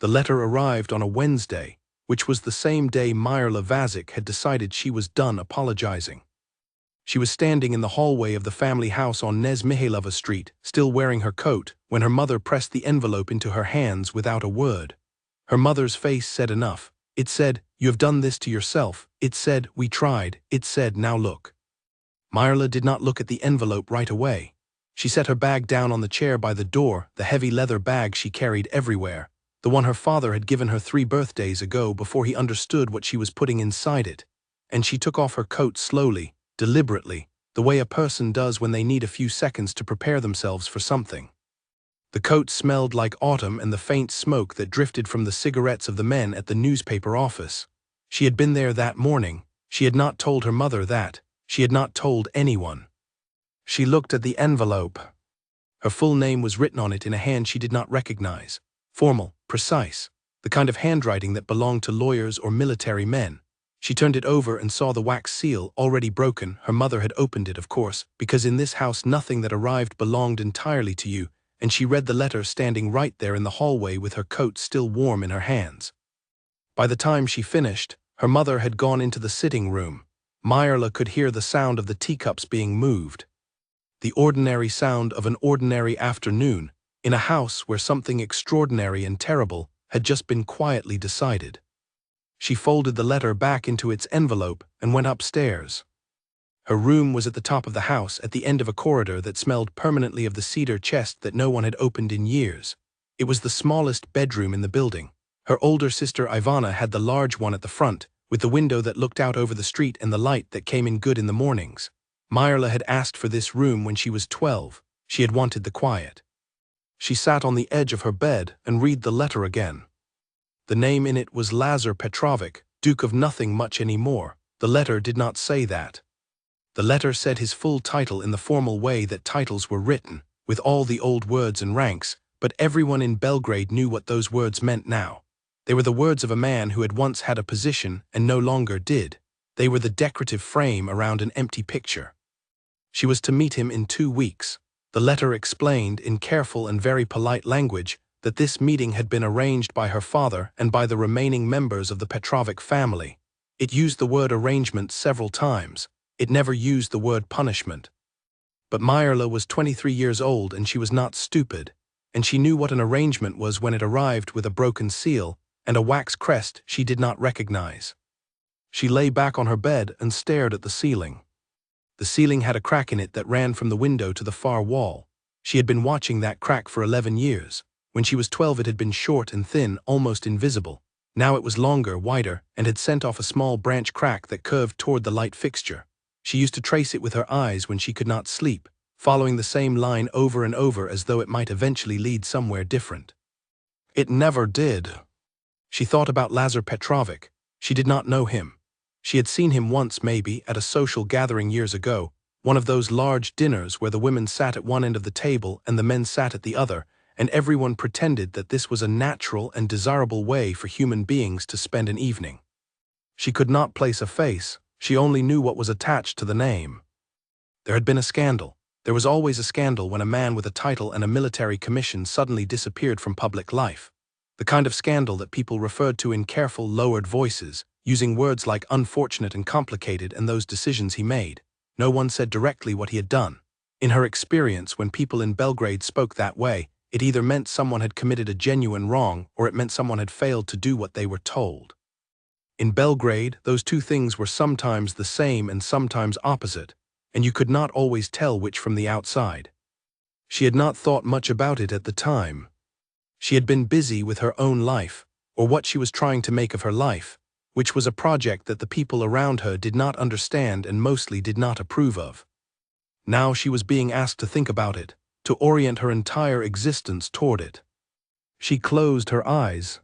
The letter arrived on a Wednesday, which was the same day Myrla Vazic had decided she was done apologizing. She was standing in the hallway of the family house on Nezmihailova Street, still wearing her coat, when her mother pressed the envelope into her hands without a word. Her mother's face said enough. It said, "You have done this to yourself." It said, "We tried." It said, "Now look." Myrla did not look at the envelope right away. She set her bag down on the chair by the door, the heavy leather bag she carried everywhere, the one her father had given her 3 birthdays ago before he understood what she was putting inside it. And she took off her coat slowly, deliberately, the way a person does when they need a few seconds to prepare themselves for something. The coat smelled like autumn and the faint smoke that drifted from the cigarettes of the men at the newspaper office. She had been there that morning. She had not told her mother that. She had not told anyone. She looked at the envelope. Her full name was written on it in a hand she did not recognize. Formal, precise, the kind of handwriting that belonged to lawyers or military men. She turned it over and saw the wax seal, already broken. Her mother had opened it, of course, because in this house nothing that arrived belonged entirely to you, and she read the letter standing right there in the hallway with her coat still warm in her hands. By the time she finished, her mother had gone into the sitting room. Myrla could hear the sound of the teacups being moved. The ordinary sound of an ordinary afternoon, in a house where something extraordinary and terrible had just been quietly decided. She folded the letter back into its envelope and went upstairs. Her room was at the top of the house, at the end of a corridor that smelled permanently of the cedar chest that no one had opened in years. It was the smallest bedroom in the building. Her older sister Ivana had the large one at the front, with the window that looked out over the street and the light that came in good in the mornings. Myrla had asked for this room when she was 12. She had wanted the quiet. She sat on the edge of her bed and read the letter again. The name in it was Lazar Petrovic, Duke of nothing much anymore. The letter did not say that. The letter said his full title in the formal way that titles were written, with all the old words and ranks, but everyone in Belgrade knew what those words meant now. They were the words of a man who had once had a position and no longer did. They were the decorative frame around an empty picture. She was to meet him in 2 weeks. The letter explained, in careful and very polite language, that this meeting had been arranged by her father and by the remaining members of the Petrovic family. It used the word arrangement several times. It never used the word punishment. But Myrla was 23 years old and she was not stupid, and she knew what an arrangement was when it arrived with a broken seal and a wax crest she did not recognize. She lay back on her bed and stared at the ceiling. The ceiling had a crack in it that ran from the window to the far wall. She had been watching that crack for 11 years. When she was 12 it had been short and thin, almost invisible. Now it was longer, wider, and had sent off a small branch crack that curved toward the light fixture. She used to trace it with her eyes when she could not sleep, following the same line over and over as though it might eventually lead somewhere different. It never did. She thought about Lazar Petrovic. She did not know him. She had seen him once, maybe, at a social gathering years ago, one of those large dinners where the women sat at one end of the table and the men sat at the other, and everyone pretended that this was a natural and desirable way for human beings to spend an evening. She could not place a face. She only knew what was attached to the name. There had been a scandal. There was always a scandal when a man with a title and a military commission suddenly disappeared from public life. The kind of scandal that people referred to in careful, lowered voices, using words like unfortunate and complicated and those decisions he made. No one said directly what he had done. In her experience, when people in Belgrade spoke that way, it either meant someone had committed a genuine wrong or it meant someone had failed to do what they were told. In Belgrade, those two things were sometimes the same and sometimes opposite, and you could not always tell which from the outside. She had not thought much about it at the time. She had been busy with her own life, or what she was trying to make of her life, which was a project that the people around her did not understand and mostly did not approve of. Now she was being asked to think about it, to orient her entire existence toward it. She closed her eyes.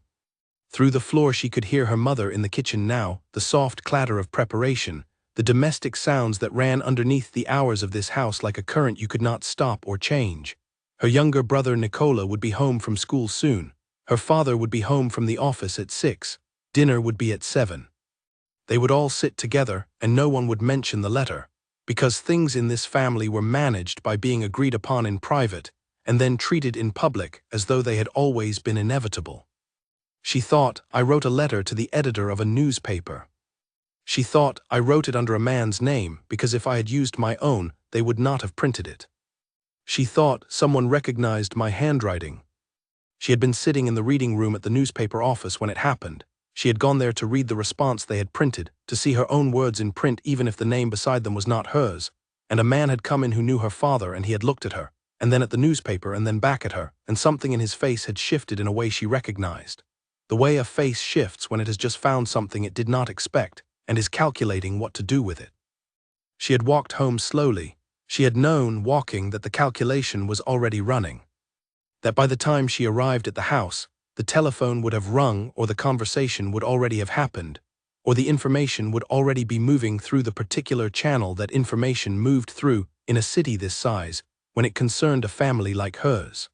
Through the floor she could hear her mother in the kitchen now, the soft clatter of preparation, the domestic sounds that ran underneath the hours of this house like a current you could not stop or change. Her younger brother Nicola would be home from school soon. Her father would be home from the office at 6. Dinner would be at 7. They would all sit together and no one would mention the letter, because things in this family were managed by being agreed upon in private and then treated in public as though they had always been inevitable. She thought, I wrote a letter to the editor of a newspaper. She thought, I wrote it under a man's name because if I had used my own, they would not have printed it. She thought, someone recognized my handwriting. She had been sitting in the reading room at the newspaper office when it happened. She had gone there to read the response they had printed, to see her own words in print even if the name beside them was not hers. And a man had come in who knew her father, and he had looked at her, and then at the newspaper, and then back at her, and something in his face had shifted in a way she recognized. The way a face shifts when it has just found something it did not expect, and is calculating what to do with it. She had walked home slowly. She had known, walking, that the calculation was already running. That by the time she arrived at the house, the telephone would have rung, or the conversation would already have happened, or the information would already be moving through the particular channel that information moved through in a city this size, when it concerned a family like hers.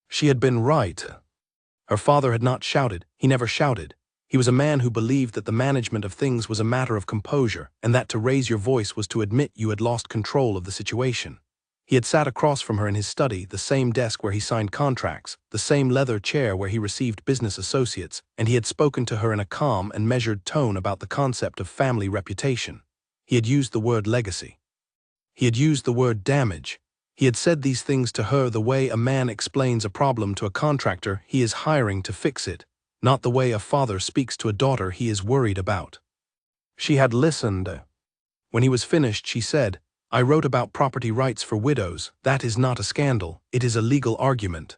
She had been right. Her father had not shouted. He never shouted. He was a man who believed that the management of things was a matter of composure, and that to raise your voice was to admit you had lost control of the situation. He had sat across from her in his study, the same desk where he signed contracts, the same leather chair where he received business associates, and he had spoken to her in a calm and measured tone about the concept of family reputation. He had used the word legacy. He had used the word damage. He had said these things to her the way a man explains a problem to a contractor he is hiring to fix it, not the way a father speaks to a daughter he is worried about. She had listened. When he was finished, she said, I wrote about property rights for widows. That is not a scandal, it is a legal argument.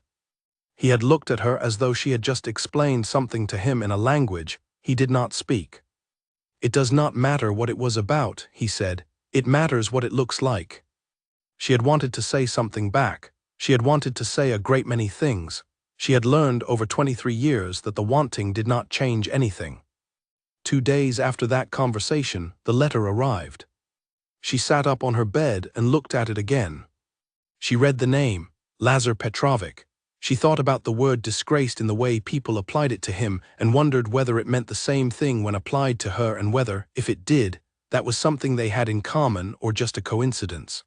He had looked at her as though she had just explained something to him in a language he did not speak. It does not matter what it was about, he said, it matters what it looks like. She had wanted to say something back. She had wanted to say a great many things. She had learned over 23 years that the wanting did not change anything. 2 days after that conversation, the letter arrived. She sat up on her bed and looked at it again. She read the name, Lazar Petrovic. She thought about the word disgraced in the way people applied it to him and wondered whether it meant the same thing when applied to her and whether, if it did, that was something they had in common or just a coincidence.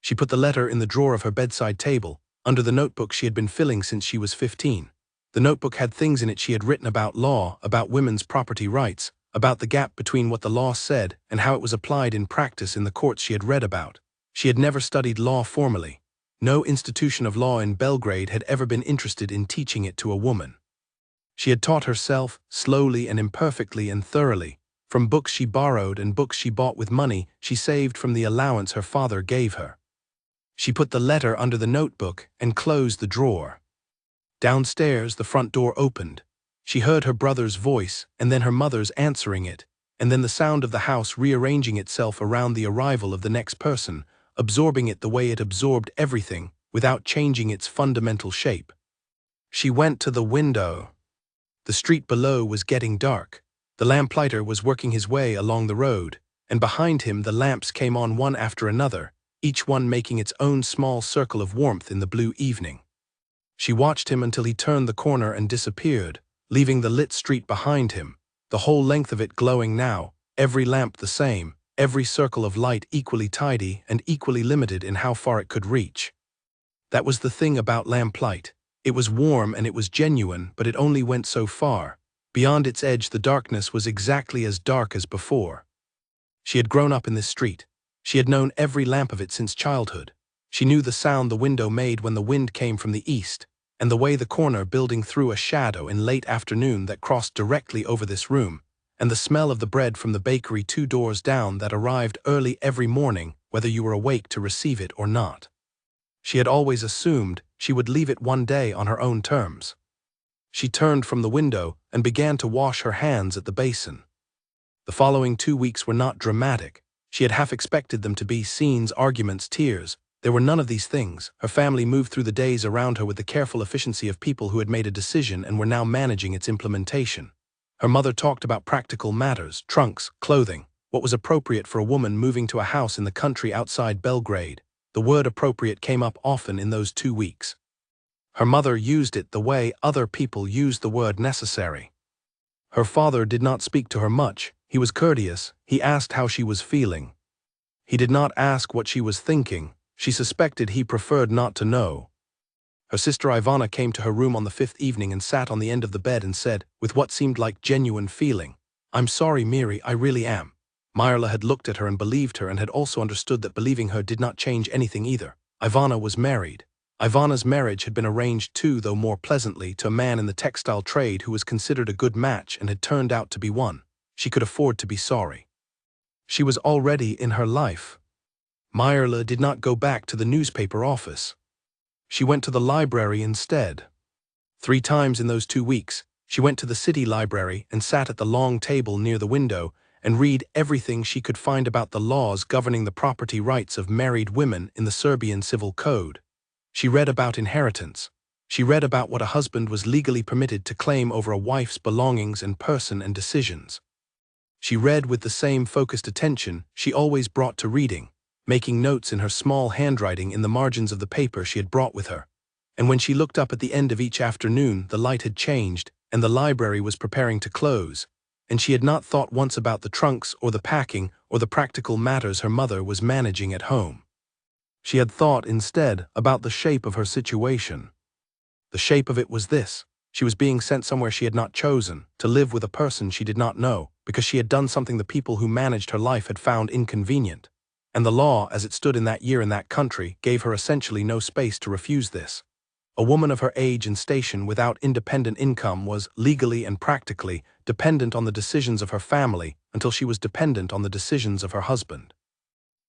She put the letter in the drawer of her bedside table, under the notebook she had been filling since she was 15. The notebook had things in it she had written about law, about women's property rights, about the gap between what the law said and how it was applied in practice in the courts she had read about. She had never studied law formally. No institution of law in Belgrade had ever been interested in teaching it to a woman. She had taught herself, slowly and imperfectly and thoroughly, from books she borrowed and books she bought with money she saved from the allowance her father gave her. She put the letter under the notebook and closed the drawer. Downstairs, the front door opened. She heard her brother's voice, and then her mother's answering it, and then the sound of the house rearranging itself around the arrival of the next person, absorbing it the way it absorbed everything, without changing its fundamental shape. She went to the window. The street below was getting dark. The lamplighter was working his way along the road, and behind him the lamps came on one after another, each one making its own small circle of warmth in the blue evening. She watched him until he turned the corner and disappeared, leaving the lit street behind him, the whole length of it glowing now, every lamp the same, every circle of light equally tidy and equally limited in how far it could reach. That was the thing about lamplight. It was warm and it was genuine, but it only went so far. Beyond its edge the darkness was exactly as dark as before. She had grown up in this street. She had known every lamp of it since childhood. She knew the sound the window made when the wind came from the east, and the way the corner building threw a shadow in late afternoon that crossed directly over this room, and the smell of the bread from the bakery 2 doors down that arrived early every morning, whether you were awake to receive it or not. She had always assumed she would leave it one day on her own terms. She turned from the window and began to wash her hands at the basin. The following 2 weeks were not dramatic. She had half expected them to be scenes, arguments, tears. There were none of these things. Her family moved through the days around her with the careful efficiency of people who had made a decision and were now managing its implementation. Her mother talked about practical matters, trunks, clothing, what was appropriate for a woman moving to a house in the country outside Belgrade. The word appropriate came up often in those 2 weeks. Her mother used it the way other people used the word necessary. Her father did not speak to her much. He was courteous. He asked how she was feeling. He did not ask what she was thinking. She suspected he preferred not to know. Her sister Ivana came to her room on the fifth evening and sat on the end of the bed and said, with what seemed like genuine feeling, "I'm sorry, Miri, I really am." Myrla had looked at her and believed her and had also understood that believing her did not change anything either. Ivana was married. Ivana's marriage had been arranged too, though more pleasantly, to a man in the textile trade who was considered a good match and had turned out to be one. She could afford to be sorry. She was already in her life. Myrla did not go back to the newspaper office. She went to the library instead. 3 times in those 2 weeks, she went to the city library and sat at the long table near the window and read everything she could find about the laws governing the property rights of married women in the Serbian Civil Code. She read about inheritance. She read about what a husband was legally permitted to claim over a wife's belongings and person and decisions. She read with the same focused attention she always brought to reading, making notes in her small handwriting in the margins of the paper she had brought with her. And when she looked up at the end of each afternoon, the light had changed, and the library was preparing to close, and she had not thought once about the trunks or the packing or the practical matters her mother was managing at home. She had thought, instead, about the shape of her situation. The shape of it was this: she was being sent somewhere she had not chosen, to live with a person she did not know, because she had done something the people who managed her life had found inconvenient. And the law, as it stood in that year in that country, gave her essentially no space to refuse this. A woman of her age and station without independent income was, legally and practically, dependent on the decisions of her family until she was dependent on the decisions of her husband.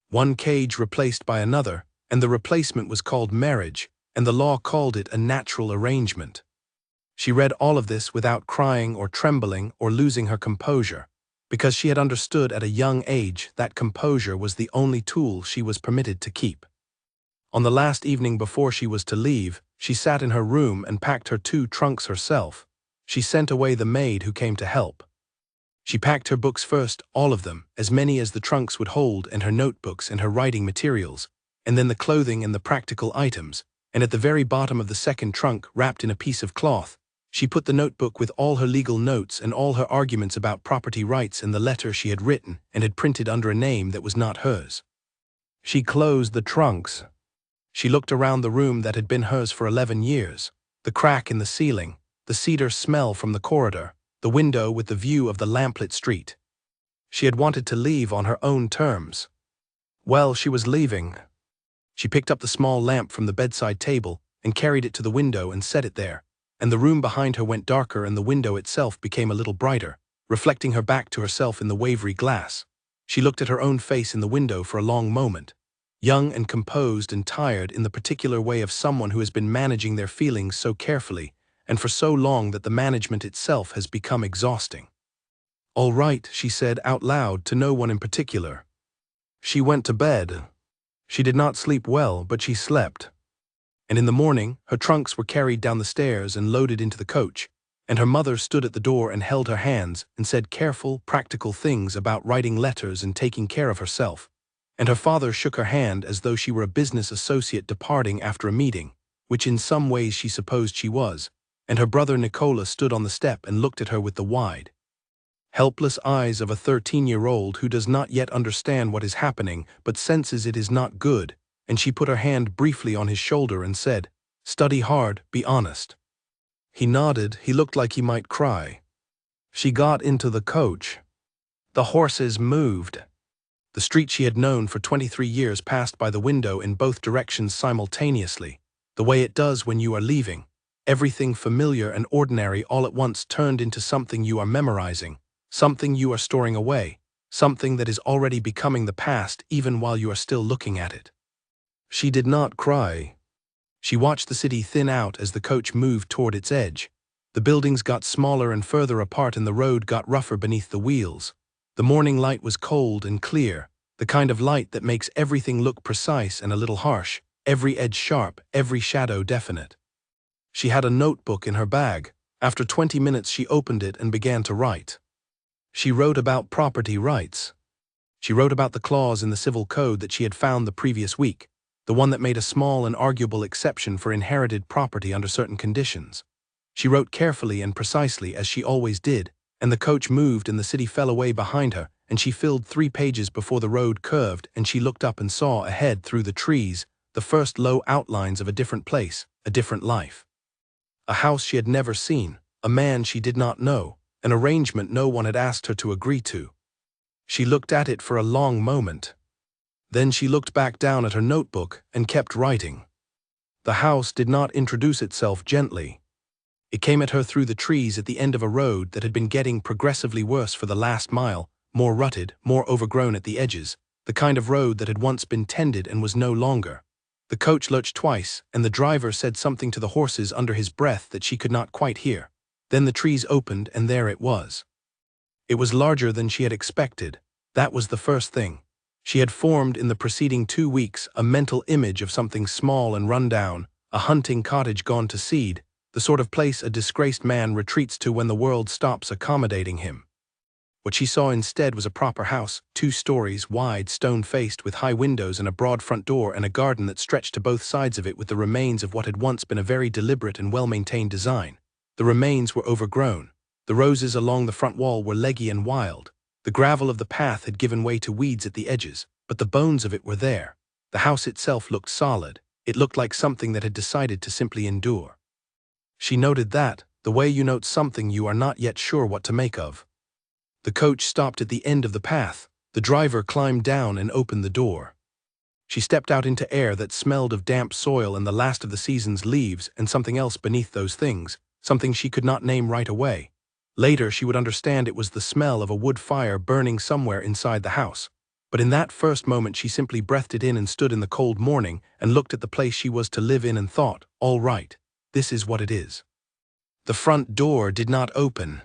One cage replaced by another, and the replacement was called marriage, and the law called it a natural arrangement. She read all of this without crying or trembling or losing her composure, because she had understood at a young age that composure was the only tool she was permitted to keep. On the last evening before she was to leave, she sat in her room and packed her 2 trunks herself. She sent away the maid who came to help. She packed her books first, all of them, as many as the trunks would hold, and her notebooks and her writing materials, and then the clothing and the practical items, and at the very bottom of the second trunk, wrapped in a piece of cloth, she put the notebook with all her legal notes and all her arguments about property rights and the letter she had written and had printed under a name that was not hers. She closed the trunks. She looked around the room that had been hers for 11 years, the crack in the ceiling, the cedar smell from the corridor, the window with the view of the lamplit street. She had wanted to leave on her own terms. Well, she was leaving. She picked up the small lamp from the bedside table and carried it to the window and set it there, and the room behind her went darker and the window itself became a little brighter, reflecting her back to herself in the wavery glass. She looked at her own face in the window for a long moment, young and composed and tired in the particular way of someone who has been managing their feelings so carefully and for so long that the management itself has become exhausting. "All right," she said out loud to no one in particular. She went to bed. She did not sleep well, but she slept. And in the morning, her trunks were carried down the stairs and loaded into the coach, and her mother stood at the door and held her hands and said careful, practical things about writing letters and taking care of herself, and her father shook her hand as though she were a business associate departing after a meeting, which in some ways she supposed she was, and her brother Nicola stood on the step and looked at her with the wide, helpless eyes of a 13-year-old who does not yet understand what is happening but senses it is not good, and she put her hand briefly on his shoulder and said, "Study hard, be honest." He nodded. He looked like he might cry. She got into the coach. The horses moved. The street she had known for 23 years passed by the window in both directions simultaneously, the way it does when you are leaving. Everything familiar and ordinary all at once turned into something you are memorizing, something you are storing away, something that is already becoming the past even while you are still looking at it. She did not cry. She watched the city thin out as the coach moved toward its edge. The buildings got smaller and further apart and the road got rougher beneath the wheels. The morning light was cold and clear, the kind of light that makes everything look precise and a little harsh, every edge sharp, every shadow definite. She had a notebook in her bag. After 20 minutes she opened it and began to write. She wrote about property rights. She wrote about the clause in the Civil Code that she had found the previous week, the one that made a small and arguable exception for inherited property under certain conditions. She wrote carefully and precisely as she always did, and the coach moved and the city fell away behind her, and she filled 3 pages before the road curved and she looked up and saw ahead through the trees the first low outlines of a different place, a different life. A house she had never seen, a man she did not know, an arrangement no one had asked her to agree to. She looked at it for a long moment. Then she looked back down at her notebook and kept writing. The house did not introduce itself gently. It came at her through the trees at the end of a road that had been getting progressively worse for the last mile, more rutted, more overgrown at the edges, the kind of road that had once been tended and was no longer. The coach lurched twice, and the driver said something to the horses under his breath that she could not quite hear. Then the trees opened, and there it was. It was larger than she had expected. That was the first thing. She had formed in the preceding 2 weeks a mental image of something small and run down, a hunting cottage gone to seed, the sort of place a disgraced man retreats to when the world stops accommodating him. What she saw instead was a proper house, 2 stories wide, stone-faced, with high windows and a broad front door and a garden that stretched to both sides of it with the remains of what had once been a very deliberate and well-maintained design. The remains were overgrown. The roses along the front wall were leggy and wild. The gravel of the path had given way to weeds at the edges, but the bones of it were there. The house itself looked solid. It looked like something that had decided to simply endure. She noted that, the way you note something you are not yet sure what to make of. The coach stopped at the end of the path. The driver climbed down and opened the door. She stepped out into air that smelled of damp soil and the last of the season's leaves and something else beneath those things, something she could not name right away. Later she would understand it was the smell of a wood fire burning somewhere inside the house. But in that first moment she simply breathed it in and stood in the cold morning and looked at the place she was to live in and thought, all right, this is what it is. The front door did not open.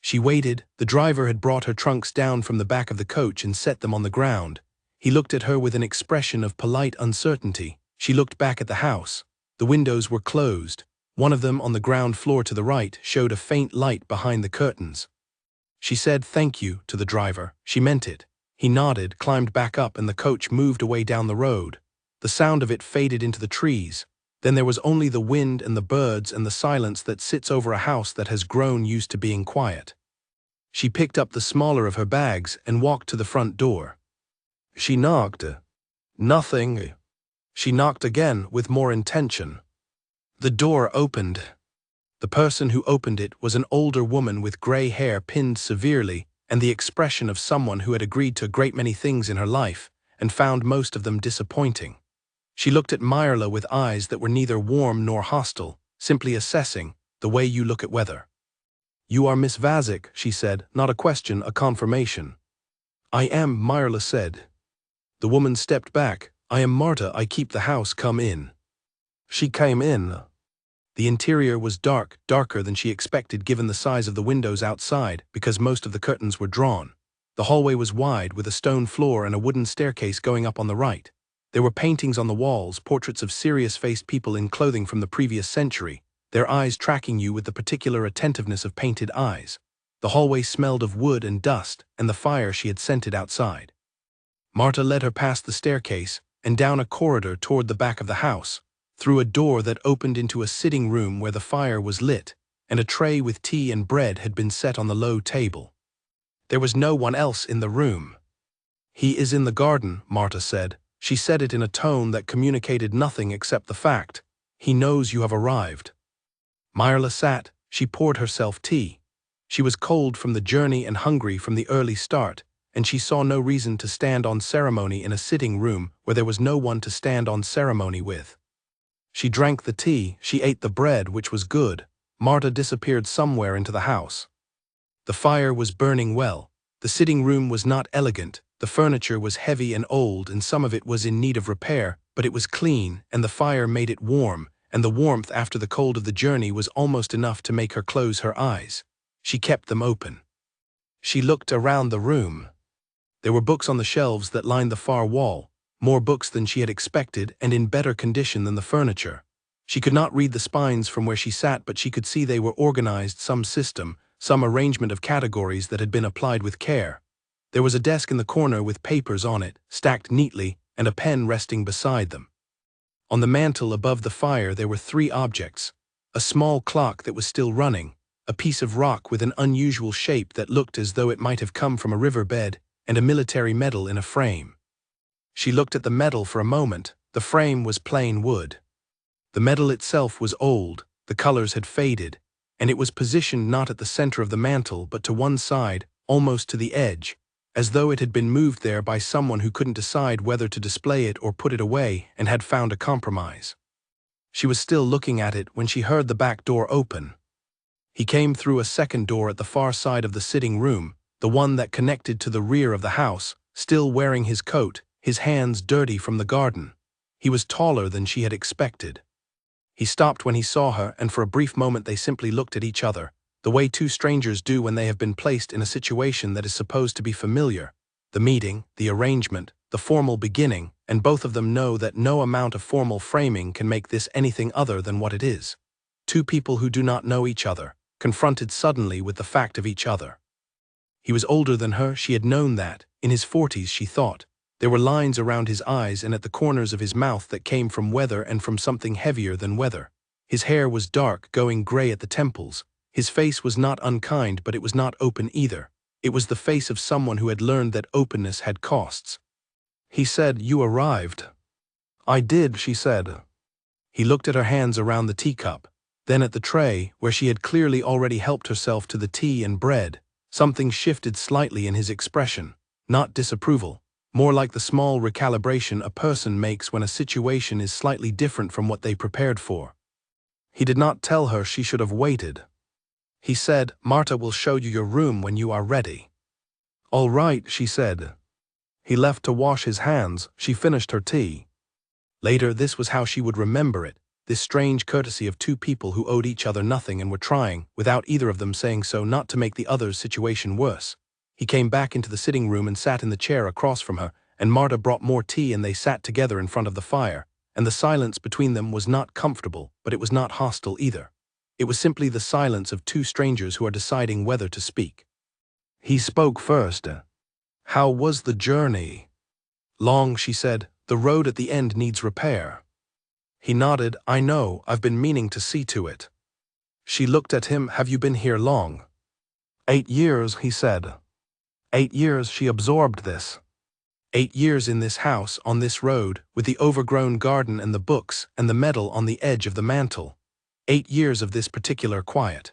She waited. The driver had brought her trunks down from the back of the coach and set them on the ground. He looked at her with an expression of polite uncertainty. She looked back at the house. The windows were closed. One of them, on the ground floor to the right, showed a faint light behind the curtains. She said thank you to the driver. She meant it. He nodded, climbed back up, and the coach moved away down the road. The sound of it faded into the trees. Then there was only the wind and the birds and the silence that sits over a house that has grown used to being quiet. She picked up the smaller of her bags and walked to the front door. She knocked. Nothing. She knocked again with more intention. The door opened. The person who opened it was an older woman with gray hair pinned severely and the expression of someone who had agreed to a great many things in her life and found most of them disappointing. She looked at Myrla with eyes that were neither warm nor hostile, simply assessing, the way you look at weather. "You are Miss Vazic," she said, not a question, a confirmation. "I am," Myrla said. The woman stepped back. "I am Marta, I keep the house, come in." She came in. The interior was dark, darker than she expected given the size of the windows outside, because most of the curtains were drawn. The hallway was wide, with a stone floor and a wooden staircase going up on the right. There were paintings on the walls, portraits of serious-faced people in clothing from the previous century, their eyes tracking you with the particular attentiveness of painted eyes. The hallway smelled of wood and dust and the fire she had scented outside. Marta led her past the staircase and down a corridor toward the back of the house, through a door that opened into a sitting room where the fire was lit, and a tray with tea and bread had been set on the low table. There was no one else in the room. "He is in the garden," Marta said. She said it in a tone that communicated nothing except the fact, "He knows you have arrived." Myrla sat. She poured herself tea. She was cold from the journey and hungry from the early start, and she saw no reason to stand on ceremony in a sitting room where there was no one to stand on ceremony with. She drank the tea, she ate the bread, which was good. Marta disappeared somewhere into the house. The fire was burning well. The sitting room was not elegant. The furniture was heavy and old, and some of it was in need of repair, but it was clean, and the fire made it warm, and the warmth after the cold of the journey was almost enough to make her close her eyes. She kept them open. She looked around the room. There were books on the shelves that lined the far wall, more books than she had expected and in better condition than the furniture. She could not read the spines from where she sat, but she could see they were organized, some system, some arrangement of categories that had been applied with care. There was a desk in the corner with papers on it, stacked neatly, and a pen resting beside them. On the mantel above the fire there were 3 objects: a small clock that was still running, a piece of rock with an unusual shape that looked as though it might have come from a riverbed, and a military medal in a frame. She looked at the medal for a moment. The frame was plain wood. The metal itself was old, the colors had faded, and it was positioned not at the center of the mantel but to one side, almost to the edge, as though it had been moved there by someone who couldn't decide whether to display it or put it away and had found a compromise. She was still looking at it when she heard the back door open. He came through a second door at the far side of the sitting room, the one that connected to the rear of the house, still wearing his coat, his hands dirty from the garden. He was taller than she had expected. He stopped when he saw her, and for a brief moment they simply looked at each other, the way two strangers do when they have been placed in a situation that is supposed to be familiar. The meeting, the arrangement, the formal beginning, and both of them know that no amount of formal framing can make this anything other than what it is. Two people who do not know each other, confronted suddenly with the fact of each other. He was older than her, she had known that, in his 40s she thought. There were lines around his eyes and at the corners of his mouth that came from weather and from something heavier than weather. His hair was dark, going gray at the temples. His face was not unkind, but it was not open either. It was the face of someone who had learned that openness had costs. He said, "You arrived." "I did," she said. He looked at her hands around the teacup, then at the tray, where she had clearly already helped herself to the tea and bread. Something shifted slightly in his expression, not disapproval, more like the small recalibration a person makes when a situation is slightly different from what they prepared for. He did not tell her she should have waited. He said, "Marta will show you your room when you are ready." "All right," she said. He left to wash his hands. She finished her tea. Later, this was how she would remember it, this strange courtesy of two people who owed each other nothing and were trying, without either of them saying so, not to make the other's situation worse. He came back into the sitting room and sat in the chair across from her, and Marta brought more tea and they sat together in front of the fire, and the silence between them was not comfortable, but it was not hostile either. It was simply the silence of two strangers who are deciding whether to speak. He spoke first. "How was the journey?" "Long," she said. "The road at the end needs repair." He nodded. "I know, I've been meaning to see to it." She looked at him. "Have you been here long?" 8 years, he said. 8 years, she absorbed this. 8 years in this house, on this road, with the overgrown garden and the books and the metal on the edge of the mantel. 8 years of this particular quiet.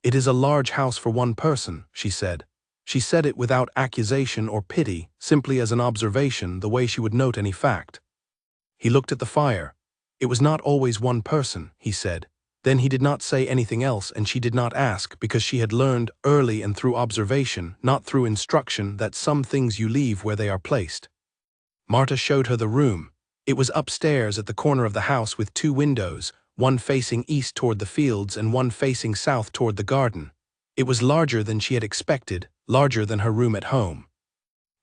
"It is a large house for one person," she said. She said it without accusation or pity, simply as an observation, the way she would note any fact. He looked at the fire. "It was not always one person," he said. Then he did not say anything else, and she did not ask, because she had learned, early and through observation, not through instruction, that some things you leave where they are placed. Marta showed her the room. It was upstairs at the corner of the house with 2 windows, one facing east toward the fields and one facing south toward the garden. It was larger than she had expected, larger than her room at home.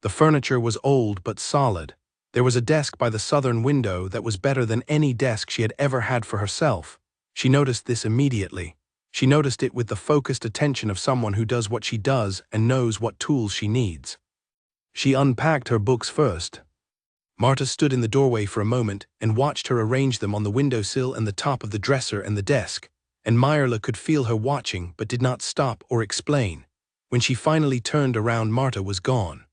The furniture was old but solid. There was a desk by the southern window that was better than any desk she had ever had for herself. She noticed this immediately. She noticed it with the focused attention of someone who does what she does and knows what tools she needs. She unpacked her books first. Marta stood in the doorway for a moment and watched her arrange them on the windowsill and the top of the dresser and the desk, and Myrla could feel her watching but did not stop or explain. When she finally turned around, Marta was gone.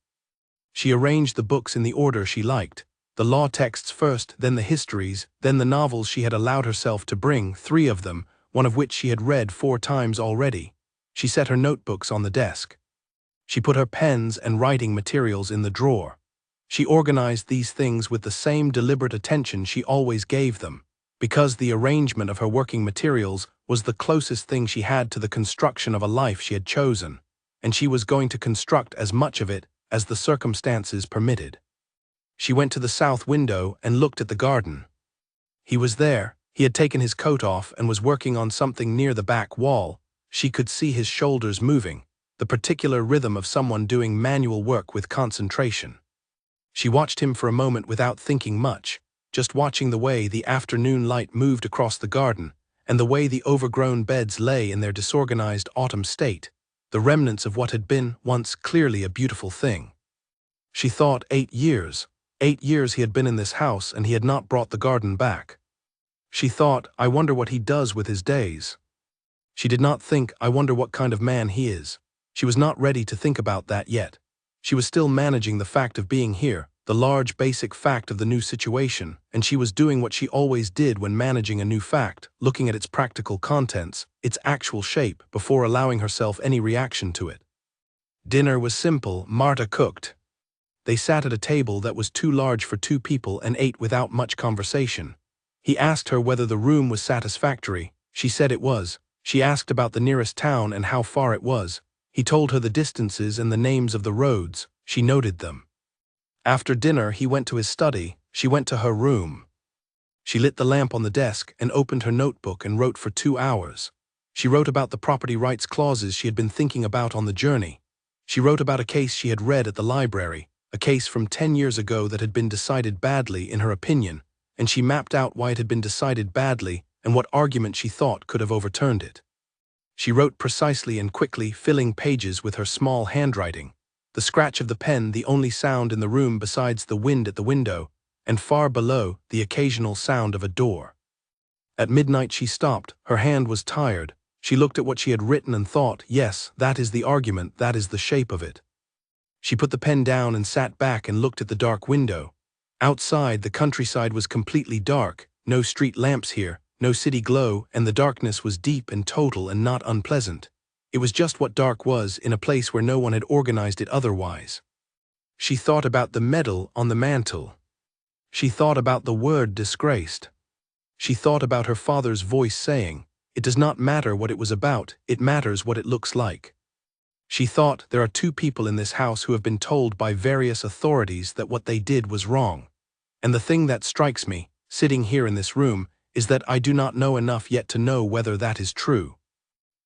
She arranged the books in the order she liked. The law texts first, then the histories, then the novels she had allowed herself to bring, 3 of them, one of which she had read 4 times already. She set her notebooks on the desk. She put her pens and writing materials in the drawer. She organized these things with the same deliberate attention she always gave them, because the arrangement of her working materials was the closest thing she had to the construction of a life she had chosen, and she was going to construct as much of it as the circumstances permitted. She went to the south window and looked at the garden. He was there. He had taken his coat off and was working on something near the back wall. She could see his shoulders moving, the particular rhythm of someone doing manual work with concentration. She watched him for a moment without thinking much, just watching the way the afternoon light moved across the garden and the way the overgrown beds lay in their disorganized autumn state, the remnants of what had been once clearly a beautiful thing. She thought 8 years. 8 years he had been in this house and he had not brought the garden back. She thought, I wonder what he does with his days. She did not think, I wonder what kind of man he is. She was not ready to think about that yet. She was still managing the fact of being here, the large basic fact of the new situation, and she was doing what she always did when managing a new fact, looking at its practical contents, its actual shape, before allowing herself any reaction to it. Dinner was simple. Marta cooked. They sat at a table that was too large for two people and ate without much conversation. He asked her whether the room was satisfactory. She said it was. She asked about the nearest town and how far it was. He told her the distances and the names of the roads. She noted them. After dinner, he went to his study. She went to her room. She lit the lamp on the desk and opened her notebook and wrote for 2 hours. She wrote about the property rights clauses she had been thinking about on the journey. She wrote about a case she had read at the library, a case from 10 years ago that had been decided badly in her opinion, and she mapped out why it had been decided badly and what argument she thought could have overturned it. She wrote precisely and quickly, filling pages with her small handwriting, the scratch of the pen the only sound in the room besides the wind at the window, and far below, the occasional sound of a door. At midnight she stopped. Her hand was tired. She looked at what she had written and thought, yes, that is the argument, that is the shape of it. She put the pen down and sat back and looked at the dark window. Outside, the countryside was completely dark, no street lamps here, no city glow, and the darkness was deep and total and not unpleasant. It was just what dark was in a place where no one had organized it otherwise. She thought about the medal on the mantle. She thought about the word disgraced. She thought about her father's voice saying, "It does not matter what it was about, it matters what it looks like." She thought, there are two people in this house who have been told by various authorities that what they did was wrong. And the thing that strikes me, sitting here in this room, is that I do not know enough yet to know whether that is true.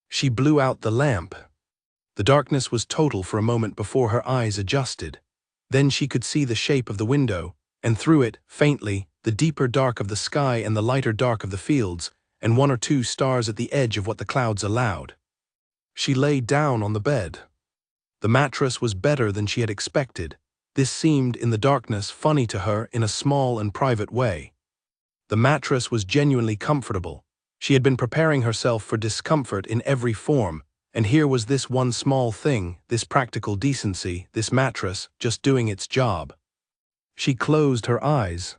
She blew out the lamp. The darkness was total for a moment before her eyes adjusted. Then she could see the shape of the window, and through it, faintly, the deeper dark of the sky and the lighter dark of the fields, and 1 or 2 stars at the edge of what the clouds allowed. She lay down on the bed. The mattress was better than she had expected. This seemed, in the darkness, funny to her in a small and private way. The mattress was genuinely comfortable. She had been preparing herself for discomfort in every form, and here was this one small thing, this practical decency, this mattress, just doing its job. She closed her eyes.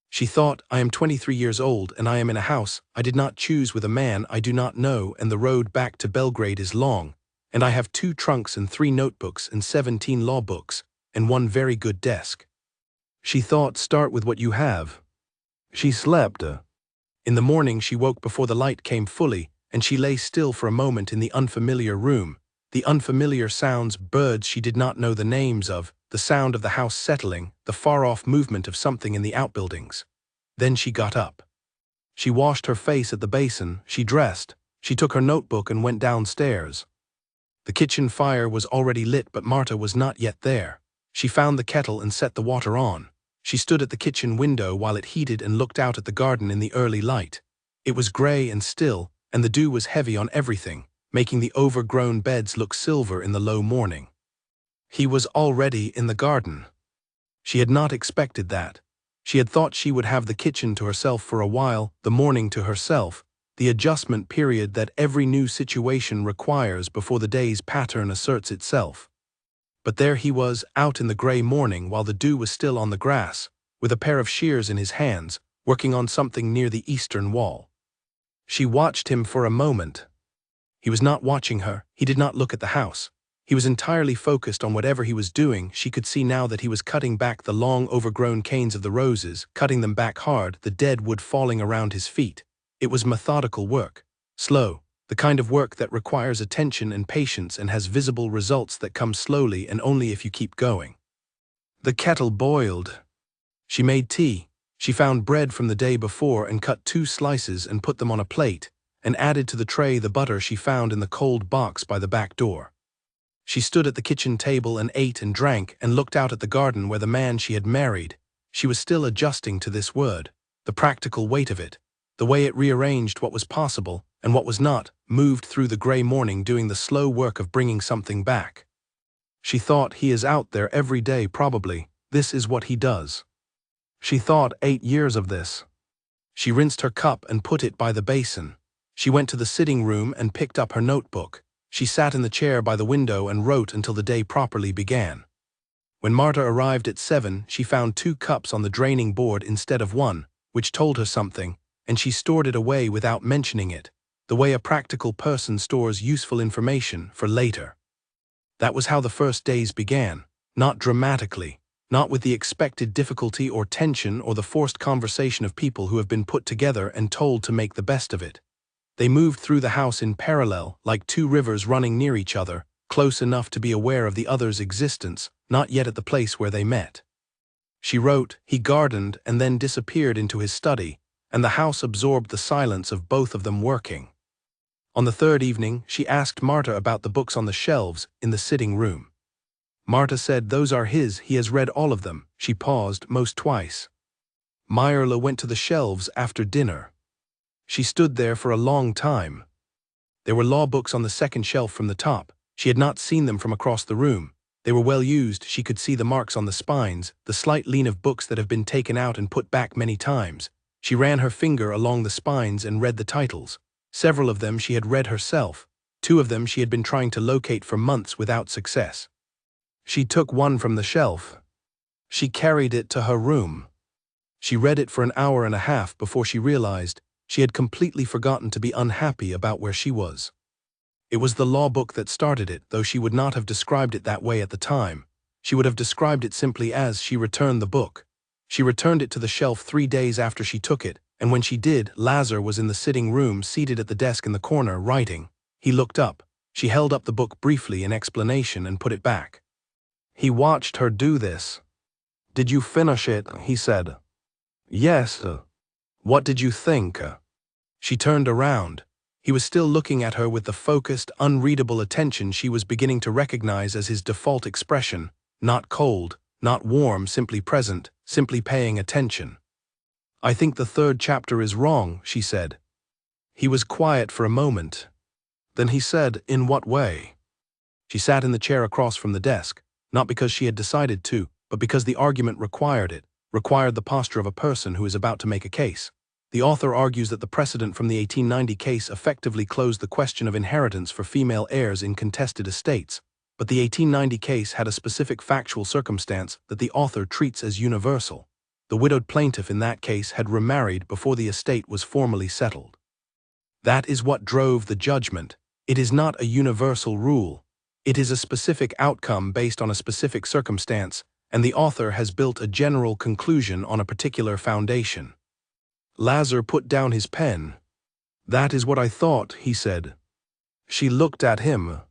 She thought, I am 23 years old and I am in a house I did not choose with a man I do not know, and the road back to Belgrade is long, and I have 2 trunks and 3 notebooks and 17 law books, and 1 very good desk. She thought, start with what you have. She slept. In the morning she woke before the light came fully, and she lay still for a moment in the unfamiliar room. The unfamiliar sounds, birds she did not know the names of, the sound of the house settling, the far-off movement of something in the outbuildings. Then she got up. She washed her face at the basin, she dressed, she took her notebook and went downstairs. The kitchen fire was already lit, but Marta was not yet there. She found the kettle and set the water on. She stood at the kitchen window while it heated and looked out at the garden in the early light. It was gray and still, and the dew was heavy on everything, making the overgrown beds look silver in the low morning. He was already in the garden. She had not expected that. She had thought she would have the kitchen to herself for a while, the morning to herself, the adjustment period that every new situation requires before the day's pattern asserts itself. But there he was, out in the gray morning while the dew was still on the grass, with a pair of shears in his hands, working on something near the eastern wall. She watched him for a moment. He was not watching her. He did not look at the house. He was entirely focused on whatever he was doing. She could see now that he was cutting back the long overgrown canes of the roses, cutting them back hard, the dead wood falling around his feet. It was methodical work, slow, the kind of work that requires attention and patience and has visible results that come slowly and only if you keep going. The kettle boiled. She made tea. She found bread from the day before and cut 2 slices and put them on a plate, and added to the tray the butter she found in the cold box by the back door. She stood at the kitchen table and ate and drank and looked out at the garden where the man she had married. She was still adjusting to this word, the practical weight of it, the way it rearranged what was possible and what was not, moved through the gray morning doing the slow work of bringing something back. She thought, he is out there every day probably, this is what he does. She thought, 8 years of this. She rinsed her cup and put it by the basin. She went to the sitting room and picked up her notebook. She sat in the chair by the window and wrote until the day properly began. When Marta arrived at 7, she found 2 cups on the draining board instead of 1, which told her something, and she stored it away without mentioning it, the way a practical person stores useful information for later. That was how the first days began, not dramatically, not with the expected difficulty or tension or the forced conversation of people who have been put together and told to make the best of it. They moved through the house in parallel, like 2 rivers running near each other, close enough to be aware of the other's existence, not yet at the place where they met. She wrote, he gardened and then disappeared into his study, and the house absorbed the silence of both of them working. On the 3rd evening, she asked Marta about the books on the shelves in the sitting room. Marta said those are his, he has read all of them. She paused, most twice. Meyerle went to the shelves after dinner. She stood there for a long time. There were law books on the 2nd shelf from the top. She had not seen them from across the room. They were well used, she could see the marks on the spines, the slight lean of books that have been taken out and put back many times. She ran her finger along the spines and read the titles. Several of them she had read herself. 2 of them she had been trying to locate for months without success. She took one from the shelf. She carried it to her room. She read it for an hour and a half before she realized she had completely forgotten to be unhappy about where she was. It was the law book that started it, though she would not have described it that way at the time. She would have described it simply as she returned the book. She returned it to the shelf 3 days after she took it, and when she did, Lazar was in the sitting room seated at the desk in the corner, writing. He looked up. She held up the book briefly in explanation and put it back. He watched her do this. Did you finish it? He said. Yes. What did you think? She turned around. He was still looking at her with the focused, unreadable attention she was beginning to recognize as his default expression, not cold, not warm, simply present, simply paying attention. I think the 3rd chapter is wrong, she said. He was quiet for a moment. Then he said, in what way? She sat in the chair across from the desk, not because she had decided to, but because the argument required it, required the posture of a person who is about to make a case. The author argues that the precedent from the 1890 case effectively closed the question of inheritance for female heirs in contested estates, but the 1890 case had a specific factual circumstance that the author treats as universal. The widowed plaintiff in that case had remarried before the estate was formally settled. That is what drove the judgment. It is not a universal rule. It is a specific outcome based on a specific circumstance, and the author has built a general conclusion on a particular foundation. Lazar put down his pen. That is what I thought, he said. She looked at him.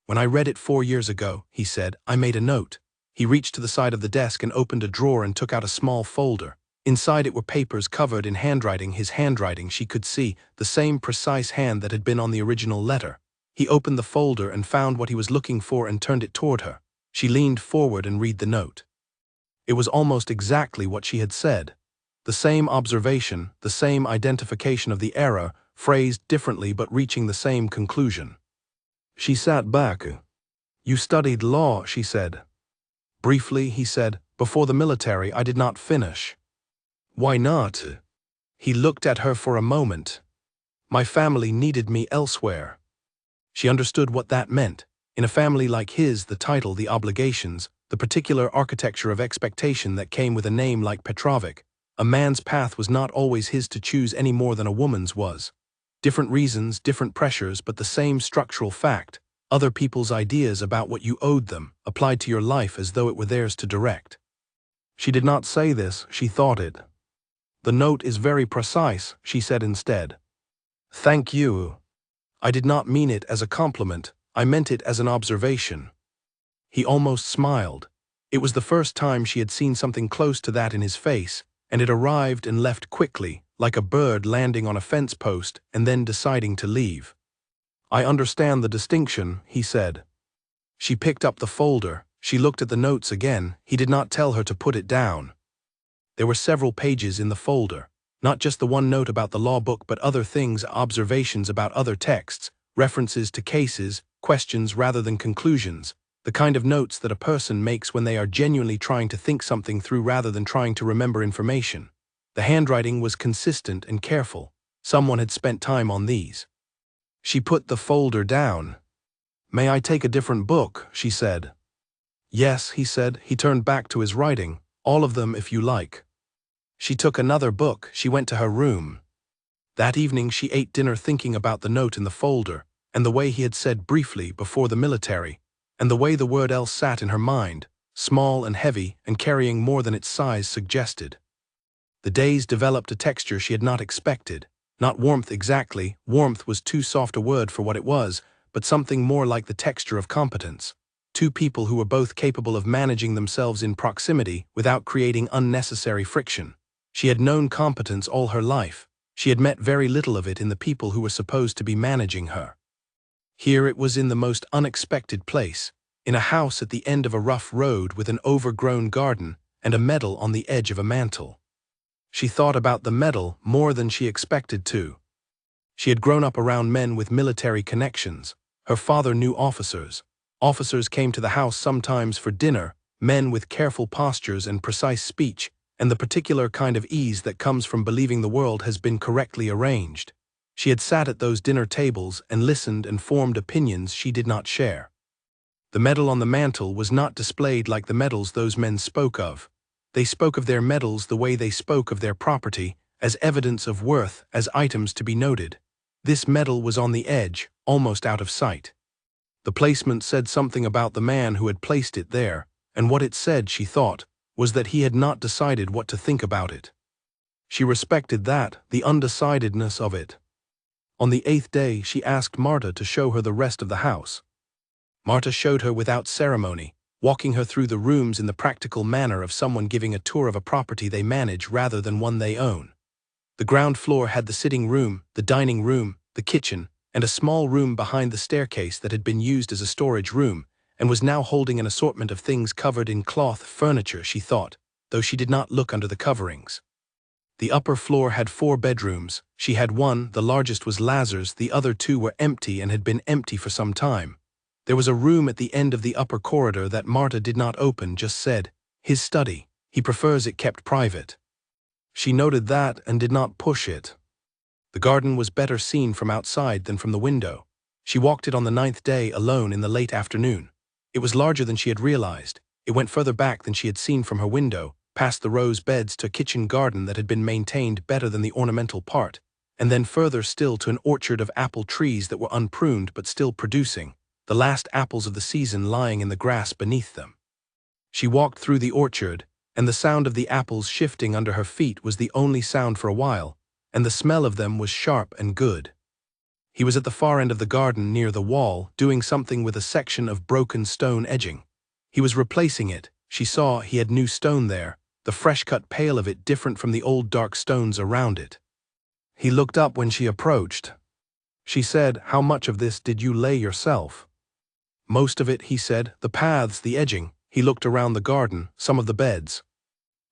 When I read it 4 years ago, he said, I made a note. He reached to the side of the desk and opened a drawer and took out a small folder. Inside it were papers covered in handwriting, his handwriting she could see, the same precise hand that had been on the original letter. He opened the folder and found what he was looking for and turned it toward her. She leaned forward and read the note. It was almost exactly what she had said. The same observation, the same identification of the error, phrased differently but reaching the same conclusion. She sat back. You studied law, she said. Briefly, he said, before the military I did not finish. Why not? He looked at her for a moment. My family needed me elsewhere. She understood what that meant. In a family like his, the title, the obligations, the particular architecture of expectation that came with a name like Petrovic, a man's path was not always his to choose any more than a woman's was. Different reasons, different pressures, but the same structural fact. Other people's ideas about what you owed them, applied to your life as though it were theirs to direct. She did not say this, she thought it. The note is very precise, she said instead. Thank you. I did not mean it as a compliment, I meant it as an observation. He almost smiled. It was the first time she had seen something close to that in his face, and it arrived and left quickly, like a bird landing on a fence post and then deciding to leave. I understand the distinction, he said. She picked up the folder. She looked at the notes again. He did not tell her to put it down. There were several pages in the folder, not just the one note about the law book but other things, observations about other texts, references to cases, questions rather than conclusions, the kind of notes that a person makes when they are genuinely trying to think something through rather than trying to remember information. The handwriting was consistent and careful. Someone had spent time on these. She put the folder down. May I take a different book, she said. Yes, he said. He turned back to his writing. All of them if you like. She took another book. She went to her room. That evening she ate dinner thinking about the note in the folder, and the way he had said briefly before the military, and the way the word else sat in her mind, small and heavy and carrying more than its size suggested. The days developed a texture she had not expected. Not warmth exactly, warmth was too soft a word for what it was, but something more like the texture of competence. Two people who were both capable of managing themselves in proximity without creating unnecessary friction. She had known competence all her life. She had met very little of it in the people who were supposed to be managing her. Here it was in the most unexpected place, in a house at the end of a rough road with an overgrown garden and a medal on the edge of a mantel. She thought about the medal more than she expected to. She had grown up around men with military connections. Her father knew officers. Officers came to the house sometimes for dinner, men with careful postures and precise speech, and the particular kind of ease that comes from believing the world has been correctly arranged. She had sat at those dinner tables and listened and formed opinions she did not share. The medal on the mantel was not displayed like the medals those men spoke of. They spoke of their medals the way they spoke of their property, as evidence of worth, as items to be noted. This medal was on the edge, almost out of sight. The placement said something about the man who had placed it there, and what it said, she thought, was that he had not decided what to think about it. She respected that, the undecidedness of it. On the 8th day, she asked Marta to show her the rest of the house. Marta showed her without ceremony, walking her through the rooms in the practical manner of someone giving a tour of a property they manage rather than one they own. The ground floor had the sitting room, the dining room, the kitchen, and a small room behind the staircase that had been used as a storage room, and was now holding an assortment of things covered in cloth furniture, she thought, though she did not look under the coverings. The upper floor had 4 bedrooms. She had one, the largest was Lazar's, the other 2 were empty and had been empty for some time. There was a room at the end of the upper corridor that Marta did not open, just said, his study. He prefers it kept private. She noted that and did not push it. The garden was better seen from outside than from the window. She walked it on the 9th day alone in the late afternoon. It was larger than she had realized. It went further back than she had seen from her window, past the rose beds to a kitchen garden that had been maintained better than the ornamental part, and then further still to an orchard of apple trees that were unpruned but still producing, the last apples of the season lying in the grass beneath them. She walked through the orchard, and the sound of the apples shifting under her feet was the only sound for a while, and the smell of them was sharp and good. He was at the far end of the garden near the wall, doing something with a section of broken stone edging. He was replacing it. She saw he had new stone there, the fresh-cut pale of it different from the old dark stones around it. He looked up when she approached. She said, "How much of this did you lay yourself?" "Most of it," he said, "the paths, the edging." He looked around the garden, some of the beds.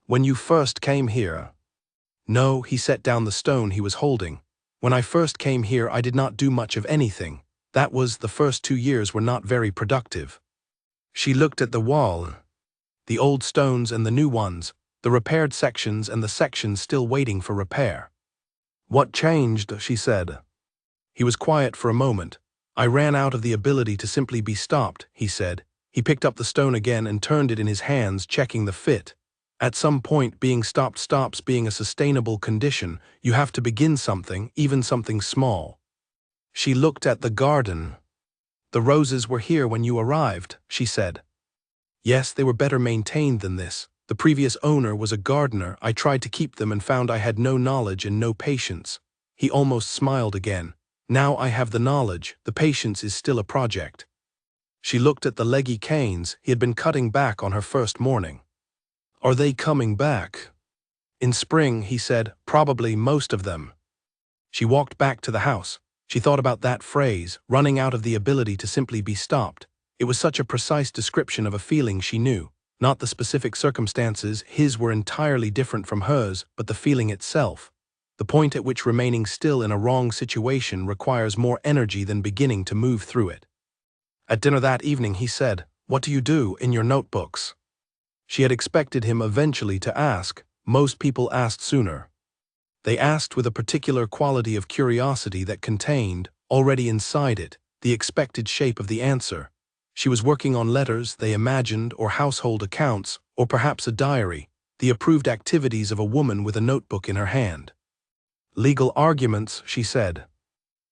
"When you first came here?" "No," he set down the stone he was holding. "When I first came here I did not do much of anything. That was, the first 2 years were not very productive." She looked at the wall. The old stones and the new ones, the repaired sections and the sections still waiting for repair. "What changed?" she said. He was quiet for a moment. "I ran out of the ability to simply be stopped," he said. He picked up the stone again and turned it in his hands, checking the fit. At some point, being stopped stops being a sustainable condition. You have to begin something, even something small. She looked at the garden. "The roses were here when you arrived," she said. "Yes, they were better maintained than this. The previous owner was a gardener. I tried to keep them and found I had no knowledge and no patience." He almost smiled again. "Now I have the knowledge. The patience is still a project." She looked at the leggy canes he had been cutting back on her first morning. "Are they coming back?" "In spring," he said, "probably most of them." She walked back to the house. She thought about that phrase, running out of the ability to simply be stopped. It was such a precise description of a feeling she knew. Not the specific circumstances, his were entirely different from hers, but the feeling itself. The point at which remaining still in a wrong situation requires more energy than beginning to move through it. At dinner that evening he said, "What do you do in your notebooks?" She had expected him eventually to ask. Most people asked sooner. They asked with a particular quality of curiosity that contained, already inside it, the expected shape of the answer. She was working on letters they imagined, or household accounts, or perhaps a diary, the approved activities of a woman with a notebook in her hand. Legal arguments, she said.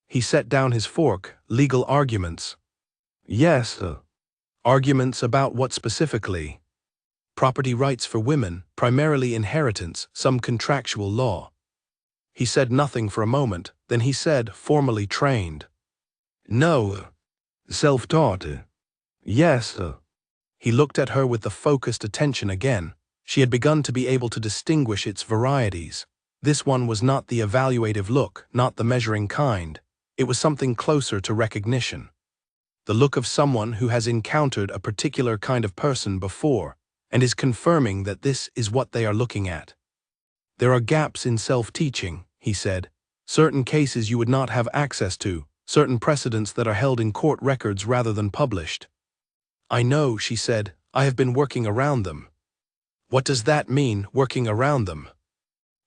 He set down his fork. Legal arguments. Yes. Arguments about what specifically? Property rights for women, primarily inheritance, some contractual law. He said nothing for a moment, then he said, formally trained. No. Self-taught. Yes. He looked at her with the focused attention again. She had begun to be able to distinguish its varieties. This one was not the evaluative look, not the measuring kind. It was something closer to recognition. The look of someone who has encountered a particular kind of person before and is confirming that this is what they are looking at. There are gaps in self-teaching, he said. Certain cases you would not have access to, certain precedents that are held in court records rather than published. I know, she said. I have been working around them. What does that mean, working around them?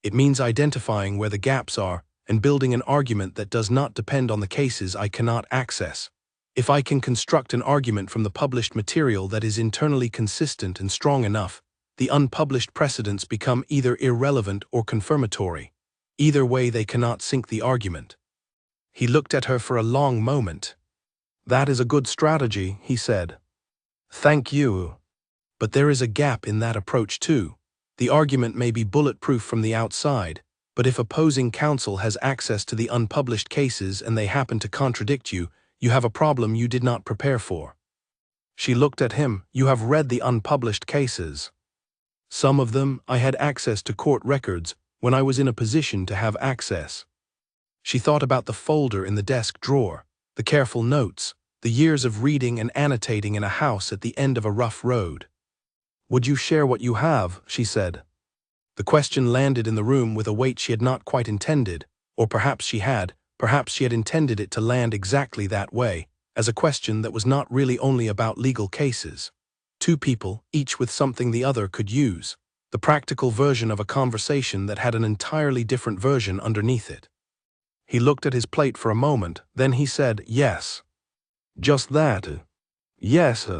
It means identifying where the gaps are and building an argument that does not depend on the cases I cannot access. If I can construct an argument from the published material that is internally consistent and strong enough, the unpublished precedents become either irrelevant or confirmatory. Either way, they cannot sink the argument. He looked at her for a long moment. That is a good strategy, he said. Thank you. But there is a gap in that approach too. The argument may be bulletproof from the outside, but if opposing counsel has access to the unpublished cases and they happen to contradict you, you have a problem you did not prepare for. She looked at him. You have read the unpublished cases. Some of them, I had access to court records when I was in a position to have access. She thought about the folder in the desk drawer, the careful notes, the years of reading and annotating in a house at the end of a rough road. Would you share what you have? She said. The question landed in the room with a weight she had not quite intended, or perhaps she had intended it to land exactly that way, as a question that was not really only about legal cases. Two people, each with something the other could use, the practical version of a conversation that had an entirely different version underneath it. He looked at his plate for a moment, then he said, yes. Just that. Yes.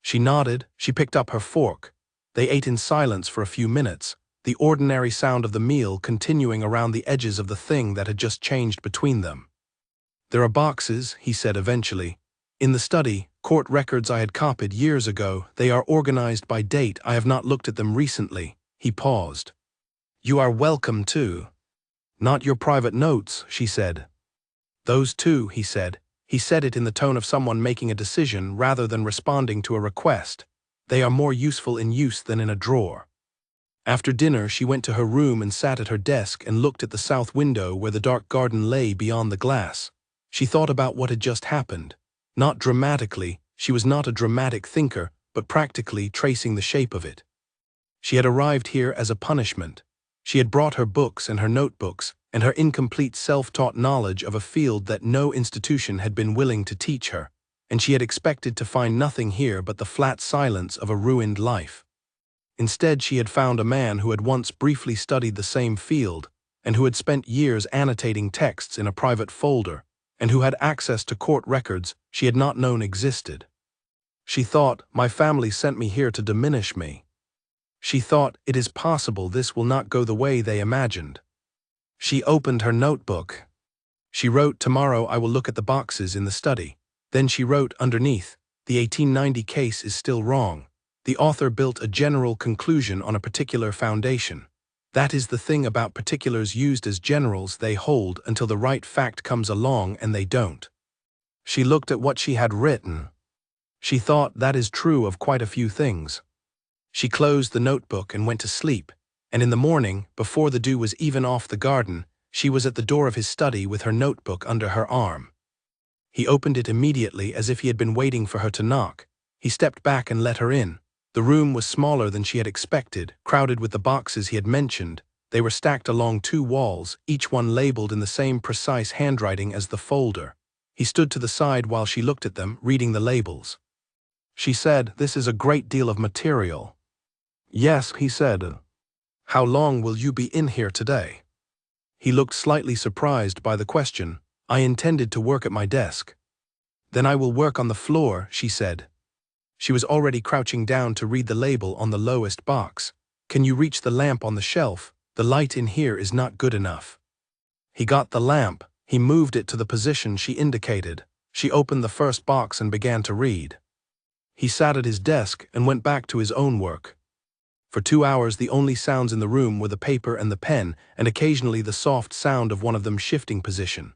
She nodded. She picked up her fork. They ate in silence for a few minutes, the ordinary sound of the meal continuing around the edges of the thing that had just changed between them. There are boxes, he said eventually. In the study, court records I had copied years ago. They are organized by date. I have not looked at them recently. He paused. You are welcome to. Not your private notes, she said. Those too, he said. He said it in the tone of someone making a decision rather than responding to a request. They are more useful in use than in a drawer. After dinner, she went to her room and sat at her desk and looked at the south window where the dark garden lay beyond the glass. She thought about what had just happened. Not dramatically, she was not a dramatic thinker, but practically tracing the shape of it. She had arrived here as a punishment. She had brought her books and her notebooks and her incomplete self-taught knowledge of a field that no institution had been willing to teach her, and she had expected to find nothing here but the flat silence of a ruined life. Instead, she had found a man who had once briefly studied the same field and who had spent years annotating texts in a private folder and who had access to court records she had not known existed. She thought, my family sent me here to diminish me. She thought, it is possible this will not go the way they imagined. She opened her notebook. She wrote, tomorrow I will look at the boxes in the study. Then she wrote underneath, the 1890 case is still wrong. The author built a general conclusion on a particular foundation. That is the thing about particulars used as generals, they hold until the right fact comes along and they don't. She looked at what she had written. She thought that is true of quite a few things. She closed the notebook and went to sleep, and in the morning, before the dew was even off the garden, she was at the door of his study with her notebook under her arm. He opened it immediately as if he had been waiting for her to knock. He stepped back and let her in. The room was smaller than she had expected, crowded with the boxes he had mentioned. They were stacked along two walls, each one labeled in the same precise handwriting as the folder. He stood to the side while she looked at them, reading the labels. She said, this is a great deal of material. Yes, he said. How long will you be in here today? He looked slightly surprised by the question. I intended to work at my desk. Then I will work on the floor, she said. She was already crouching down to read the label on the lowest box. Can you reach the lamp on the shelf? The light in here is not good enough. He got the lamp. He moved it to the position she indicated. She opened the first box and began to read. He sat at his desk and went back to his own work. For 2 hours the only sounds in the room were the paper and the pen, and occasionally the soft sound of one of them shifting position.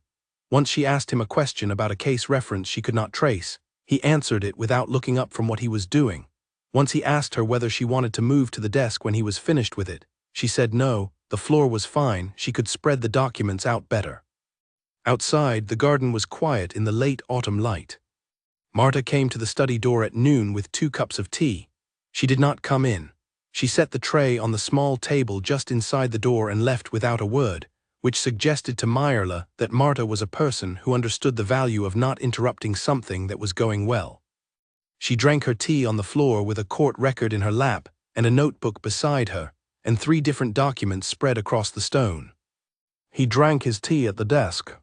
Once she asked him a question about a case reference she could not trace. He answered it without looking up from what he was doing. Once he asked her whether she wanted to move to the desk when he was finished with it. She said no, the floor was fine, she could spread the documents out better. Outside, the garden was quiet in the late autumn light. Marta came to the study door at noon with 2 cups of tea. She did not come in. She set the tray on the small table just inside the door and left without a word, which suggested to Meyerle that Marta was a person who understood the value of not interrupting something that was going well. She drank her tea on the floor with a court record in her lap and a notebook beside her, and 3 different documents spread across the stone. He drank his tea at the desk.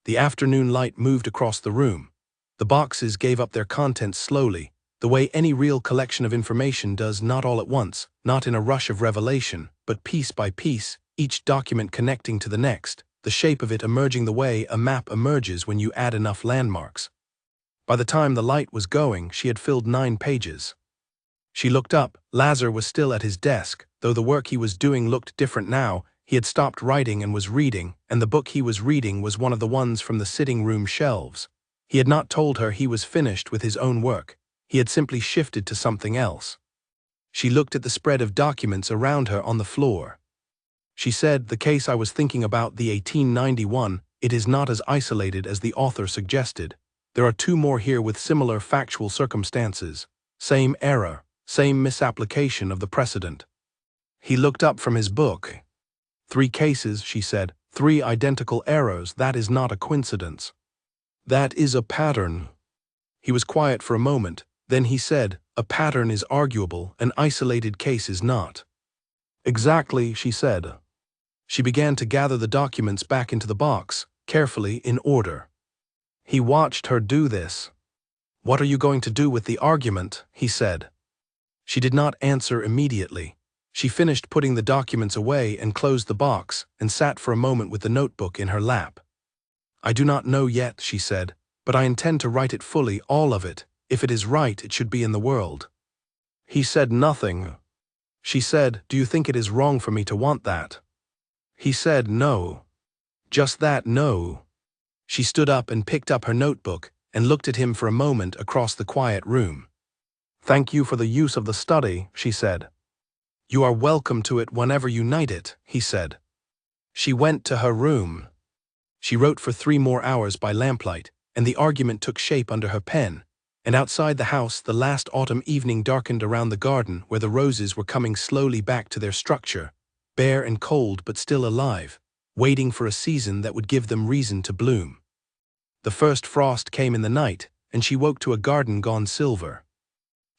The afternoon light moved across the room. The boxes gave up their contents slowly, the way any real collection of information does, not all at once, not in a rush of revelation, but piece by piece, each document connecting to the next, the shape of it emerging the way a map emerges when you add enough landmarks. By the time the light was going, she had filled 9 pages. She looked up. Lazar was still at his desk, though the work he was doing looked different now. He had stopped writing and was reading, and the book he was reading was one of the ones from the sitting room shelves. He had not told her he was finished with his own work. He had simply shifted to something else. She looked at the spread of documents around her on the floor. She said, the case I was thinking about, the 1891, it is not as isolated as the author suggested. There are 2 more here with similar factual circumstances. Same error, same misapplication of the precedent. He looked up from his book. 3 cases, she said, 3 identical errors. That is not a coincidence. That is a pattern. He was quiet for a moment. Then he said, a pattern is arguable, an isolated case is not. Exactly, she said. She began to gather the documents back into the box, carefully, in order. He watched her do this. What are you going to do with the argument? He said. She did not answer immediately. She finished putting the documents away and closed the box and sat for a moment with the notebook in her lap. I do not know yet, she said, but I intend to write it fully, all of it. If it is right, it should be in the world. He said nothing. She said, do you think it is wrong for me to want that? He said no. Just that, no. She stood up and picked up her notebook and looked at him for a moment across the quiet room. Thank you for the use of the study, she said. You are welcome to it whenever you need it, he said. She went to her room. She wrote for 3 more hours by lamplight, and the argument took shape under her pen. And outside the house, the last autumn evening darkened around the garden where the roses were coming slowly back to their structure, bare and cold but still alive, waiting for a season that would give them reason to bloom. The first frost came in the night, and she woke to a garden gone silver.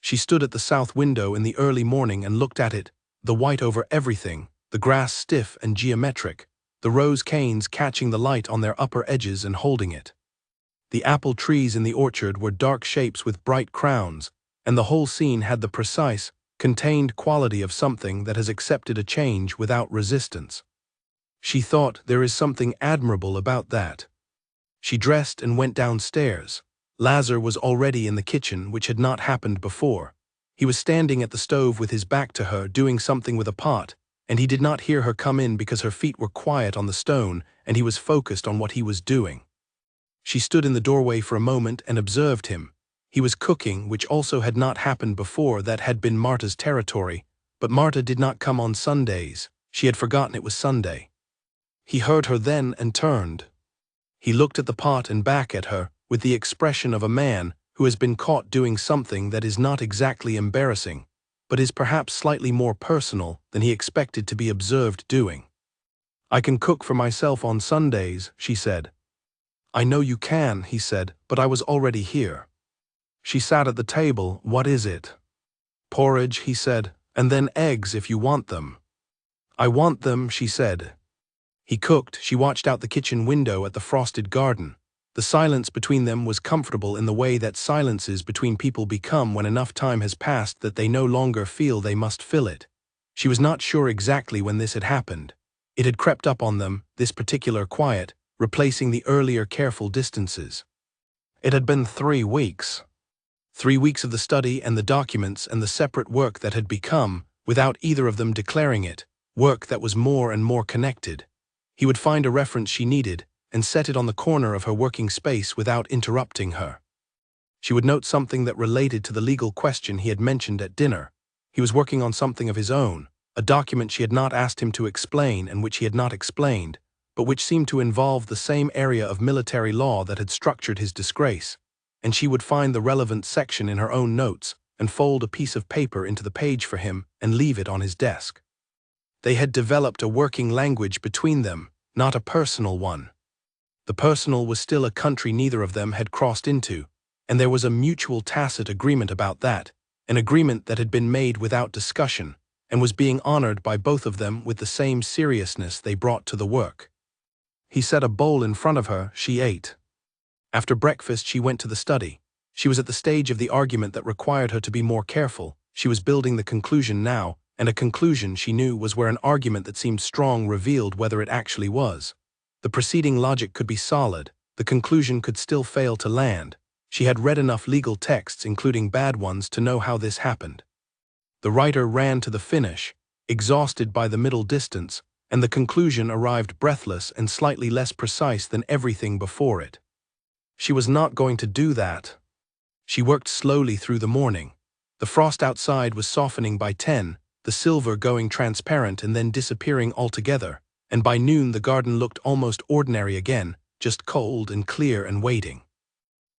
She stood at the south window in the early morning and looked at it, the white over everything, the grass stiff and geometric, the rose canes catching the light on their upper edges and holding it. The apple trees in the orchard were dark shapes with bright crowns, and the whole scene had the precise, contained quality of something that has accepted a change without resistance. She thought, there is something admirable about that. She dressed and went downstairs. Lazar was already in the kitchen, which had not happened before. He was standing at the stove with his back to her, doing something with a pot, and he did not hear her come in because her feet were quiet on the stone and he was focused on what he was doing. She stood in the doorway for a moment and observed him. He was cooking, which also had not happened before. That had been Marta's territory, but Marta did not come on Sundays. She had forgotten it was Sunday. He heard her then and turned. He looked at the pot and back at her with the expression of a man who has been caught doing something that is not exactly embarrassing, but is perhaps slightly more personal than he expected to be observed doing. I can cook for myself on Sundays, she said. I know you can, he said, but I was already here. She sat at the table. What is it? Porridge, he said, and then eggs if you want them. I want them, she said. He cooked. She watched out the kitchen window at the frosted garden. The silence between them was comfortable in the way that silences between people become when enough time has passed that they no longer feel they must fill it. She was not sure exactly when this had happened. It had crept up on them, this particular quiet, replacing the earlier careful distances. It had been 3 weeks. 3 weeks of the study and the documents and the separate work that had become, without either of them declaring it, work that was more and more connected. He would find a reference she needed and set it on the corner of her working space without interrupting her. She would note something that related to the legal question he had mentioned at dinner. He was working on something of his own, a document she had not asked him to explain and which he had not explained, but which seemed to involve the same area of military law that had structured his disgrace, and she would find the relevant section in her own notes and fold a piece of paper into the page for him and leave it on his desk. They had developed a working language between them, not a personal one. The personal was still a country neither of them had crossed into, and there was a mutual tacit agreement about that, an agreement that had been made without discussion, and was being honored by both of them with the same seriousness they brought to the work. He set a bowl in front of her, she ate. After breakfast she went to the study. She was at the stage of the argument that required her to be more careful. She was building the conclusion now, and a conclusion, she knew, was where an argument that seemed strong revealed whether it actually was. The preceding logic could be solid, the conclusion could still fail to land. She had read enough legal texts, including bad ones, to know how this happened. The writer ran to the finish, exhausted by the middle distance, and the conclusion arrived breathless and slightly less precise than everything before it. She was not going to do that. She worked slowly through the morning. The frost outside was softening by 10, the silver going transparent and then disappearing altogether, and by noon the garden looked almost ordinary again, just cold and clear and waiting.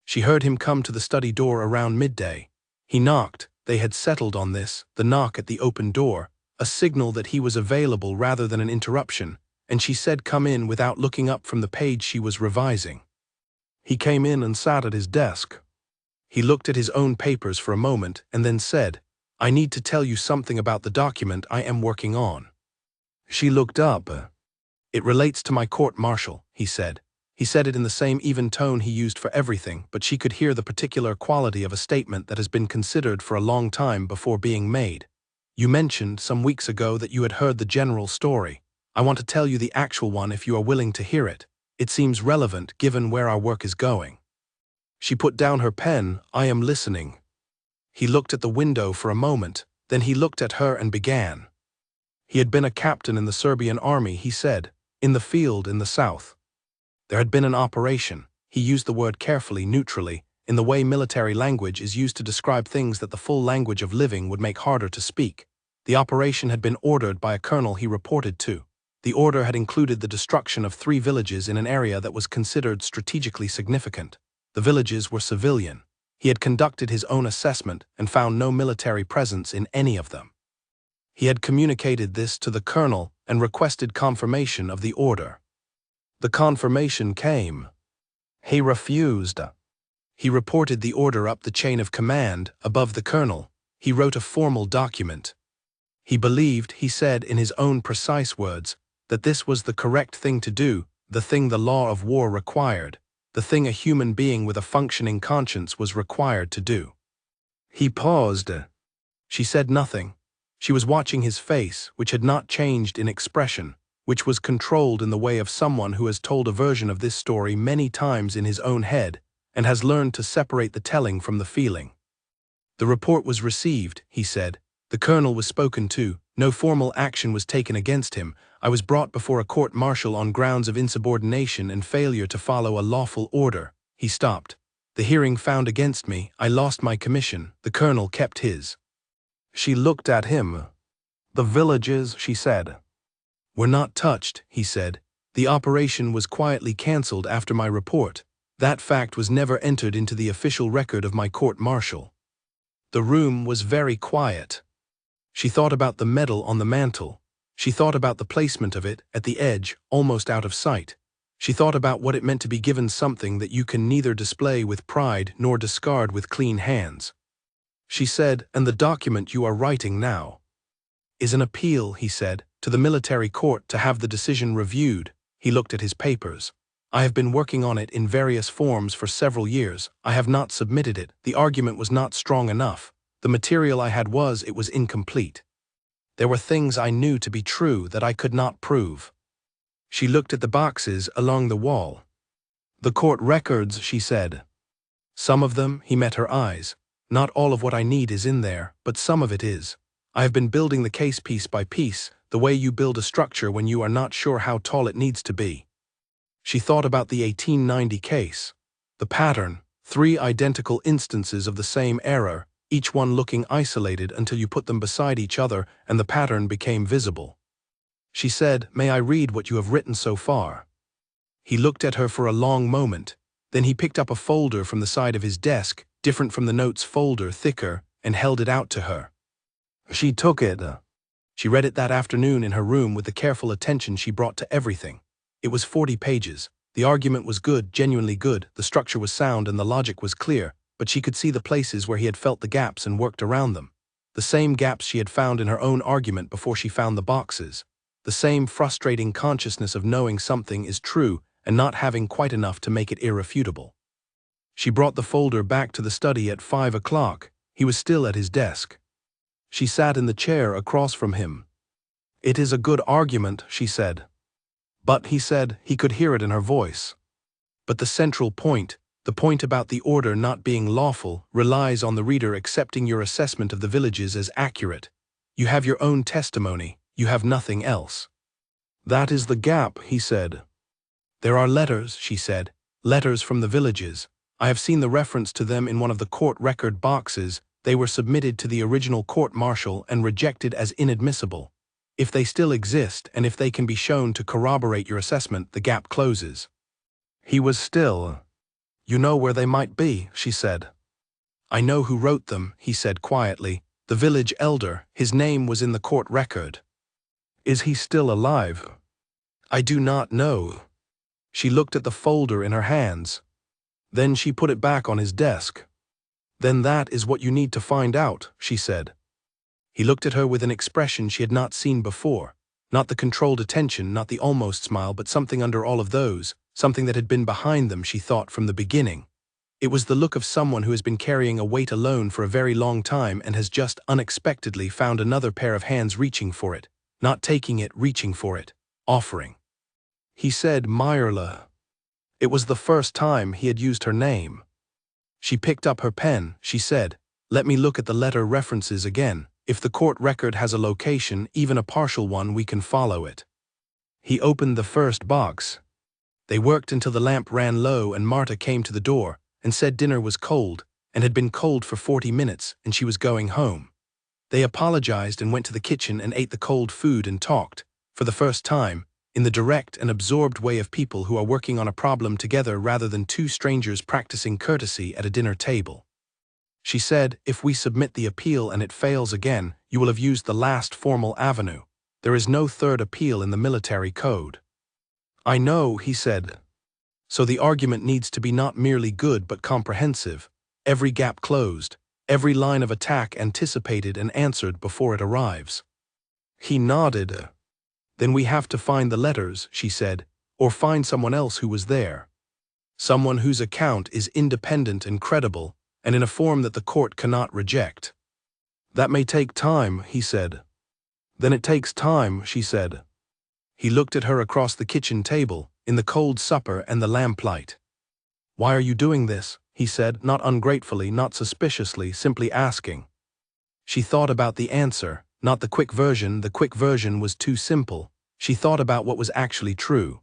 She heard him come to the study door around midday. He knocked. They had settled on this, the knock at the open door, a signal that he was available rather than an interruption, and she said come in without looking up from the page she was revising. He came in and sat at his desk. He looked at his own papers for a moment and then said, "I need to tell you something about the document I am working on." She looked up. "It relates to my court-martial," he said. He said it in the same even tone he used for everything, but she could hear the particular quality of a statement that has been considered for a long time before being made. "You mentioned some weeks ago that you had heard the general story. I want to tell you the actual one if you are willing to hear it. It seems relevant given where our work is going." She put down her pen. "I am listening." He looked at the window for a moment, then he looked at her and began. He had been a captain in the Serbian army, he said, in the field in the south. There had been an operation. He used the word carefully, neutrally, in the way military language is used to describe things that the full language of living would make harder to speak. The operation had been ordered by a colonel he reported to. The order had included the destruction of 3 villages in an area that was considered strategically significant. The villages were civilian. He had conducted his own assessment and found no military presence in any of them. He had communicated this to the colonel and requested confirmation of the order. The confirmation came. He refused. He reported the order up the chain of command, above the colonel. He wrote a formal document. He believed, he said in his own precise words, that this was the correct thing to do, the thing the law of war required, the thing a human being with a functioning conscience was required to do. He paused. She said nothing. She was watching his face, which had not changed in expression, which was controlled in the way of someone who has told a version of this story many times in his own head and has learned to separate the telling from the feeling. The report was received, he said. The colonel was spoken to. No formal action was taken against him. I was brought before a court-martial on grounds of insubordination and failure to follow a lawful order. He stopped. The hearing found against me. I lost my commission. The colonel kept his. She looked at him. The villages, she said, were not touched, he said. The operation was quietly cancelled after my report. That fact was never entered into the official record of my court-martial. The room was very quiet. She thought about the medal on the mantel. She thought about the placement of it, at the edge, almost out of sight. She thought about what it meant to be given something that you can neither display with pride nor discard with clean hands. She said, "And the document you are writing now is an appeal," he said, "to the military court to have the decision reviewed." He looked at his papers. I have been working on it in various forms for several years. I have not submitted it. The argument was not strong enough. The material I had it was incomplete. There were things I knew to be true that I could not prove. She looked at the boxes along the wall. The court records, she said. Some of them, he met her eyes. Not all of what I need is in there, but some of it is. I have been building the case piece by piece, the way you build a structure when you are not sure how tall it needs to be. She thought about the 1890 case. The pattern, 3 identical instances of the same error, each one looking isolated until you put them beside each other and the pattern became visible. She said, "May I read what you have written so far?" He looked at her for a long moment. Then he picked up a folder from the side of his desk, different from the notes folder, thicker, and held it out to her. She took it. She read it that afternoon in her room with the careful attention she brought to everything. It was 40 pages. The argument was good, genuinely good, the structure was sound and the logic was clear, but she could see the places where he had felt the gaps and worked around them. The same gaps she had found in her own argument before she found the boxes. The same frustrating consciousness of knowing something is true and not having quite enough to make it irrefutable. She brought the folder back to the study at 5 o'clock. He was still at his desk. She sat in the chair across from him. "It is a good argument," she said. "But," he said, he could hear it in her voice. "But the central point, the point about the order not being lawful, relies on the reader accepting your assessment of the villages as accurate. You have your own testimony, you have nothing else." "That is the gap," he said. "There are letters," she said, "letters from the villages. I have seen the reference to them in one of the court record boxes. They were submitted to the original court-martial and rejected as inadmissible. If they still exist and if they can be shown to corroborate your assessment, the gap closes." He was still. "You know where they might be," she said. "I know who wrote them," he said quietly. "The village elder, his name was in the court record." "Is he still alive?" "I do not know." She looked at the folder in her hands. Then she put it back on his desk. "Then that is what you need to find out," she said. He looked at her with an expression she had not seen before. Not the controlled attention, not the almost smile, but something under all of those, something that had been behind them, she thought, from the beginning. It was the look of someone who has been carrying a weight alone for a very long time and has just unexpectedly found another pair of hands reaching for it. Not taking it, reaching for it. Offering. He said, "Myrla." It was the first time he had used her name. She picked up her pen. She said, "Let me look at the letter references again. If the court record has a location, even a partial one, we can follow it." He opened the first box. They worked until the lamp ran low and Marta came to the door and said dinner was cold and had been cold for 40 minutes and she was going home. They apologized and went to the kitchen and ate the cold food and talked, for the first time, in the direct and absorbed way of people who are working on a problem together rather than two strangers practicing courtesy at a dinner table. She said, "If we submit the appeal and it fails again, you will have used the last formal avenue. There is no third appeal in the military code." "I know," he said. "So the argument needs to be not merely good but comprehensive, every gap closed, every line of attack anticipated and answered before it arrives." He nodded. "Then we have to find the letters," she said, "or find someone else who was there. Someone whose account is independent and credible, and in a form that the court cannot reject." "That may take time," he said. "Then it takes time," she said. He looked at her across the kitchen table, in the cold supper and the lamplight. "Why are you doing this?" he said, not ungratefully, not suspiciously, simply asking. She thought about the answer, not the quick version. The quick version was too simple. She thought about what was actually true.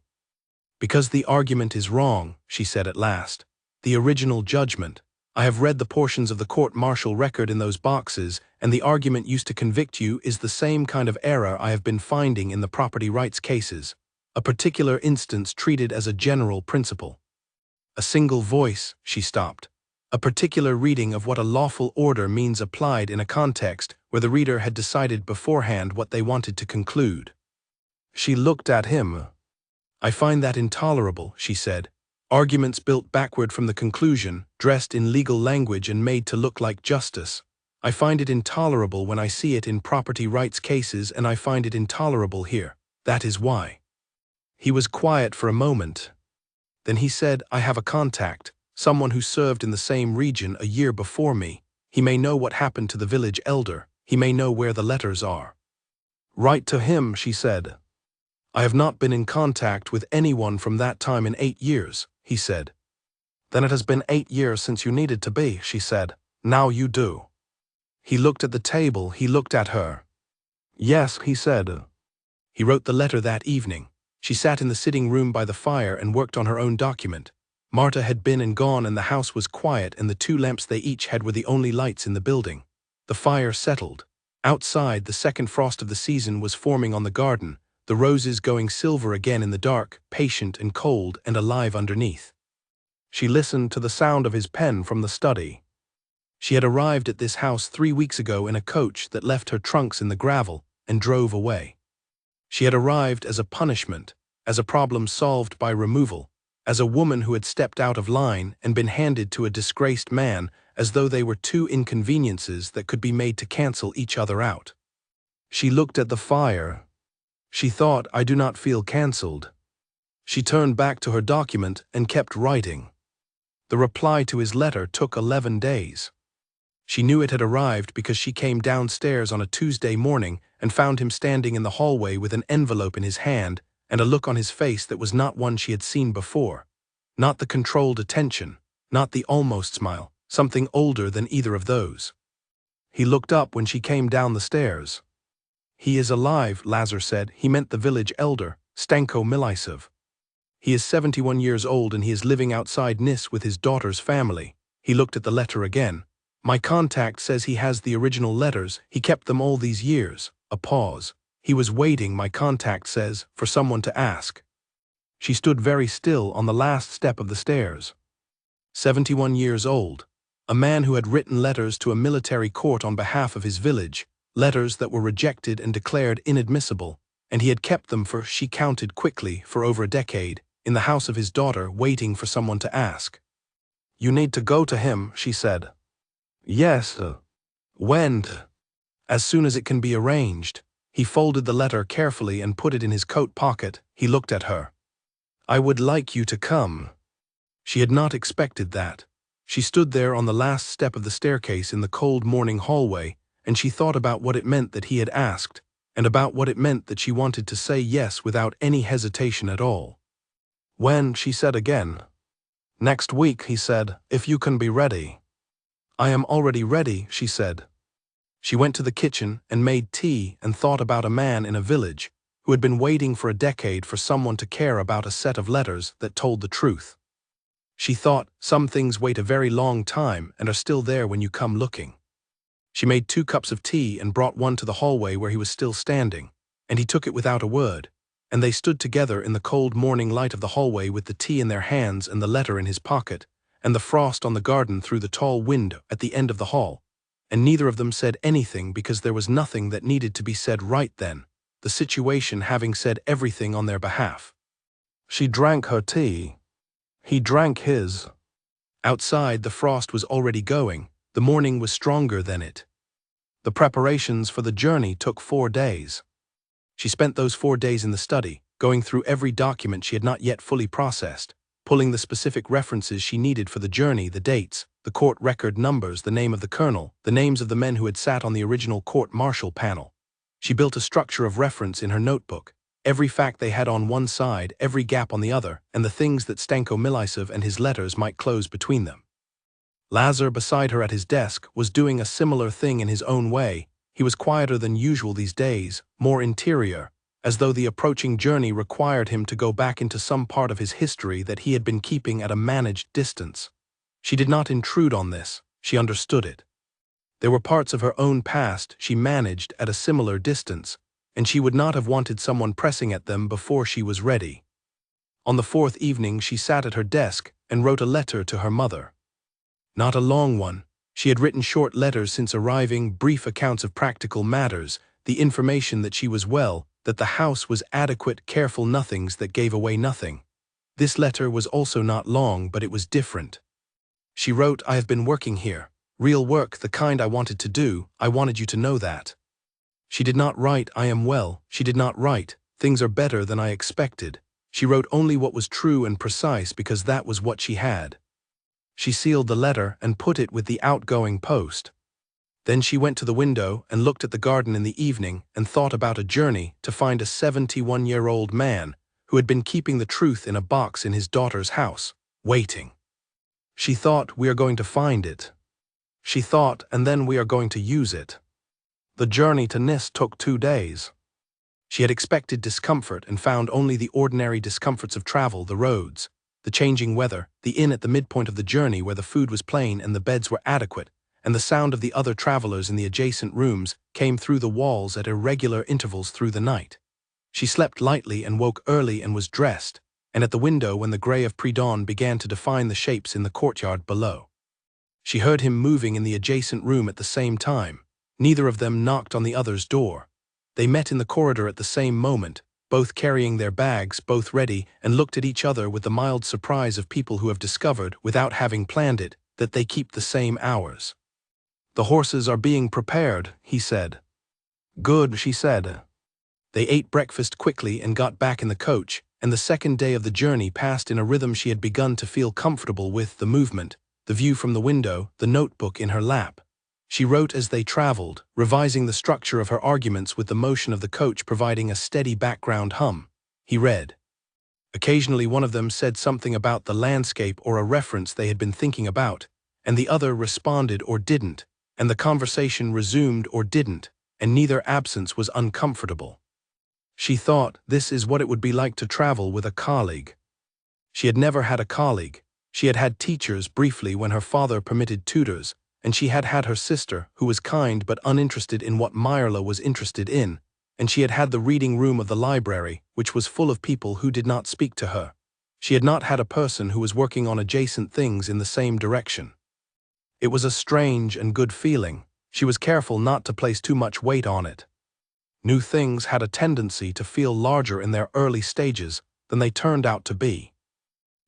"Because the argument is wrong," she said at last. "The original judgment. I have read the portions of the court-martial record in those boxes, and the argument used to convict you is the same kind of error I have been finding in the property rights cases. A particular instance treated as a general principle. A single voice," she stopped. "A particular reading of what a lawful order means applied in a context where the reader had decided beforehand what they wanted to conclude." She looked at him. "I find that intolerable," she said. "Arguments built backward from the conclusion, dressed in legal language and made to look like justice. I find it intolerable when I see it in property rights cases, and I find it intolerable here. That is why." He was quiet for a moment. Then he said, I have a contact, someone who served in the same region a year before me. He may know what happened to the village elder. He may know where the letters are. Write to him, she said. I have not been in contact with anyone from that time in 8 years, he said. Then it has been 8 years since you needed to be, she said. Now you do. He looked at the table, he looked at her. Yes, he said. He wrote the letter that evening. She sat in the sitting room by the fire and worked on her own document. Marta had been and gone and the house was quiet and the 2 lamps they each had were the only lights in the building. The fire settled. Outside, the second frost of the season was forming on the garden, the roses going silver again in the dark, patient and cold and alive underneath. She listened to the sound of his pen from the study. She had arrived at this house 3 weeks ago in a coach that left her trunks in the gravel and drove away. She had arrived as a punishment, as a problem solved by removal, as a woman who had stepped out of line and been handed to a disgraced man as though they were 2 inconveniences that could be made to cancel each other out. She looked at the fire. She thought, I do not feel cancelled. She turned back to her document and kept writing. The reply to his letter took 11 days. She knew it had arrived because she came downstairs on a Tuesday morning and found him standing in the hallway with an envelope in his hand and a look on his face that was not one she had seen before. Not the controlled attention, not the almost smile, something older than either of those. He looked up when she came down the stairs. He is alive, Lazar said. He meant the village elder, Stanko Milisov. He is 71 years old and he is living outside Nis with his daughter's family. He looked at the letter again. My contact says he has the original letters. He kept them all these years. A pause. He was waiting, my contact says, for someone to ask. She stood very still on the last step of the stairs. 71 years old. A man who had written letters to a military court on behalf of his village, letters that were rejected and declared inadmissible, and he had kept them for, she counted quickly, for over a decade, in the house of his daughter, waiting for someone to ask. You need to go to him, she said. Yes. When? As soon as it can be arranged. He folded the letter carefully and put it in his coat pocket. He looked at her. I would like you to come. She had not expected that. She stood there on the last step of the staircase in the cold morning hallway, and she thought about what it meant that he had asked, and about what it meant that she wanted to say yes without any hesitation at all. When, she said again. Next week, he said, if you can be ready. I am already ready, she said. She went to the kitchen and made tea and thought about a man in a village who had been waiting for a decade for someone to care about a set of letters that told the truth. She thought, some things wait a very long time and are still there when you come looking. She made 2 cups of tea and brought one to the hallway where he was still standing, and he took it without a word, and they stood together in the cold morning light of the hallway with the tea in their hands and the letter in his pocket, and the frost on the garden through the tall window at the end of the hall, and neither of them said anything because there was nothing that needed to be said right then, the situation having said everything on their behalf. She drank her tea. He drank his. Outside, the frost was already going. The morning was stronger than it. The preparations for the journey took 4 days. She spent those 4 days in the study, going through every document she had not yet fully processed, pulling the specific references she needed for the journey, the dates, the court record numbers, the name of the colonel, the names of the men who had sat on the original court-martial panel. She built a structure of reference in her notebook, every fact they had on one side, every gap on the other, and the things that Stanko Milisov and his letters might close between them. Lazar, beside her at his desk, was doing a similar thing in his own way. He was quieter than usual these days, more interior, as though the approaching journey required him to go back into some part of his history that he had been keeping at a managed distance. She did not intrude on this, she understood it. There were parts of her own past she managed at a similar distance, and she would not have wanted someone pressing at them before she was ready. On the 4th evening she sat at her desk and wrote a letter to her mother. Not a long one. She had written short letters since arriving, brief accounts of practical matters, the information that she was well, that the house was adequate, careful nothings that gave away nothing. This letter was also not long, but it was different. She wrote, I have been working here. Real work, the kind I wanted to do. I wanted you to know that. She did not write, I am well. She did not write, things are better than I expected. She wrote only what was true and precise because that was what she had. She sealed the letter and put it with the outgoing post. Then she went to the window and looked at the garden in the evening and thought about a journey to find a 71-year-old man who had been keeping the truth in a box in his daughter's house, waiting. She thought, we are going to find it. She thought, and then we are going to use it. The journey to Nis took 2 days. She had expected discomfort and found only the ordinary discomforts of travel, the roads, the changing weather, the inn at the midpoint of the journey where the food was plain and the beds were adequate, and the sound of the other travelers in the adjacent rooms came through the walls at irregular intervals through the night. She slept lightly and woke early and was dressed, and at the window when the grey of pre-dawn began to define the shapes in the courtyard below. She heard him moving in the adjacent room at the same time. Neither of them knocked on the other's door. They met in the corridor at the same moment, both carrying their bags, both ready, and looked at each other with the mild surprise of people who have discovered, without having planned it, that they keep the same hours. "The horses are being prepared," he said. "Good," she said. They ate breakfast quickly and got back in the coach, and the second day of the journey passed in a rhythm she had begun to feel comfortable with: the movement, the view from the window, the notebook in her lap. She wrote as they traveled, revising the structure of her arguments with the motion of the coach providing a steady background hum. He read. Occasionally one of them said something about the landscape or a reference they had been thinking about, and the other responded or didn't, and the conversation resumed or didn't, and neither absence was uncomfortable. She thought, this is what it would be like to travel with a colleague. She had never had a colleague. She had had teachers briefly when her father permitted tutors, and she had had her sister, who was kind but uninterested in what Myrla was interested in, and she had had the reading room of the library, which was full of people who did not speak to her. She had not had a person who was working on adjacent things in the same direction. It was a strange and good feeling. She was careful not to place too much weight on it. New things had a tendency to feel larger in their early stages than they turned out to be.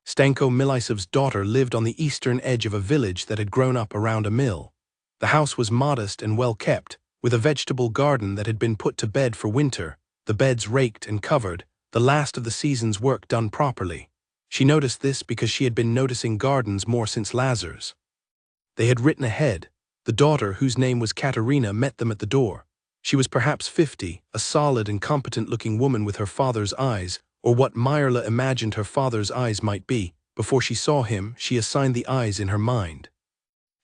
Stanko Milisev's daughter lived on the eastern edge of a village that had grown up around a mill. The house was modest and well kept, with a vegetable garden that had been put to bed for winter, the beds raked and covered, the last of the season's work done properly. She noticed this because she had been noticing gardens more since Lazar's. They had written ahead. The daughter, whose name was Katerina, met them at the door. She was perhaps 50, a solid and competent-looking woman with her father's eyes, or what Myrla imagined her father's eyes might be. Before she saw him, she assigned the eyes in her mind.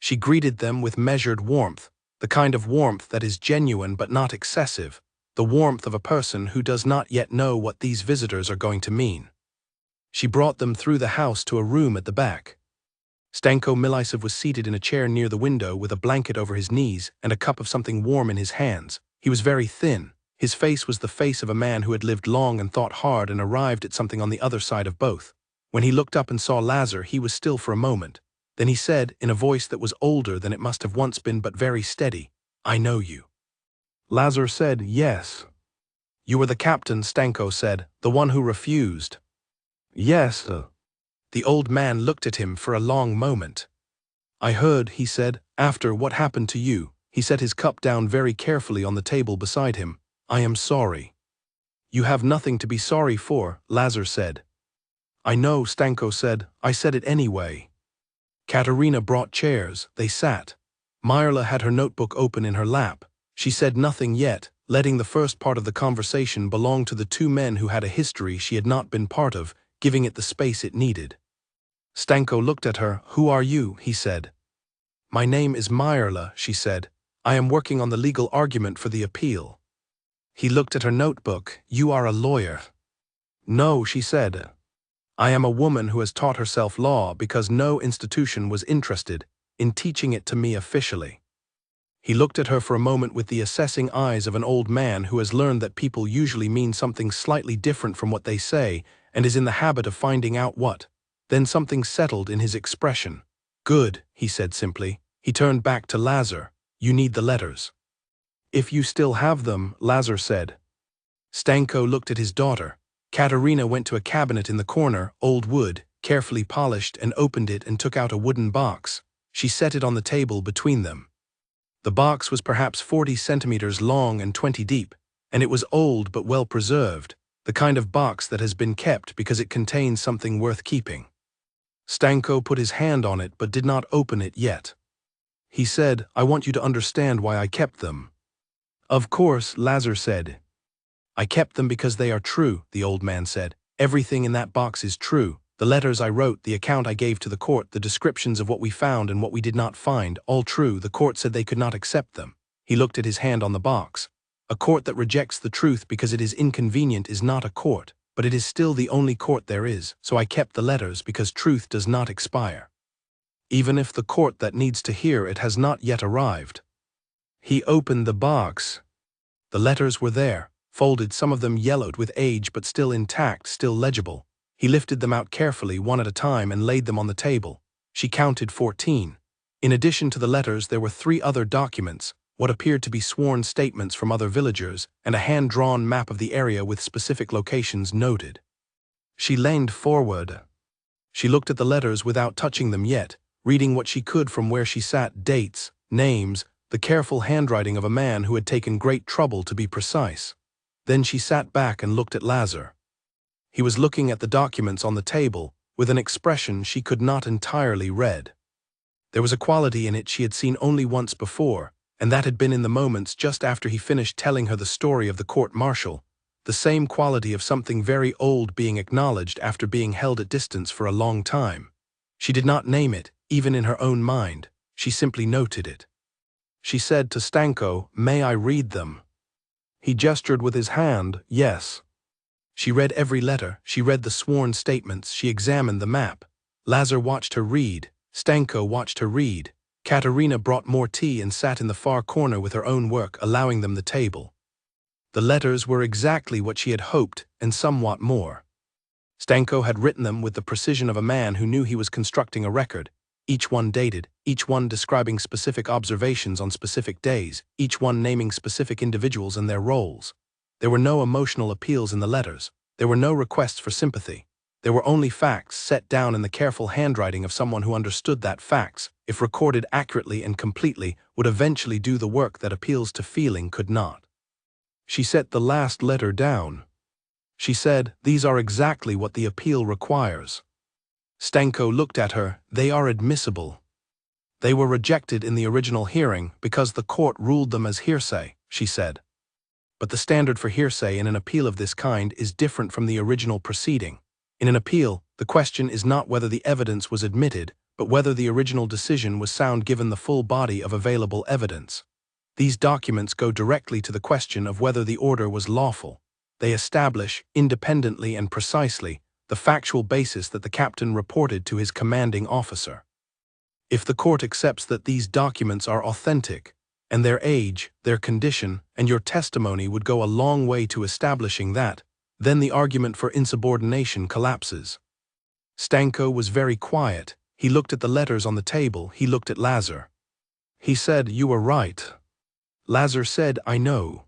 She greeted them with measured warmth, the kind of warmth that is genuine but not excessive, the warmth of a person who does not yet know what these visitors are going to mean. She brought them through the house to a room at the back. Stanko Milisev was seated in a chair near the window with a blanket over his knees and a cup of something warm in his hands. He was very thin. His face was the face of a man who had lived long and thought hard and arrived at something on the other side of both. When he looked up and saw Lazar, he was still for a moment. Then he said, in a voice that was older than it must have once been but very steady, "I know you." Lazar said, "Yes." "You were the captain," Stanko said, "the one who refused." "Yes." The old man looked at him for a long moment. "I heard," he said, "after what happened to you." He set his cup down very carefully on the table beside him. "I am sorry." "You have nothing to be sorry for," Lazar said. "I know," Stanko said. "I said it anyway." Katerina brought chairs. They sat. Myrla had her notebook open in her lap. She said nothing yet, letting the first part of the conversation belong to the two men who had a history she had not been part of, giving it the space it needed. Stanko looked at her. "Who are you?" he said. "My name is Myrla," she said. "I am working on the legal argument for the appeal." He looked at her notebook. "You are a lawyer." "No," she said. "I am a woman who has taught herself law because no institution was interested in teaching it to me officially." He looked at her for a moment with the assessing eyes of an old man who has learned that people usually mean something slightly different from what they say and is in the habit of finding out what. Then something settled in his expression. "Good," he said simply. He turned back to Lazar. "You need the letters." "If you still have them," Lazar said. Stanko looked at his daughter. Katerina went to a cabinet in the corner, old wood, carefully polished, and opened it and took out a wooden box. She set it on the table between them. The box was perhaps 40 centimeters long and 20 deep, and it was old but well preserved. The kind of box that has been kept because it contains something worth keeping. Stanko put his hand on it but did not open it yet. He said, "I want you to understand why I kept them." "Of course," Lazar said. "I kept them because they are true," the old man said. "Everything in that box is true. The letters I wrote, the account I gave to the court, the descriptions of what we found and what we did not find, all true. The court said they could not accept them." He looked at his hand on the box. "A court that rejects the truth because it is inconvenient is not a court, but it is still the only court there is, so I kept the letters because truth does not expire. Even if the court that needs to hear it has not yet arrived." He opened the box. The letters were there, folded, some of them yellowed with age but still intact, still legible. He lifted them out carefully, one at a time, and laid them on the table. She counted 14. In addition to the letters, there were 3 other documents, what appeared to be sworn statements from other villagers, and a hand-drawn map of the area with specific locations noted. She leaned forward. She looked at the letters without touching them yet, reading what she could from where she sat: dates, names, the careful handwriting of a man who had taken great trouble to be precise. Then she sat back and looked at Lazar. He was looking at the documents on the table with an expression she could not entirely read. There was a quality in it she had seen only once before, and that had been in the moments just after he finished telling her the story of the court-martial, the same quality of something very old being acknowledged after being held at distance for a long time. She did not name it, even in her own mind. She simply noted it. She said to Stanko, "May I read them?" He gestured with his hand, "Yes." She read every letter, she read the sworn statements, she examined the map. Lazar watched her read. Stanko watched her read. Katerina brought more tea and sat in the far corner with her own work, allowing them the table. The letters were exactly what she had hoped, and somewhat more. Stanko had written them with the precision of a man who knew he was constructing a record, each one dated, each one describing specific observations on specific days, each one naming specific individuals and their roles. There were no emotional appeals in the letters. There were no requests for sympathy. There were only facts set down in the careful handwriting of someone who understood that facts, if recorded accurately and completely, would eventually do the work that appeals to feeling could not. She set the last letter down. She said, "These are exactly what the appeal requires." Stanko looked at her. "They are admissible." "They were rejected in the original hearing because the court ruled them as hearsay," she said. "But the standard for hearsay in an appeal of this kind is different from the original proceeding. In an appeal, the question is not whether the evidence was admitted, but whether the original decision was sound given the full body of available evidence. These documents go directly to the question of whether the order was lawful. They establish, independently and precisely, the factual basis that the captain reported to his commanding officer. If the court accepts that these documents are authentic, and their age, their condition, and your testimony would go a long way to establishing that, then the argument for insubordination collapses." Stanko was very quiet. He looked at the letters on the table, he looked at Lazar. He said, "You were right." Lazar said, "I know."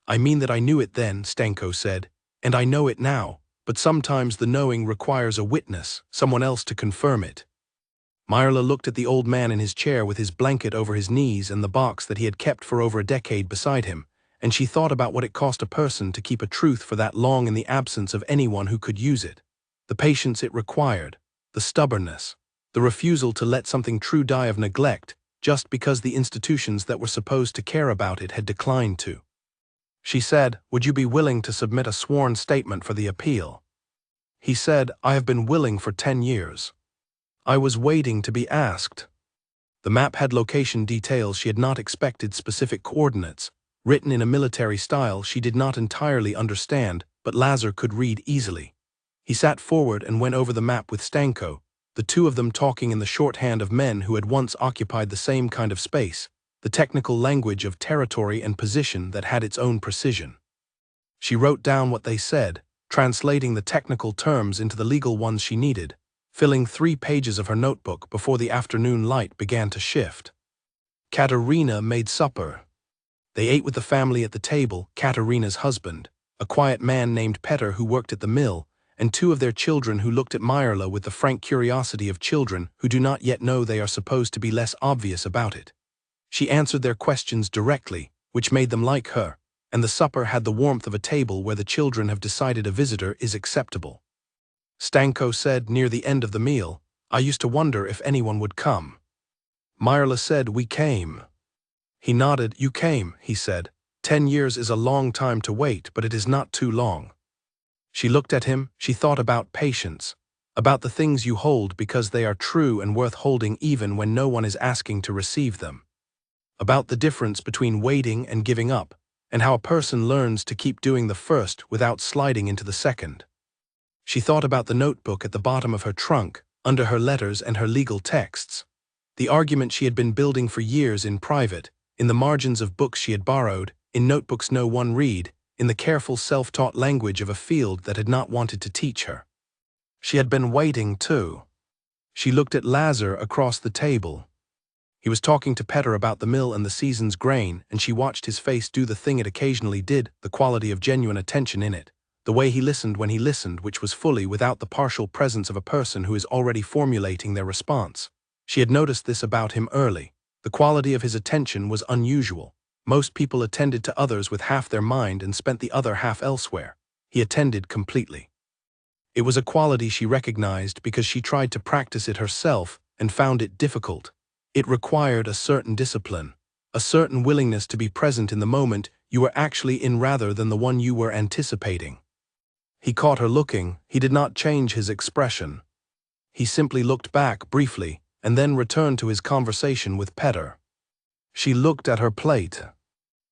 "I mean that I knew it then," Stanko said, "and I know it now, but sometimes the knowing requires a witness, someone else to confirm it." Myrla looked at the old man in his chair with his blanket over his knees and the box that he had kept for over a decade beside him, and she thought about what it cost a person to keep a truth for that long in the absence of anyone who could use it. The patience it required, the stubbornness, the refusal to let something true die of neglect just because the institutions that were supposed to care about it had declined to. She said, "Would you be willing to submit a sworn statement for the appeal?" He said, "I have been willing for 10 years. I was waiting to be asked." The map had location details she had not expected, specific coordinates, written in a military style she did not entirely understand, but Lazar could read easily. He sat forward and went over the map with Stanko, the two of them talking in the shorthand of men who had once occupied the same kind of space, the technical language of territory and position that had its own precision. She wrote down what they said, translating the technical terms into the legal ones she needed, filling 3 pages of her notebook before the afternoon light began to shift. Katerina made supper. They ate with the family at the table, Katerina's husband, a quiet man named Petter who worked at the mill, and 2 of their children who looked at Myrla with the frank curiosity of children who do not yet know they are supposed to be less obvious about it. She answered their questions directly, which made them like her, and the supper had the warmth of a table where the children have decided a visitor is acceptable. Stanko said near the end of the meal, "I used to wonder if anyone would come." Myrla said, "We came." He nodded. "You came," he said. 10 years is a long time to wait, but it is not too long." She looked at him. She thought about patience, about the things you hold because they are true and worth holding even when no one is asking to receive them, about the difference between waiting and giving up, and how a person learns to keep doing the first without sliding into the second. She thought about the notebook at the bottom of her trunk, under her letters and her legal texts, the argument she had been building for years in private, in the margins of books she had borrowed, in notebooks no one read, in the careful self-taught language of a field that had not wanted to teach her. She had been waiting too. She looked at Lazar across the table. He was talking to Petter about the mill and the season's grain, and she watched his face do the thing it occasionally did, the quality of genuine attention in it, the way he listened when he listened, which was fully without the partial presence of a person who is already formulating their response. She had noticed this about him early. The quality of his attention was unusual. Most people attended to others with half their mind and spent the other half elsewhere. He attended completely. It was a quality she recognized because she tried to practice it herself and found it difficult. It required a certain discipline, a certain willingness to be present in the moment you were actually in rather than the one you were anticipating. He caught her looking. He did not change his expression. He simply looked back briefly and then returned to his conversation with Petter. She looked at her plate.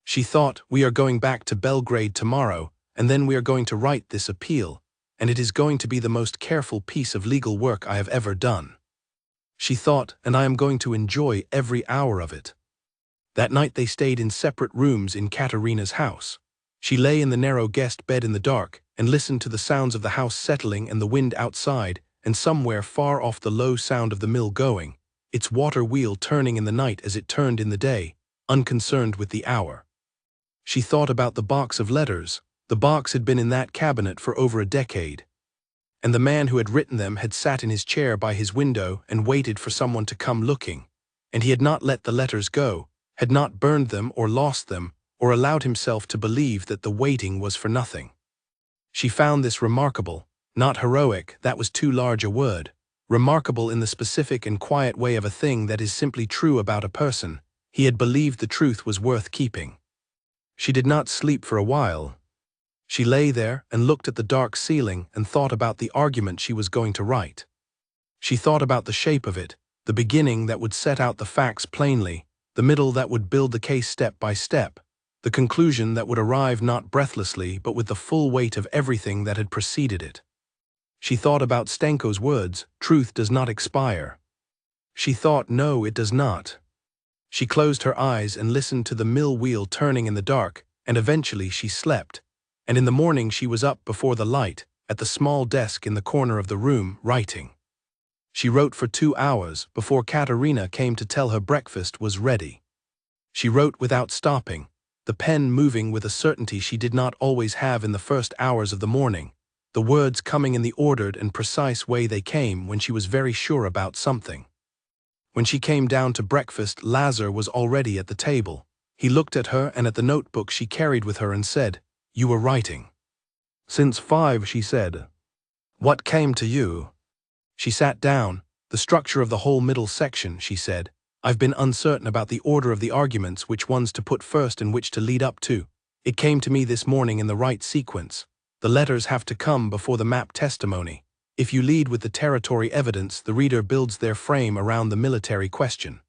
She thought, "We are going back to Belgrade tomorrow, and then we are going to write this appeal, and it is going to be the most careful piece of legal work I have ever done." She thought, "And I am going to enjoy every hour of it." That night they stayed in separate rooms in Katerina's house. She lay in the narrow guest bed in the dark and listened to the sounds of the house settling and the wind outside, and somewhere far off the low sound of the mill going, its water wheel turning in the night as it turned in the day, unconcerned with the hour. She thought about the box of letters. The box had been in that cabinet for over a decade, and the man who had written them had sat in his chair by his window and waited for someone to come looking, and he had not let the letters go, had not burned them or lost them, or allowed himself to believe that the waiting was for nothing. She found this remarkable, not heroic, that was too large a word, remarkable in the specific and quiet way of a thing that is simply true about a person. He had believed the truth was worth keeping. She did not sleep for a while. She lay there and looked at the dark ceiling and thought about the argument she was going to write. She thought about the shape of it, the beginning that would set out the facts plainly, the middle that would build the case step by step, the conclusion that would arrive not breathlessly but with the full weight of everything that had preceded it. She thought about Stanko's words, "Truth does not expire." She thought, "No, it does not." She closed her eyes and listened to the mill wheel turning in the dark, and eventually she slept. And in the morning she was up before the light, at the small desk in the corner of the room, writing. She wrote for 2 hours before Katerina came to tell her breakfast was ready. She wrote without stopping, the pen moving with a certainty she did not always have in the first hours of the morning, the words coming in the ordered and precise way they came when she was very sure about something. When she came down to breakfast, Lazar was already at the table. He looked at her and at the notebook she carried with her and said, "You were writing." "Since 5, she said. "What came to you?" She sat down. "The structure of the whole middle section," she said. "I've been uncertain about the order of the arguments, which ones to put first and which to lead up to. It came to me this morning in the right sequence. The letters have to come before the map testimony. If you lead with the territory evidence, the reader builds their frame around the military question.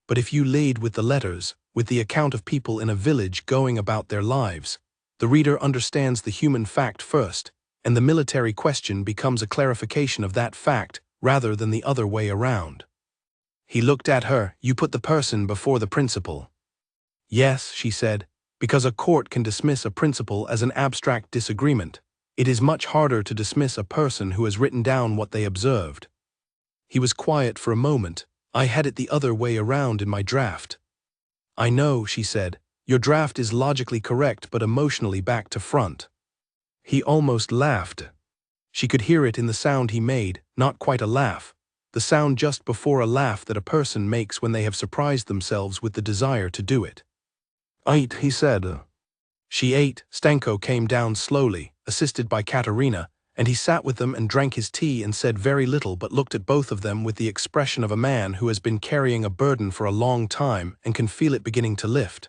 But if you lead with the letters, with the account of people in a village going about their lives, the reader understands the human fact first, and the military question becomes a clarification of that fact rather than the other way around." He looked at her. "You put the person before the principle." "Yes," she said, "because a court can dismiss a principle as an abstract disagreement. It is much harder to dismiss a person who has written down what they observed." He was quiet for a moment. "I had it the other way around in my draft." "I know," she said. "Your draft is logically correct but emotionally back to front." He almost laughed. She could hear it in the sound he made, not quite a laugh, the sound just before a laugh that a person makes when they have surprised themselves with the desire to do it. "Aight," he said. She ate. Stanko came down slowly, assisted by Katerina, and he sat with them and drank his tea and said very little but looked at both of them with the expression of a man who has been carrying a burden for a long time and can feel it beginning to lift.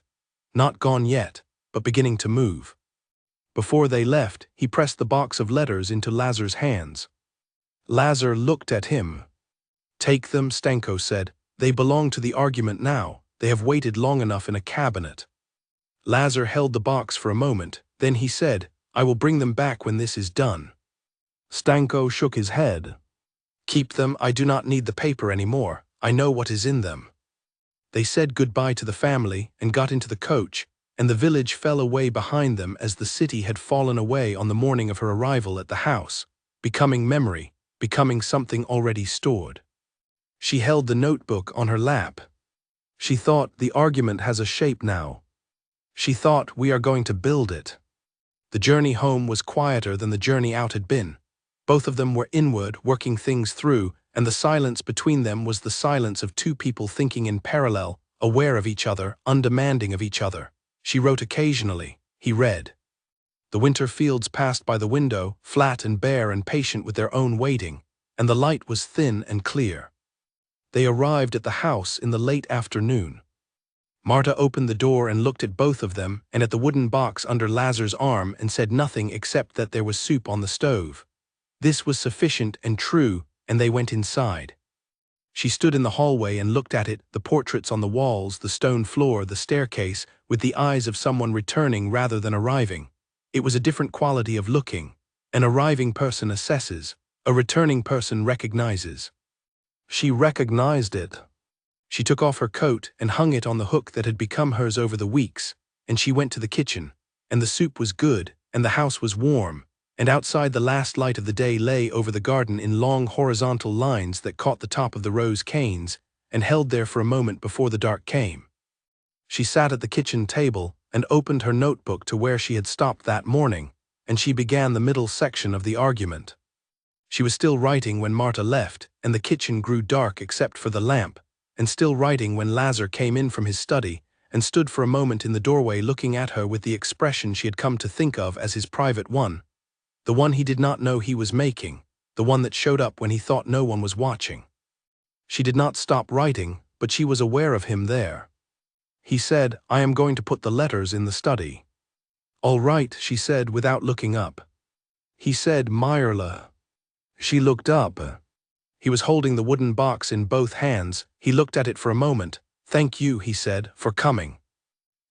Not gone yet, but beginning to move. Before they left, he pressed the box of letters into Lazar's hands. Lazar looked at him. "Take them," Stanko said. "They belong to the argument now. They have waited long enough in a cabinet." Lazar held the box for a moment, then he said, "I will bring them back when this is done." Stanko shook his head. "Keep them, I do not need the paper anymore. I know what is in them." They said goodbye to the family and got into the coach, and the village fell away behind them as the city had fallen away on the morning of her arrival at the house, becoming memory, becoming something already stored. She held the notebook on her lap. She thought, the argument has a shape now. She thought, we are going to build it. The journey home was quieter than the journey out had been. Both of them were inward, working things through, and the silence between them was the silence of two people thinking in parallel, aware of each other, undemanding of each other. She wrote occasionally. He read. The winter fields passed by the window, flat and bare and patient with their own waiting, and the light was thin and clear. They arrived at the house in the late afternoon. Marta opened the door and looked at both of them and at the wooden box under Lazar's arm and said nothing except that there was soup on the stove. This was sufficient and true, and they went inside. She stood in the hallway and looked at it, the portraits on the walls, the stone floor, the staircase, with the eyes of someone returning rather than arriving. It was a different quality of looking. An arriving person assesses, a returning person recognizes. She recognized it. She took off her coat and hung it on the hook that had become hers over the weeks, and she went to the kitchen, and the soup was good, and the house was warm, and outside the last light of the day lay over the garden in long horizontal lines that caught the top of the rose canes and held there for a moment before the dark came. She sat at the kitchen table and opened her notebook to where she had stopped that morning, and she began the middle section of the argument. She was still writing when Marta left, and the kitchen grew dark except for the lamp, and still writing when Lazar came in from his study and stood for a moment in the doorway looking at her with the expression she had come to think of as his private one. The one he did not know he was making, the one that showed up when he thought no one was watching. She did not stop writing, but she was aware of him there. He said, "I am going to put the letters in the study." "All right," she said without looking up. He said, "Myrla." She looked up. He was holding the wooden box in both hands. He looked at it for a moment. "Thank you," he said, "for coming."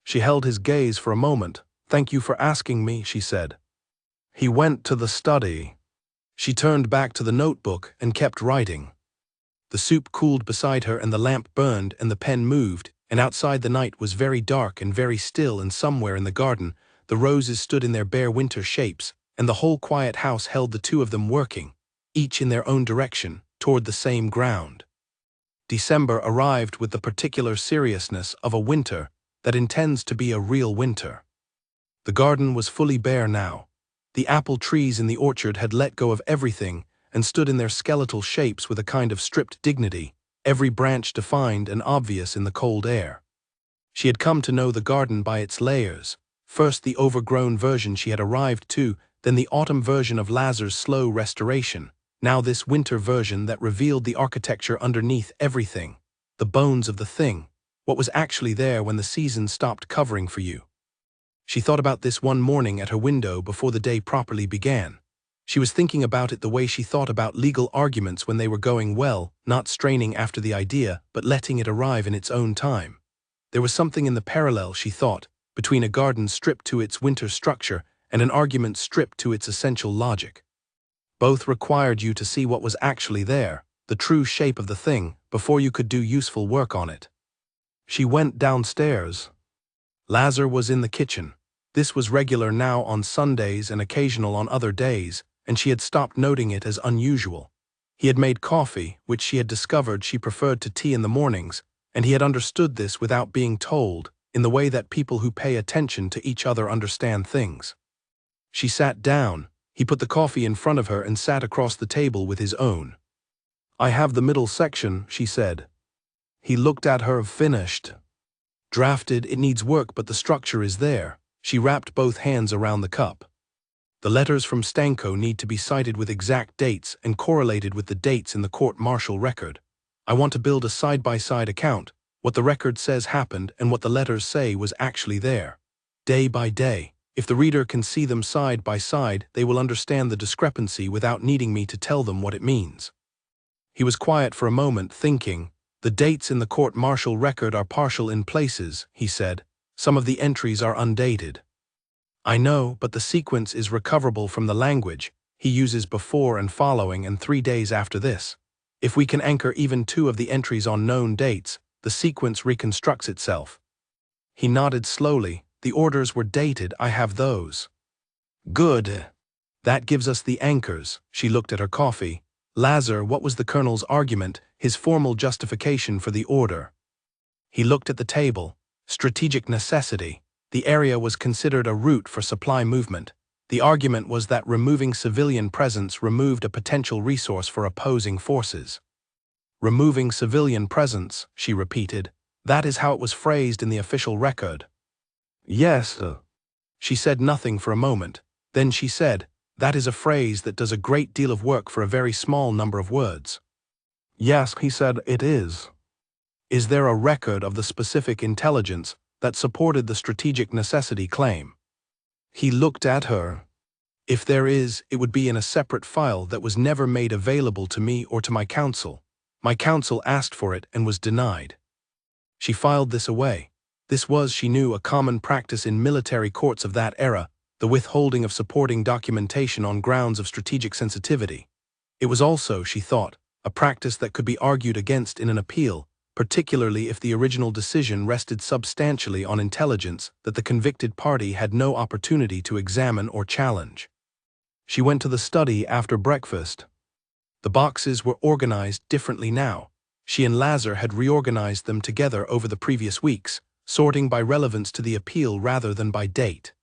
She held his gaze for a moment. "Thank you for asking me," she said. He went to the study. She turned back to the notebook and kept writing. The soup cooled beside her and the lamp burned and the pen moved, and outside the night was very dark and very still, and somewhere in the garden the roses stood in their bare winter shapes, and the whole quiet house held the two of them working, each in their own direction, toward the same ground. December arrived with the particular seriousness of a winter that intends to be a real winter. The garden was fully bare now. The apple trees in the orchard had let go of everything and stood in their skeletal shapes with a kind of stripped dignity, every branch defined and obvious in the cold air. She had come to know the garden by its layers, first the overgrown version she had arrived to, then the autumn version of Lazar's slow restoration, now this winter version that revealed the architecture underneath everything, the bones of the thing, what was actually there when the season stopped covering for you. She thought about this one morning at her window before the day properly began. She was thinking about it the way she thought about legal arguments when they were going well, not straining after the idea, but letting it arrive in its own time. There was something in the parallel, she thought, between a garden stripped to its winter structure and an argument stripped to its essential logic. Both required you to see what was actually there, the true shape of the thing, before you could do useful work on it. She went downstairs. Lazar was in the kitchen. This was regular now on Sundays and occasional on other days, and she had stopped noting it as unusual. He had made coffee, which she had discovered she preferred to tea in the mornings, and he had understood this without being told, in the way that people who pay attention to each other understand things. She sat down. He put the coffee in front of her and sat across the table with his own. "I have the middle section," she said. He looked at her. "Finished. Drafted, it needs work, but the structure is there." She wrapped both hands around the cup. The letters from Stanko need to be cited with exact dates and correlated with the dates in the court-martial record. I want to build a side-by-side account, what the record says happened and what the letters say was actually there. Day by day. If the reader can see them side by side, they will understand the discrepancy without needing me to tell them what it means. He was quiet for a moment, thinking. The dates in the court-martial record are partial in places, he said. Some of the entries are undated. I know, but the sequence is recoverable from the language. He uses before and following and 3 days after this. If we can anchor even 2 of the entries on known dates, the sequence reconstructs itself. He nodded slowly. The orders were dated, I have those. Good. That gives us the anchors. She looked at her coffee. Lazar, what was the colonel's argument, his formal justification for the order? He looked at the table. Strategic necessity. The area was considered a route for supply movement. The argument was that removing civilian presence removed a potential resource for opposing forces. Removing civilian presence, she repeated. That is how it was phrased in the official record. Yes. She said nothing for a moment. Then she said, that is a phrase that does a great deal of work for a very small number of words. Yes, he said, it is. Is there a record of the specific intelligence that supported the strategic necessity claim? He looked at her. If there is, it would be in a separate file that was never made available to me or to my counsel. My counsel asked for it and was denied. She filed this away. This was, she knew, a common practice in military courts of that era, the withholding of supporting documentation on grounds of strategic sensitivity. It was also, she thought, a practice that could be argued against in an appeal, particularly if the original decision rested substantially on intelligence that the convicted party had no opportunity to examine or challenge. She went to the study after breakfast. The boxes were organized differently now. She and Lazar had reorganized them together over the previous weeks, sorting by relevance to the appeal rather than by date.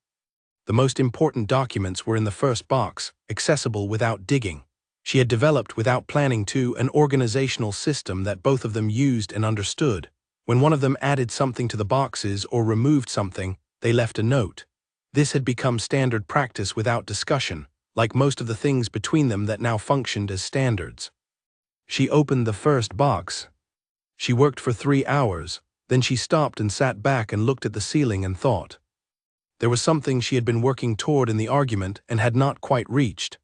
The most important documents were in the first box, accessible without digging. She had developed, without planning to, an organizational system that both of them used and understood. When one of them added something to the boxes or removed something, they left a note. This had become standard practice without discussion, like most of the things between them that now functioned as standards. She opened the first box. She worked for 3 hours. Then she stopped and sat back and looked at the ceiling and thought. There was something she had been working toward in the argument and had not quite reached.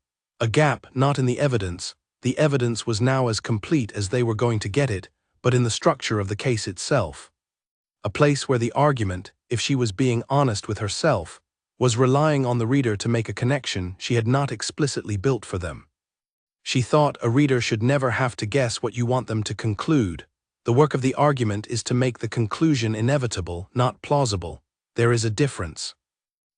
A gap, not in the evidence. The evidence was now as complete as they were going to get it, but in the structure of the case itself. A place where the argument, if she was being honest with herself, was relying on the reader to make a connection she had not explicitly built for them. She thought a reader should never have to guess what you want them to conclude. The work of the argument is to make the conclusion inevitable, not plausible. There is a difference.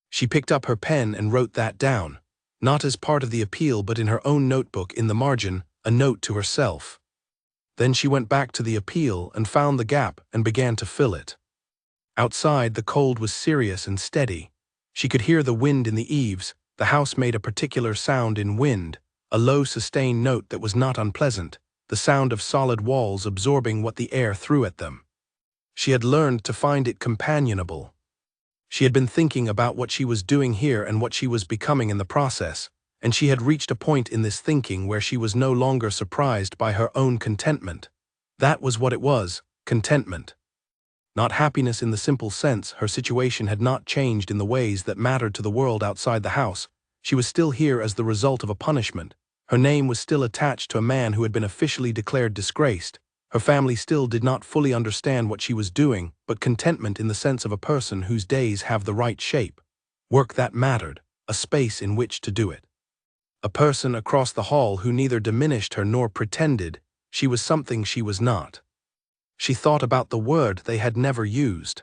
She picked up her pen and wrote that down, not as part of the appeal but in her own notebook in the margin, a note to herself. Then she went back to the appeal and found the gap and began to fill it. Outside, the cold was serious and steady. She could hear the wind in the eaves. The house made a particular sound in wind, a low sustained note that was not unpleasant, the sound of solid walls absorbing what the air threw at them. She had learned to find it companionable. She had been thinking about what she was doing here and what she was becoming in the process, and she had reached a point in this thinking where she was no longer surprised by her own contentment. That was what it was, contentment. Not happiness in the simple sense. Her situation had not changed in the ways that mattered to the world outside the house. She was still here as the result of a punishment. Her name was still attached to a man who had been officially declared disgraced. Her family still did not fully understand what she was doing, but contentment in the sense of a person whose days have the right shape. Work that mattered, a space in which to do it. A person across the hall who neither diminished her nor pretended she was something she was not. She thought about the word they had never used.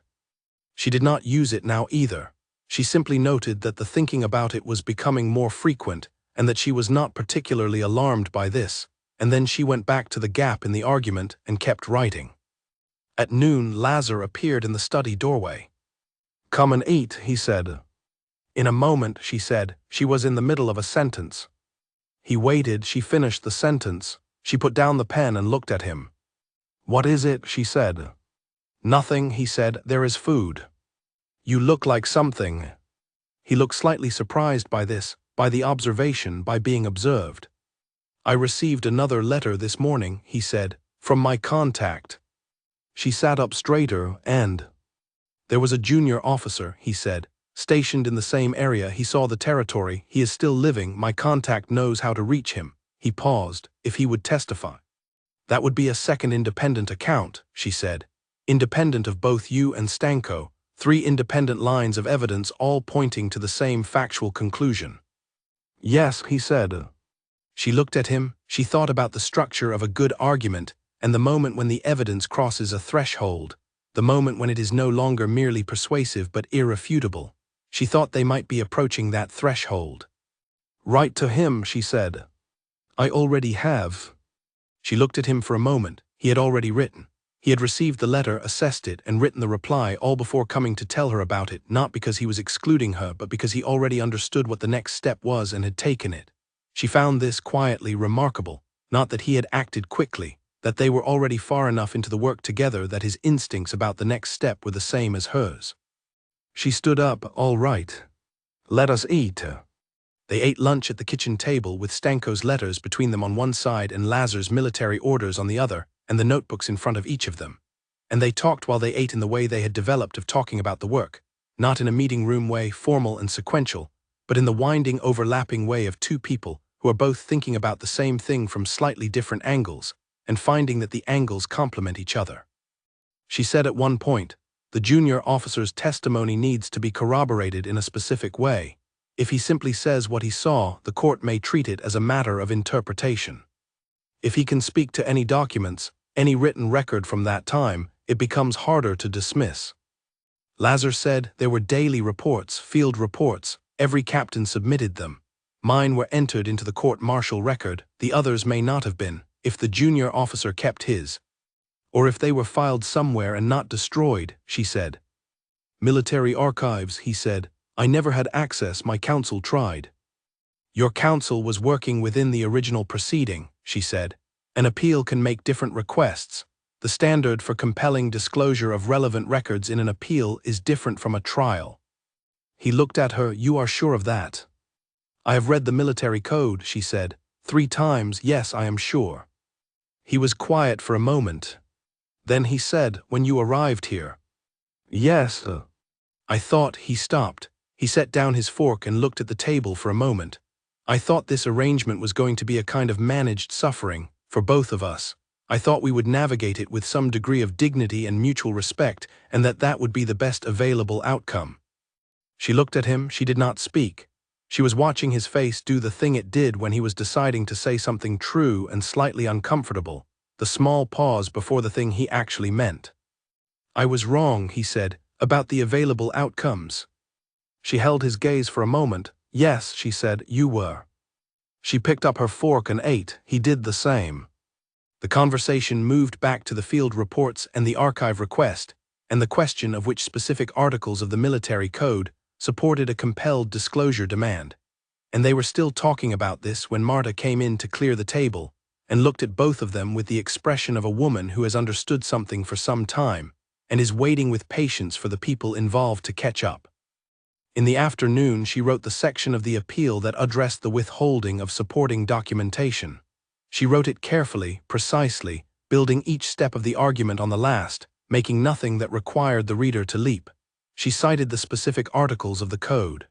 She did not use it now either. She simply noted that the thinking about it was becoming more frequent, and that she was not particularly alarmed by this, and then she went back to the gap in the argument and kept writing. At noon, Lazar appeared in the study doorway. "Come and eat," he said. In a moment, she said. She was in the middle of a sentence. He waited. She finished the sentence. She put down the pen and looked at him. "What is it?" she said. "Nothing," he said. "There is food." "You look like something." He looked slightly surprised by this, by the observation, by being observed. "I received another letter this morning," he said, "from my contact." She sat up straighter and… "There was a junior officer," he said, "stationed in the same area. He saw the territory. He is still living. My contact knows how to reach him." He paused. "If he would testify." "That would be a second independent account," she said. "Independent of both you and Stanko. 3 independent lines of evidence all pointing to the same factual conclusion." "Yes," he said. She looked at him. She thought about the structure of a good argument and the moment when the evidence crosses a threshold, the moment when it is no longer merely persuasive but irrefutable. She thought they might be approaching that threshold. "Write to him," she said. "I already have." She looked at him for a moment. He had already written. He had received the letter, assessed it, and written the reply, all before coming to tell her about it, not because he was excluding her, but because he already understood what the next step was and had taken it. She found this quietly remarkable, not that he had acted quickly, that they were already far enough into the work together that his instincts about the next step were the same as hers. She stood up. "All right. Let us eat." They ate lunch at the kitchen table with Stanko's letters between them on one side and Lazar's military orders on the other, and the notebooks in front of each of them. And they talked while they ate in the way they had developed of talking about the work, not in a meeting room way, formal and sequential, but in the winding, overlapping way of 2 people who are both thinking about the same thing from slightly different angles, and finding that the angles complement each other. She said at one point, "The junior officer's testimony needs to be corroborated in a specific way. If he simply says what he saw, the court may treat it as a matter of interpretation. If he can speak to any documents, any written record from that time, it becomes harder to dismiss." Lazar said, "There were daily reports, field reports. Every captain submitted them. Mine were entered into the court-martial record. The others may not have been, if the junior officer kept his. Or if they were filed somewhere and not destroyed," she said. "Military archives," he said. "I never had access. My counsel tried." "Your counsel was working within the original proceeding," she said. "An appeal can make different requests. The standard for compelling disclosure of relevant records in an appeal is different from a trial." He looked at her. "You are sure of that?" "I have read the military code," she said. 3 times, yes, I am sure." He was quiet for a moment. Then he said, "When you arrived here." "Yes, I thought," he stopped. He set down his fork and looked at the table for a moment. "I thought this arrangement was going to be a kind of managed suffering, for both of us. I thought we would navigate it with some degree of dignity and mutual respect, and that would be the best available outcome." She looked at him. She did not speak. She was watching his face do the thing it did when he was deciding to say something true and slightly uncomfortable, the small pause before the thing he actually meant. "I was wrong," he said, "about the available outcomes." She held his gaze for a moment. "Yes," she said, "you were." She picked up her fork and ate. He did the same. The conversation moved back to the field reports and the archive request, and the question of which specific articles of the military code supported a compelled disclosure demand. And they were still talking about this when Marta came in to clear the table, and looked at both of them with the expression of a woman who has understood something for some time, and is waiting with patience for the people involved to catch up. In the afternoon, she wrote the section of the appeal that addressed the withholding of supporting documentation. She wrote it carefully, precisely, building each step of the argument on the last, making nothing that required the reader to leap. She cited the specific articles of the code.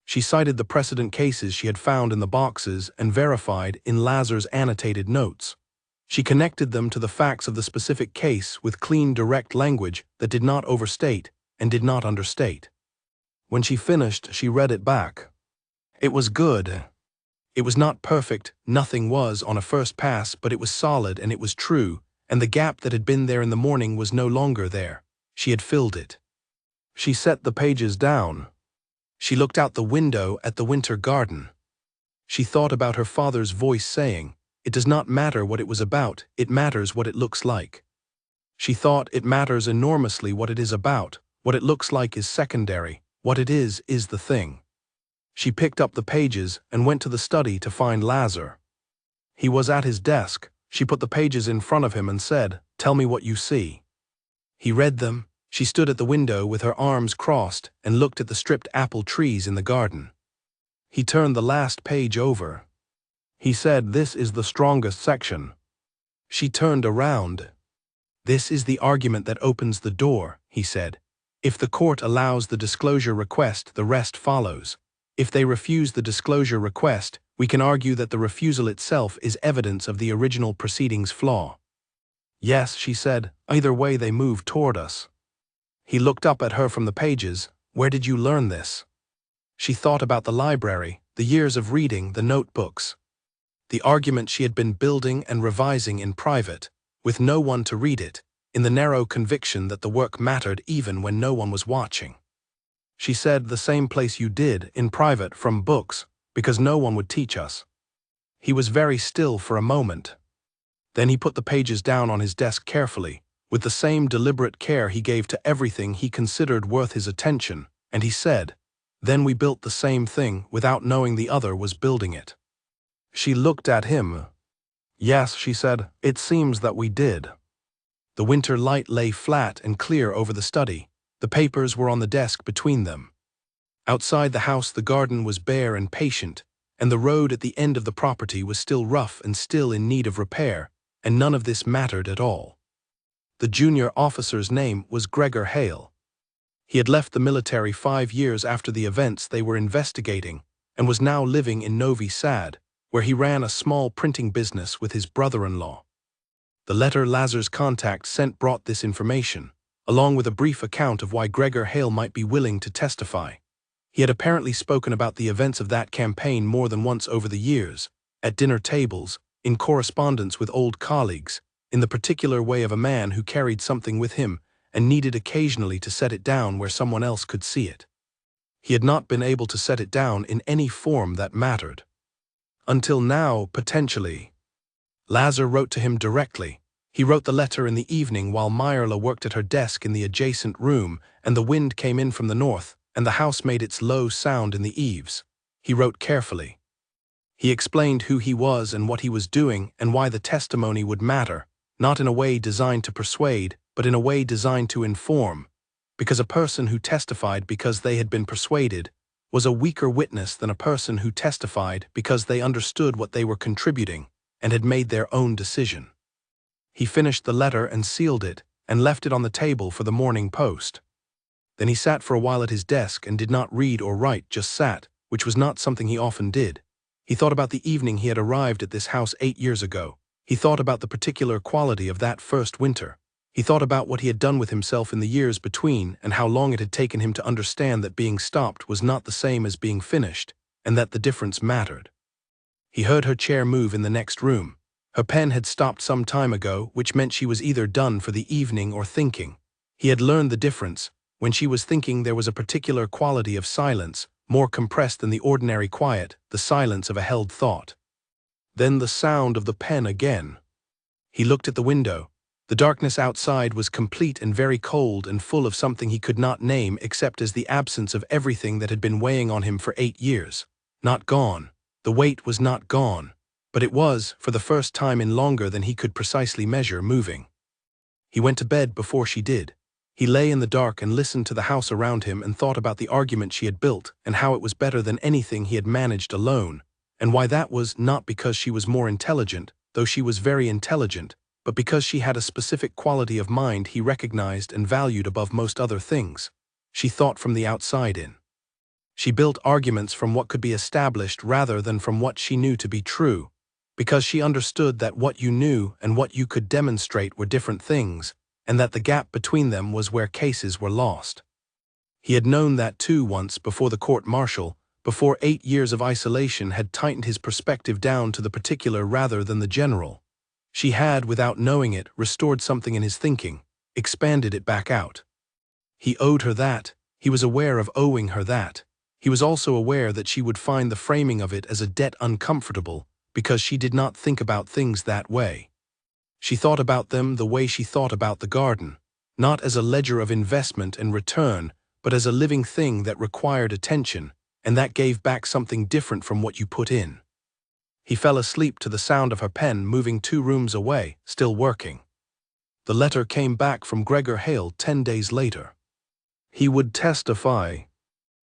She cited the precedent cases she had found in the boxes and verified in Lazar's annotated notes. She connected them to the facts of the specific case with clean, direct language that did not overstate and did not understate. When she finished, she read it back. It was good. It was not perfect, nothing was on a first pass, but it was solid and it was true, and the gap that had been there in the morning was no longer there. She had filled it. She set the pages down. She looked out the window at the winter garden. She thought about her father's voice saying, "It does not matter what it was about, it matters what it looks like." She thought, it matters enormously what it is about, what it looks like is secondary, what it is the thing. She picked up the pages and went to the study to find Lazar. He was at his desk. She put the pages in front of him and said, "Tell me what you see." He read them. She stood at the window with her arms crossed and looked at the stripped apple trees in the garden. He turned the last page over. He said, "This is the strongest section." She turned around. "This is the argument that opens the door," he said. "If the court allows the disclosure request, the rest follows. If they refuse the disclosure request, we can argue that the refusal itself is evidence of the original proceeding's flaw." "Yes," she said. "Either way they move toward us." He looked up at her from the pages. "Where did you learn this?" She thought about the library, the years of reading, the notebooks. The argument she had been building and revising in private, with no one to read it, in the narrow conviction that the work mattered even when no one was watching. She said, "The same place you did, in private, from books, because no one would teach us." He was very still for a moment. Then he put the pages down on his desk carefully, with the same deliberate care he gave to everything he considered worth his attention, and he said, "Then we built the same thing without knowing the other was building it." She looked at him. "Yes," she said, "it seems that we did." The winter light lay flat and clear over the study. The papers were on the desk between them. Outside the house the garden was bare and patient, and the road at the end of the property was still rough and still in need of repair, and none of this mattered at all. The junior officer's name was Gregor Hale. He had left the military 5 years after the events they were investigating, and was now living in Novi Sad, where he ran a small printing business with his brother-in-law. The letter Lazar's contact sent brought this information, along with a brief account of why Gregor Hale might be willing to testify. He had apparently spoken about the events of that campaign more than once over the years, at dinner tables, in correspondence with old colleagues, in the particular way of a man who carried something with him and needed occasionally to set it down where someone else could see it. He had not been able to set it down in any form that mattered. Until now, potentially. Lazar wrote to him directly. He wrote the letter in the evening while Myrla worked at her desk in the adjacent room, and the wind came in from the north, and the house made its low sound in the eaves. He wrote carefully. He explained who he was and what he was doing and why the testimony would matter, not in a way designed to persuade, but in a way designed to inform, because a person who testified because they had been persuaded was a weaker witness than a person who testified because they understood what they were contributing and had made their own decision. He finished the letter and sealed it and left it on the table for the morning post. Then he sat for a while at his desk and did not read or write, just sat, which was not something he often did. He thought about the evening he had arrived at this house 8 years ago. He thought about the particular quality of that first winter. He thought about what he had done with himself in the years between and how long it had taken him to understand that being stopped was not the same as being finished, and that the difference mattered. He heard her chair move in the next room. Her pen had stopped some time ago, which meant she was either done for the evening or thinking. He had learned the difference. When she was thinking, there was a particular quality of silence, more compressed than the ordinary quiet, the silence of a held thought. Then the sound of the pen again. He looked at the window. The darkness outside was complete and very cold and full of something he could not name except as the absence of everything that had been weighing on him for 8 years. Not gone. The weight was not gone, but it was, for the first time in longer than he could precisely measure, moving. He went to bed before she did. He lay in the dark and listened to the house around him and thought about the argument she had built and how it was better than anything he had managed alone, and why that was not because she was more intelligent, though she was very intelligent, but because she had a specific quality of mind he recognized and valued above most other things. She thought from the outside in. She built arguments from what could be established rather than from what she knew to be true, because she understood that what you knew and what you could demonstrate were different things, and that the gap between them was where cases were lost. He had known that too once before the court-martial, before 8 years of isolation had tightened his perspective down to the particular rather than the general. She had, without knowing it, restored something in his thinking, expanded it back out. He owed her that. He was aware of owing her that. He was also aware that she would find the framing of it as a debt uncomfortable, because she did not think about things that way. She thought about them the way she thought about the garden, not as a ledger of investment and return, but as a living thing that required attention, and that gave back something different from what you put in. He fell asleep to the sound of her pen moving 2 rooms away, still working. The letter came back from Gregor Hale 10 days later. He would testify.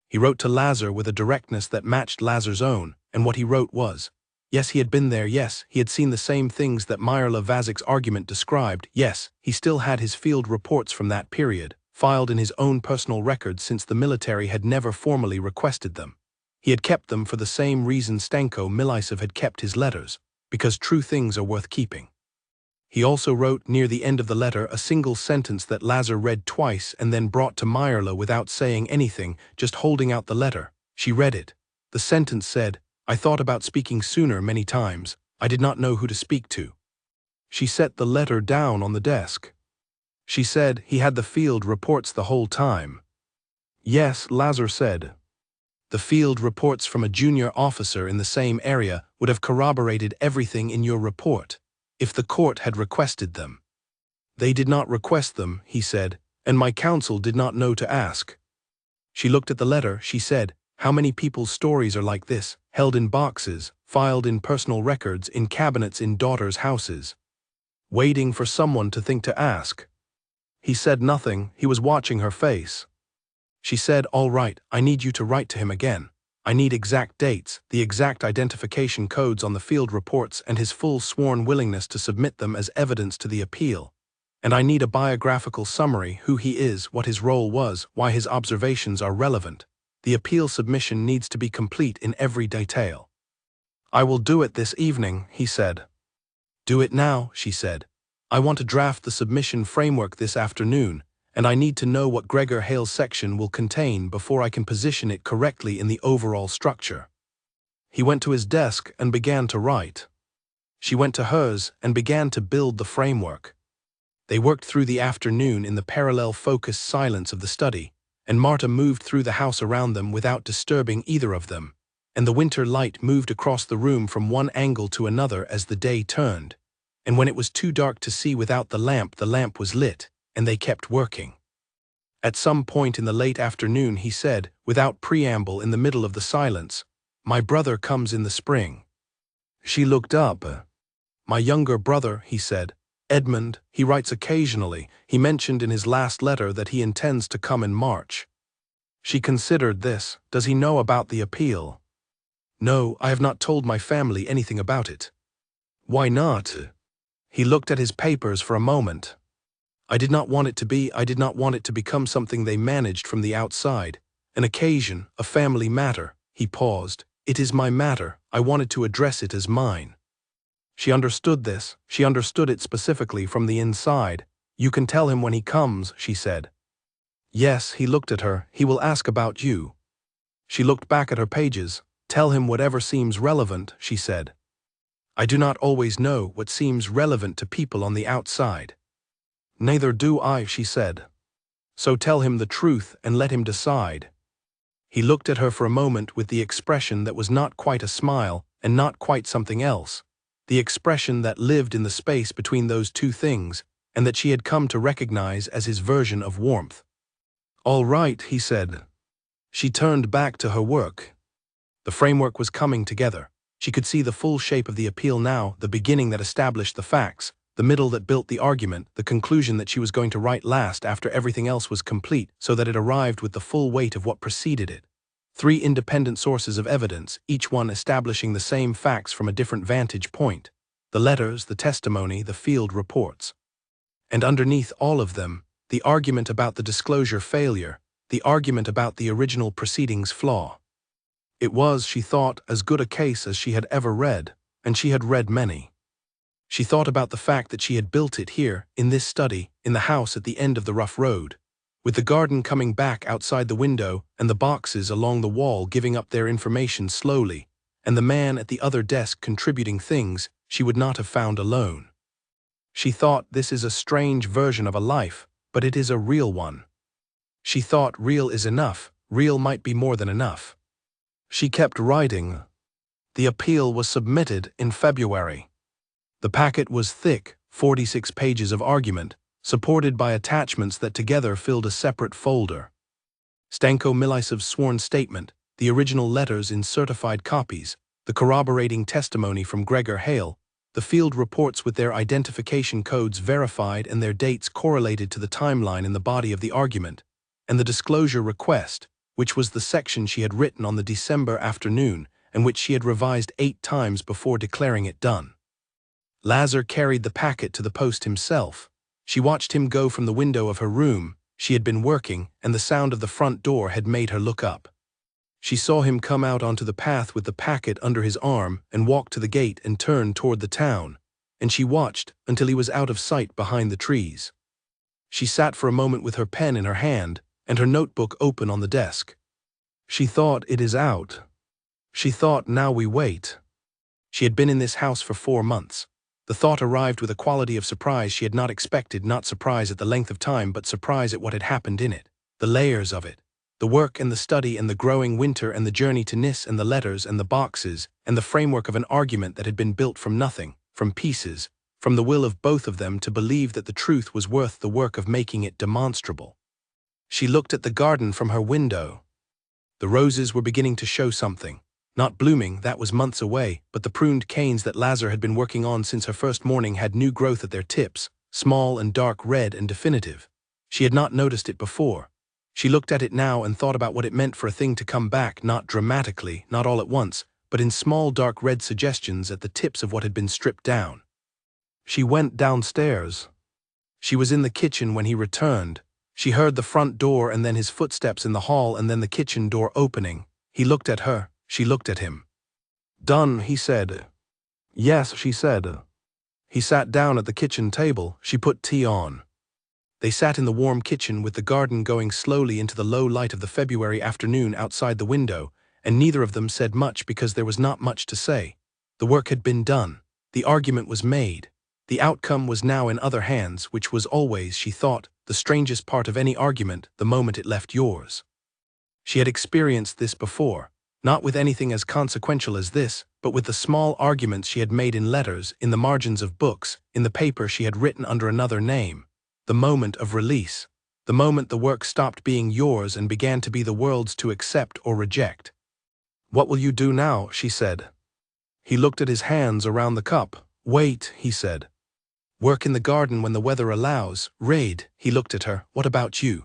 He wrote to Lazar with a directness that matched Lazar's own, and what he wrote was, yes, he had been there, yes, he had seen the same things that Myrla Vazik's argument described, yes, he still had his field reports from that period, filed in his own personal records since the military had never formally requested them. He had kept them for the same reason Stanko Milisov had kept his letters, because true things are worth keeping. He also wrote near the end of the letter a single sentence that Lazar read twice and then brought to Myrla without saying anything, just holding out the letter. She read it. The sentence said, "I thought about speaking sooner many times. I did not know who to speak to." She set the letter down on the desk. She said he had the field reports the whole time. Yes, Lazar said. The field reports from a junior officer in the same area would have corroborated everything in your report, if the court had requested them. They did not request them, he said, and my counsel did not know to ask. She looked at the letter, she said, how many people's stories are like this, held in boxes, filed in personal records, in cabinets in daughters' houses, waiting for someone to think to ask. He said nothing, he was watching her face. She said, all right, I need you to write to him again. I need exact dates, the exact identification codes on the field reports and his full sworn willingness to submit them as evidence to the appeal. And I need a biographical summary, who he is, what his role was, why his observations are relevant. The appeal submission needs to be complete in every detail. I will do it this evening, he said. Do it now, she said. I want to draft the submission framework this afternoon, and I need to know what Gregor Hale's section will contain before I can position it correctly in the overall structure. He went to his desk and began to write. She went to hers and began to build the framework. They worked through the afternoon in the parallel focused silence of the study, and Marta moved through the house around them without disturbing either of them, and the winter light moved across the room from one angle to another as the day turned, and when it was too dark to see without the lamp was lit, and they kept working. At some point in the late afternoon he said, without preamble in the middle of the silence, my brother comes in the spring. She looked up. My younger brother, he said. Edmund, he writes occasionally. He mentioned in his last letter that he intends to come in March. She considered this. Does he know about the appeal? No, I have not told my family anything about it. Why not? He looked at his papers for a moment. I did not want it to become something they managed from the outside. An occasion, a family matter. He paused. It is my matter. I wanted to address it as mine. She understood this. She understood it specifically from the inside. You can tell him when he comes, she said. Yes, he looked at her. He will ask about you. She looked back at her pages. Tell him whatever seems relevant, she said. I do not always know what seems relevant to people on the outside. Neither do I, she said. So tell him the truth and let him decide. He looked at her for a moment with the expression that was not quite a smile and not quite something else, the expression that lived in the space between those two things and that she had come to recognize as his version of warmth. All right, he said. She turned back to her work. The framework was coming together. She could see the full shape of the appeal now, the beginning that established the facts, the middle that built the argument, the conclusion that she was going to write last after everything else was complete, so that it arrived with the full weight of what preceded it. 3 independent sources of evidence, each one establishing the same facts from a different vantage point. The letters, the testimony, the field reports. And underneath all of them, the argument about the disclosure failure, the argument about the original proceedings flaw. It was, she thought, as good a case as she had ever read, and she had read many. She thought about the fact that she had built it here, in this study, in the house at the end of the rough road, with the garden coming back outside the window and the boxes along the wall giving up their information slowly, and the man at the other desk contributing things she would not have found alone. She thought this is a strange version of a life, but it is a real one. She thought real is enough, real might be more than enough. She kept writing. The appeal was submitted in February. The packet was thick, 46 pages of argument, supported by attachments that together filled a separate folder. Stanko Milisov's sworn statement, the original letters in certified copies, the corroborating testimony from Gregor Hale, the field reports with their identification codes verified and their dates correlated to the timeline in the body of the argument, and the disclosure request, which was the section she had written on the December afternoon and which she had revised 8 times before declaring it done. Lazar carried the packet to the post himself. She watched him go from the window of her room. She had been working, and the sound of the front door had made her look up. She saw him come out onto the path with the packet under his arm and walk to the gate and turn toward the town, and she watched until he was out of sight behind the trees. She sat for a moment with her pen in her hand and her notebook open on the desk. She thought, it is out. She thought, now we wait. She had been in this house for 4 months. The thought arrived with a quality of surprise she had not expected, not surprise at the length of time, but surprise at what had happened in it, the layers of it. The work and the study and the growing winter and the journey to Nice and the letters and the boxes and the framework of an argument that had been built from nothing, from pieces, from the will of both of them to believe that the truth was worth the work of making it demonstrable. She looked at the garden from her window. The roses were beginning to show something. Not blooming, that was months away, but the pruned canes that Lazar had been working on since her first morning had new growth at their tips, small and dark red and definitive. She had not noticed it before. She looked at it now and thought about what it meant for a thing to come back, not dramatically, not all at once, but in small dark red suggestions at the tips of what had been stripped down. She went downstairs. She was in the kitchen when he returned. She heard the front door and then his footsteps in the hall and then the kitchen door opening. He looked at her. She looked at him. Done, he said. Yes, she said. He sat down at the kitchen table. She put tea on. They sat in the warm kitchen with the garden going slowly into the low light of the February afternoon outside the window, and neither of them said much because there was not much to say. The work had been done. The argument was made. The outcome was now in other hands, which was always, she thought, the strangest part of any argument the moment it left yours. She had experienced this before, not with anything as consequential as this, but with the small arguments she had made in letters, in the margins of books, in the paper she had written under another name. The moment of release, the moment the work stopped being yours and began to be the world's to accept or reject. What will you do now? She said. He looked at his hands around the cup. Wait, he said. Work in the garden when the weather allows. Raid, he looked at her. What about you?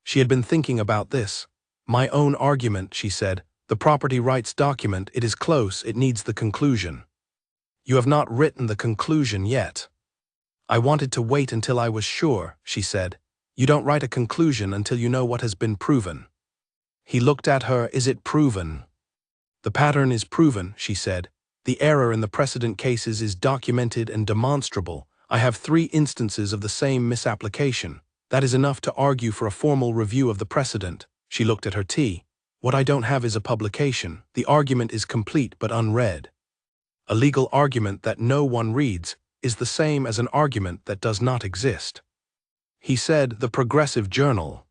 She had been thinking about this. My own argument, she said. The property rights document, it is close, it needs the conclusion. You have not written the conclusion yet. I wanted to wait until I was sure, she said. You don't write a conclusion until you know what has been proven. He looked at her. Is it proven? The pattern is proven, she said. The error in the precedent cases is documented and demonstrable. I have 3 instances of the same misapplication. That is enough to argue for a formal review of the precedent. She looked at her tea. What I don't have is a publication. The argument is complete but unread. A legal argument that no one reads is the same as an argument that does not exist. He said, the Progressive Journal.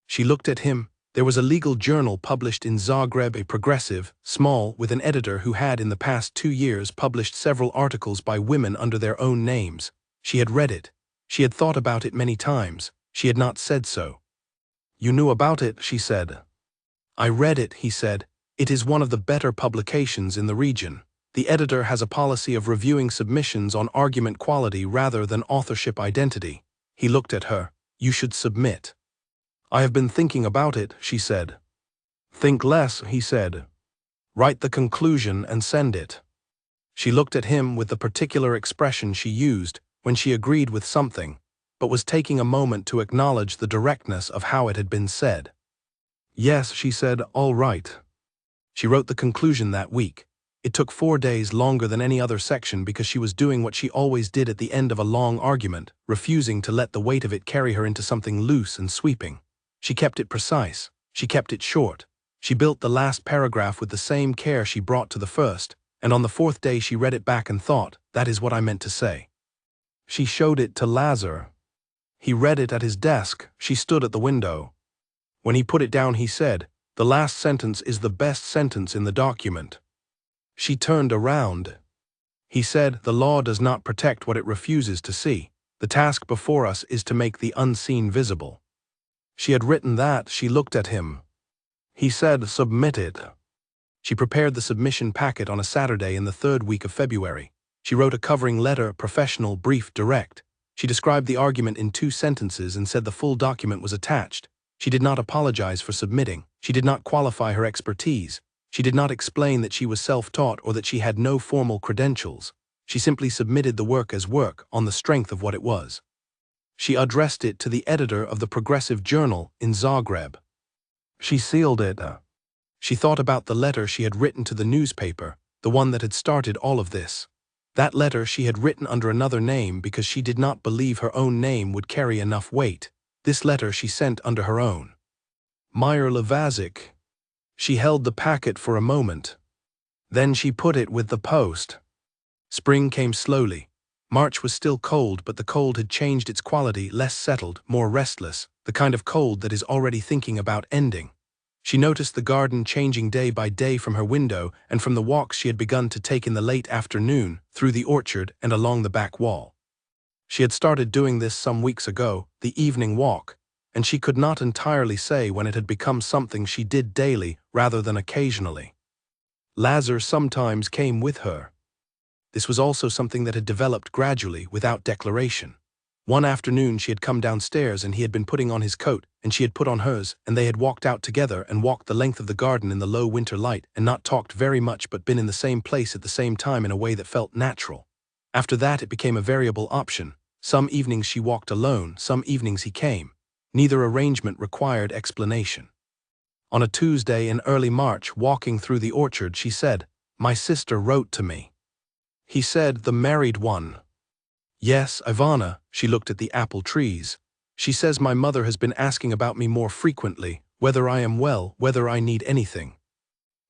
She looked at him. There was a legal journal published in Zagreb, a progressive, small, with an editor who had in the past 2 years published several articles by women under their own names. She had read it. She had thought about it many times. She had not said so. You knew about it, she said. I read it, he said. It is one of the better publications in the region. The editor has a policy of reviewing submissions on argument quality rather than authorship identity. He looked at her. You should submit. I have been thinking about it, she said. Think less, he said. Write the conclusion and send it. She looked at him with the particular expression she used when she agreed with something, but was taking a moment to acknowledge the directness of how it had been said. Yes, she said, all right. She wrote the conclusion that week. It took 4 days longer than any other section because she was doing what she always did at the end of a long argument, refusing to let the weight of it carry her into something loose and sweeping. She kept it precise. She kept it short. She built the last paragraph with the same care she brought to the first, and on the 4th day she read it back and thought, that is what I meant to say. She showed it to Lazar. He read it at his desk. She stood at the window. When he put it down, he said, the last sentence is the best sentence in the document. She turned around. He said, the law does not protect what it refuses to see. The task before us is to make the unseen visible. She had written that. She looked at him. He said, submit it. She prepared the submission packet on a Saturday in the 3rd week of February. She wrote a covering letter, professional, brief, direct. She described the argument in 2 sentences and said the full document was attached. She did not apologize for submitting. She did not qualify her expertise. She did not explain that she was self-taught or that she had no formal credentials. She simply submitted the work as work on the strength of what it was. She addressed it to the editor of the Progressive Journal in Zagreb. She sealed it. She thought about the letter she had written to the newspaper, the one that had started all of this. That letter she had written under another name because she did not believe her own name would carry enough weight. This letter she sent under her own. Meyer Levazik. She held the packet for a moment. Then she put it with the post. Spring came slowly. March was still cold, but the cold had changed its quality, less settled, more restless, the kind of cold that is already thinking about ending. She noticed the garden changing day by day from her window and from the walks she had begun to take in the late afternoon, through the orchard and along the back wall. She had started doing this some weeks ago, the evening walk, and she could not entirely say when it had become something she did daily rather than occasionally. Lazar sometimes came with her. This was also something that had developed gradually, without declaration. One afternoon she had come downstairs and he had been putting on his coat, and she had put on hers, and they had walked out together and walked the length of the garden in the low winter light and not talked very much but been in the same place at the same time in a way that felt natural. After that it became a variable option. Some evenings she walked alone, some evenings he came. Neither arrangement required explanation. On a Tuesday in early March, walking through the orchard, she said, "My sister wrote to me." He said, "The married one." "Yes, Ivana." She looked at the apple trees. "She says my mother has been asking about me more frequently, whether I am well, whether I need anything."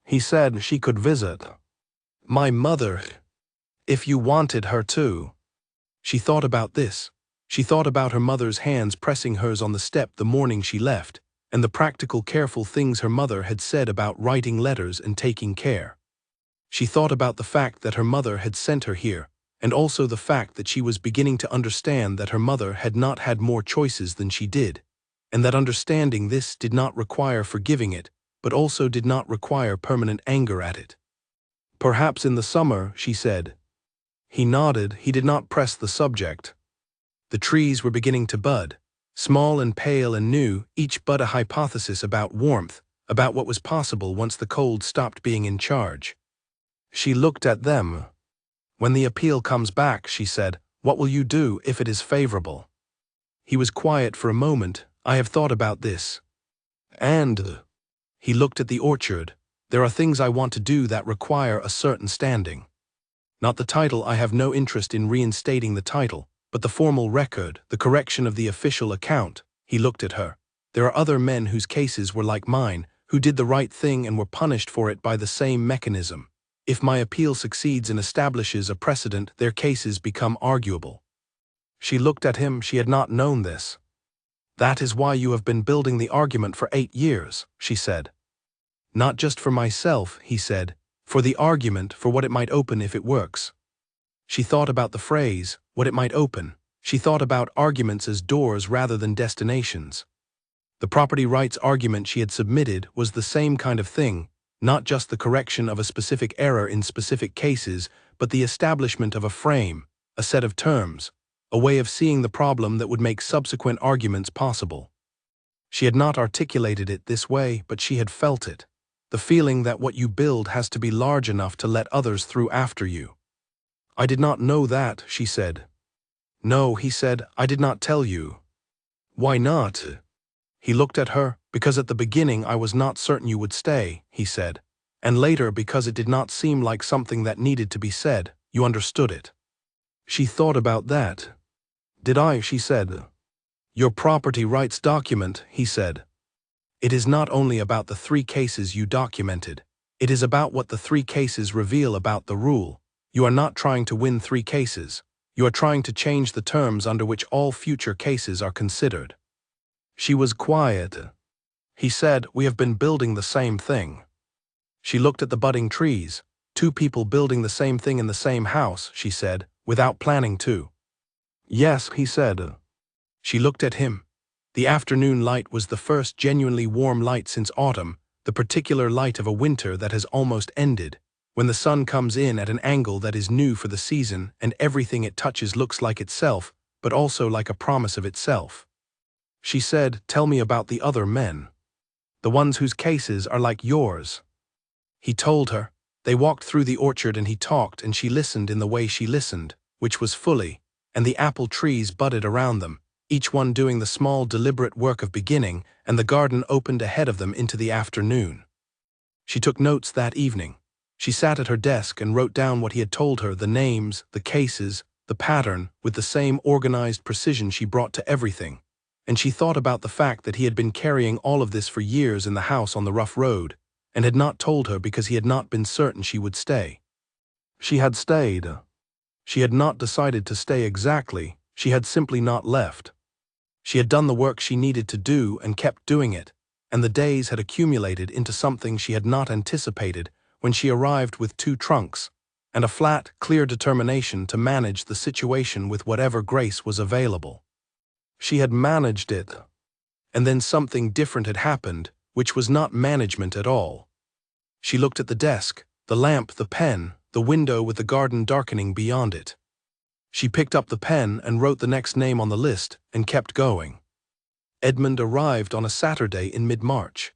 He said she could visit. "My mother, if you wanted her to." She thought about this. She thought about her mother's hands pressing hers on the step the morning she left, and the practical, careful things her mother had said about writing letters and taking care. She thought about the fact that her mother had sent her here, and also the fact that she was beginning to understand that her mother had not had more choices than she did, and that understanding this did not require forgiving it, but also did not require permanent anger at it. "Perhaps in the summer," she said. He nodded. He did not press the subject. The trees were beginning to bud, small and pale and new, each bud a hypothesis about warmth, about what was possible once the cold stopped being in charge. She looked at them. "When the appeal comes back," she said, "what will you do if it is favorable?" He was quiet for a moment. "I have thought about this. And..." He looked at the orchard. "There are things I want to do that require a certain standing. Not the title, I have no interest in reinstating the title, but the formal record, the correction of the official account." He looked at her. "There are other men whose cases were like mine, who did the right thing and were punished for it by the same mechanism. If my appeal succeeds and establishes a precedent, their cases become arguable." She looked at him. She had not known this. "That is why you have been building the argument for 8 years, she said. "Not just for myself," he said, "for the argument, for what it might open if it works." She thought about the phrase, what it might open. She thought about arguments as doors rather than destinations. The property rights argument she had submitted was the same kind of thing, not just the correction of a specific error in specific cases, but the establishment of a frame, a set of terms, a way of seeing the problem that would make subsequent arguments possible. She had not articulated it this way, but she had felt it. The feeling that what you build has to be large enough to let others through after you. "I did not know that," she said. "No," he said, "I did not tell you." "Why not?" He looked at her. "Because at the beginning I was not certain you would stay," he said. "And later because it did not seem like something that needed to be said. You understood it." She thought about that. "Did I?" she said. "Your property rights document," he said. "It is not only about the 3 cases you documented. It is about what the 3 cases reveal about the rule. You are not trying to win 3 cases. You are trying to change the terms under which all future cases are considered." She was quiet. He said, "We have been building the same thing." She looked at the budding trees. 2 people building the same thing in the same house," she said, "without planning to." "Yes," he said. She looked at him. The afternoon light was the first genuinely warm light since autumn, the particular light of a winter that has almost ended. when the sun comes in at an angle that is new for the season and everything it touches looks like itself, but also like a promise of itself. She said, "Tell me about the other men. The ones whose cases are like yours." He told her. They walked through the orchard and he talked and she listened in the way she listened, which was fully, and the apple trees budded around them, each one doing the small deliberate work of beginning, and the garden opened ahead of them into the afternoon. She took notes that evening. She sat at her desk and wrote down what he had told her, the names, the cases, the pattern, with the same organized precision she brought to everything. And she thought about the fact that he had been carrying all of this for years in the house on the rough road, and had not told her because he had not been certain she would stay. She had stayed. She had not decided to stay exactly, she had simply not left. She had done the work she needed to do and kept doing it, and the days had accumulated into something she had not anticipated when she arrived with 2 trunks, and a flat, clear determination to manage the situation with whatever grace was available. She had managed it. And then something different had happened, which was not management at all. She looked at the desk, the lamp, the pen, the window with the garden darkening beyond it. She picked up the pen and wrote the next name on the list and kept going. Edmund arrived on a Saturday in mid-March.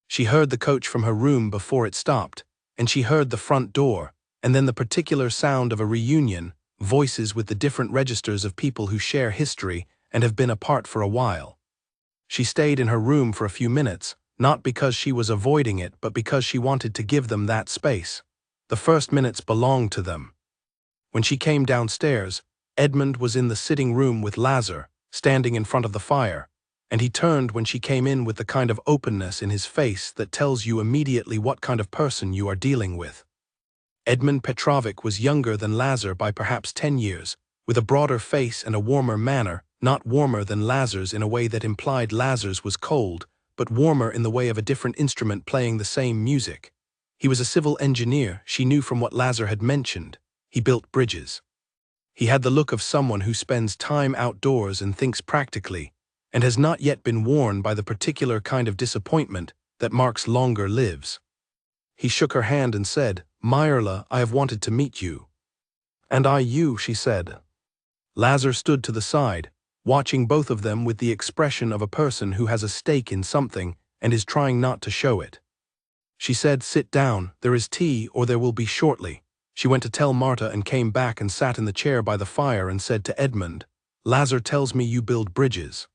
She heard the coach from her room before it stopped, and she heard the front door, and then the particular sound of a reunion, voices with the different registers of people who share history and have been apart for a while. She stayed in her room for a few minutes, not because she was avoiding it but because she wanted to give them that space. The first minutes belonged to them. When she came downstairs, Edmund was in the sitting room with Lazar, standing in front of the fire, and he turned when she came in with the kind of openness in his face that tells you immediately what kind of person you are dealing with. Edmund Petrovic was younger than Lazar by perhaps 10 years, with a broader face and a warmer manner, not warmer than Lazar's in a way that implied Lazar's was cold, but warmer in the way of a different instrument playing the same music. He was a civil engineer, she knew from what Lazar had mentioned. He built bridges. He had the look of someone who spends time outdoors and thinks practically, and has not yet been worn by the particular kind of disappointment that marks longer lives. He shook her hand and said, "Myrla, I have wanted to meet you." "And I you," she said. Lazar stood to the side, watching both of them with the expression of a person who has a stake in something and is trying not to show it. She said, "Sit down, there is tea or there will be shortly." She went to tell Marta and came back and sat in the chair by the fire and said to Edmund, "Lazar tells me you build bridges."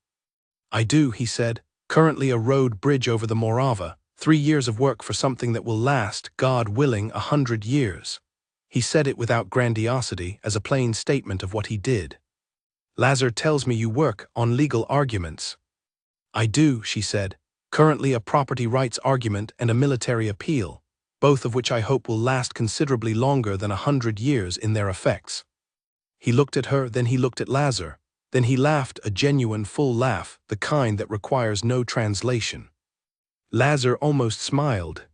"I do," he said, "currently a road bridge over the Morava, 3 years of work for something that will last, God willing, 100 years. He said it without grandiosity, as a plain statement of what he did. "Lazar tells me you work on legal arguments." "I do," she said, "currently a property rights argument and a military appeal, both of which I hope will last considerably longer than 100 years in their effects." He looked at her, then he looked at Lazar, then he laughed, a genuine full laugh, the kind that requires no translation. Lazar almost smiled.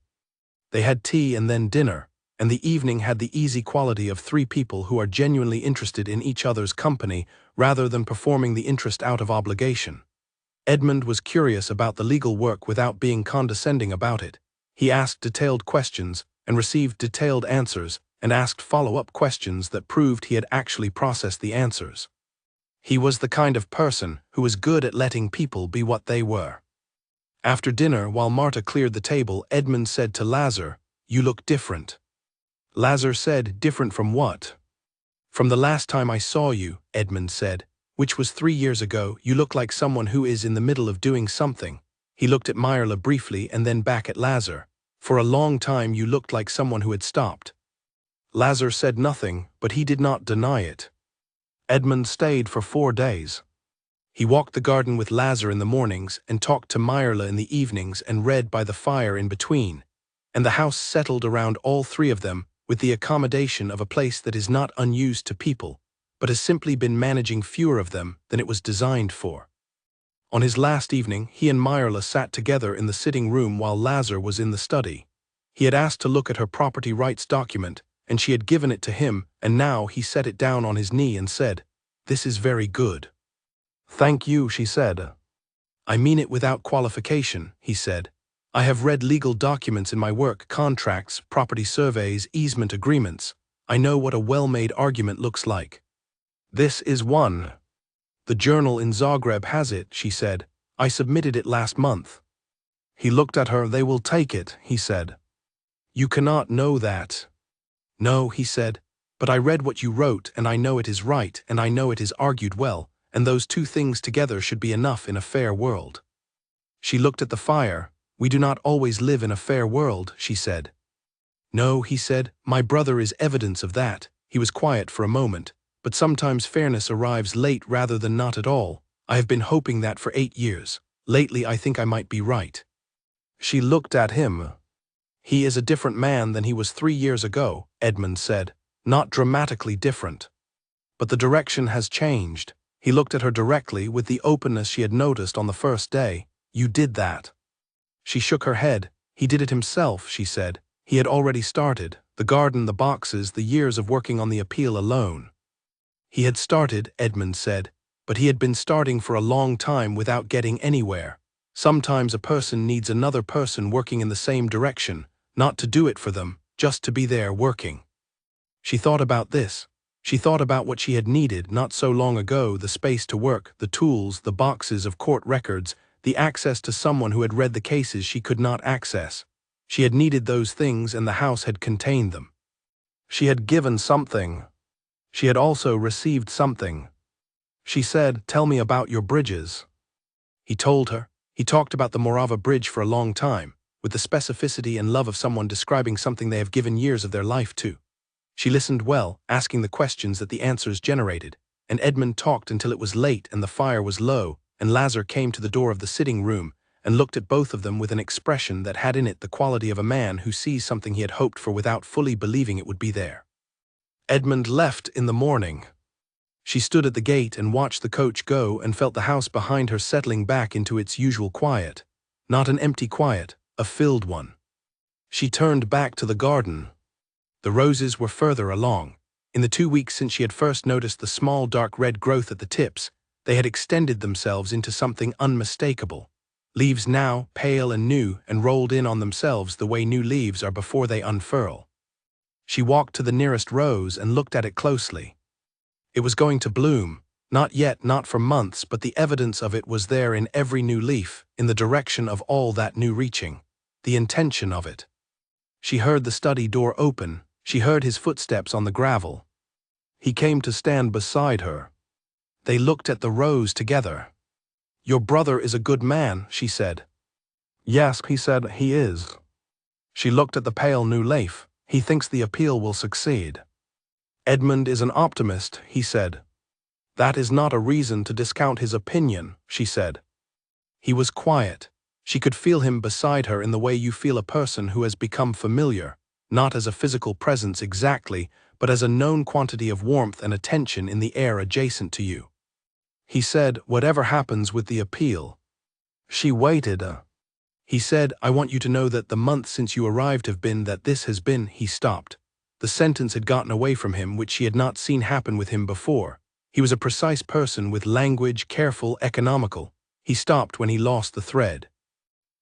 They had tea and then dinner, and the evening had the easy quality of 3 people who are genuinely interested in each other's company rather than performing the interest out of obligation. Edmund was curious about the legal work without being condescending about it. He asked detailed questions and received detailed answers and asked follow-up questions that proved he had actually processed the answers. He was the kind of person who was good at letting people be what they were. After dinner, while Marta cleared the table, Edmund said to Lazar, "You look different." Lazar said, "Different from what?" "From the last time I saw you," Edmund said, "which was 3 years ago. You look like someone who is in the middle of doing something." He looked at Myrla briefly and then back at Lazar. "For a long time you looked like someone who had stopped." Lazar said nothing, but he did not deny it. Edmund stayed for 4 days. He walked the garden with Lazar in the mornings and talked to Myrla in the evenings and read by the fire in between, and the house settled around all 3 of them with the accommodation of a place that is not unused to people, but has simply been managing fewer of them than it was designed for. On his last evening, he and Myrla sat together in the sitting room while Lazar was in the study. He had asked to look at her property rights document, and she had given it to him, and now he set it down on his knee and said, "This is very good." "Thank you," she said. "I mean it without qualification," he said. I have read legal documents in my work, contracts, property surveys, easement agreements. I know what a well-made argument looks like. This is one. The journal in Zagreb has it, she said. I submitted it last month. He looked at her. They will take it, he said. You cannot know that. No, he said, but I read what you wrote and I know it is right and I know it is argued well, and those two things together should be enough in a fair world. She looked at the fire. We do not always live in a fair world, she said. No, he said, my brother is evidence of that. He was quiet for a moment, but sometimes fairness arrives late rather than not at all. I have been hoping that for 8 years. Lately I think I might be right. She looked at him. He is a different man than he was 3 years ago, Edmund said. Not dramatically different. But the direction has changed. He looked at her directly with the openness she had noticed on the first day. You did that. She shook her head. He did it himself, she said. He had already started. The garden, the boxes, the years of working on the appeal alone. He had started, Edmund said, but he had been starting for a long time without getting anywhere. Sometimes a person needs another person working in the same direction, not to do it for them, just to be there working. She thought about this. She thought about what she had needed not so long ago, the space to work, the tools, the boxes of court records, the access to someone who had read the cases she could not access. She had needed those things and the house had contained them. She had given something. She had also received something. She said, tell me about your bridges. He told her. He talked about the Morava Bridge for a long time, with the specificity and love of someone describing something they have given years of their life to. She listened well, asking the questions that the answers generated, and Edmund talked until it was late and the fire was low, and Lazar came to the door of the sitting room and looked at both of them with an expression that had in it the quality of a man who sees something he had hoped for without fully believing it would be there. Edmund left in the morning. She stood at the gate and watched the coach go and felt the house behind her settling back into its usual quiet. Not an empty quiet, a filled one. She turned back to the garden. The roses were further along. In the 2 weeks since she had first noticed the small dark red growth at the tips, they had extended themselves into something unmistakable. Leaves now, pale and new, and rolled in on themselves the way new leaves are before they unfurl. She walked to the nearest rose and looked at it closely. It was going to bloom, not yet, not for months, but the evidence of it was there in every new leaf, in the direction of all that new reaching, the intention of it. She heard the study door open, she heard his footsteps on the gravel. He came to stand beside her. They looked at the rose together. Your brother is a good man, she said. Yes, he said, he is. She looked at the pale new leaf. He thinks the appeal will succeed. Edmund is an optimist, he said. That is not a reason to discount his opinion, she said. He was quiet. She could feel him beside her in the way you feel a person who has become familiar, not as a physical presence exactly, but as a known quantity of warmth and attention in the air adjacent to you. He said, whatever happens with the appeal. She waited. He said, I want you to know that the months since you arrived have been that this has been. He stopped. The sentence had gotten away from him, which she had not seen happen with him before. He was a precise person with language, careful, economical. He stopped when he lost the thread.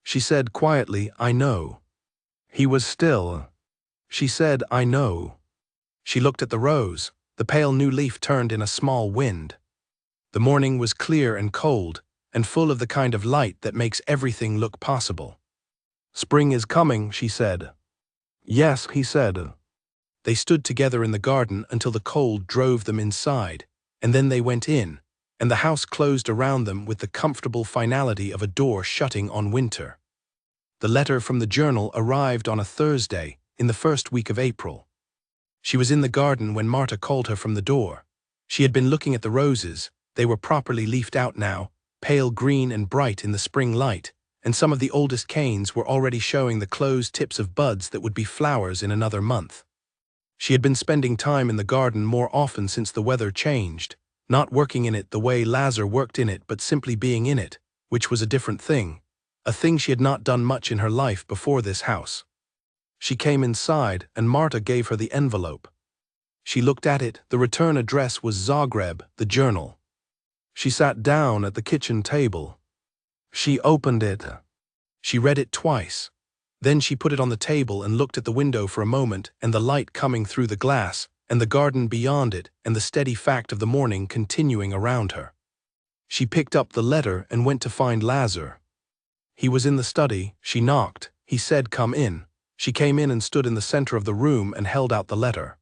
She said quietly, I know. He was still. She said, I know. She looked at the rose. The pale new leaf turned in a small wind. The morning was clear and cold, and full of the kind of light that makes everything look possible. Spring is coming, she said. Yes, he said. They stood together in the garden until the cold drove them inside, and then they went in, and the house closed around them with the comfortable finality of a door shutting on winter. The letter from the journal arrived on a Thursday, in the first week of April. She was in the garden when Marta called her from the door. She had been looking at the roses. They were properly leafed out now, pale green and bright in the spring light, and some of the oldest canes were already showing the closed tips of buds that would be flowers in another month. She had been spending time in the garden more often since the weather changed, not working in it the way Lazar worked in it, but simply being in it, which was a different thing, a thing she had not done much in her life before this house. She came inside, and Marta gave her the envelope. She looked at it. The return address was Zagreb, the journal. She sat down at the kitchen table. She opened it. She read it twice. Then she put it on the table and looked at the window for a moment, and the light coming through the glass, and the garden beyond it, and the steady fact of the morning continuing around her. She picked up the letter and went to find Lazar. He was in the study. She knocked. He said, "Come in." She came in and stood in the center of the room and held out the letter.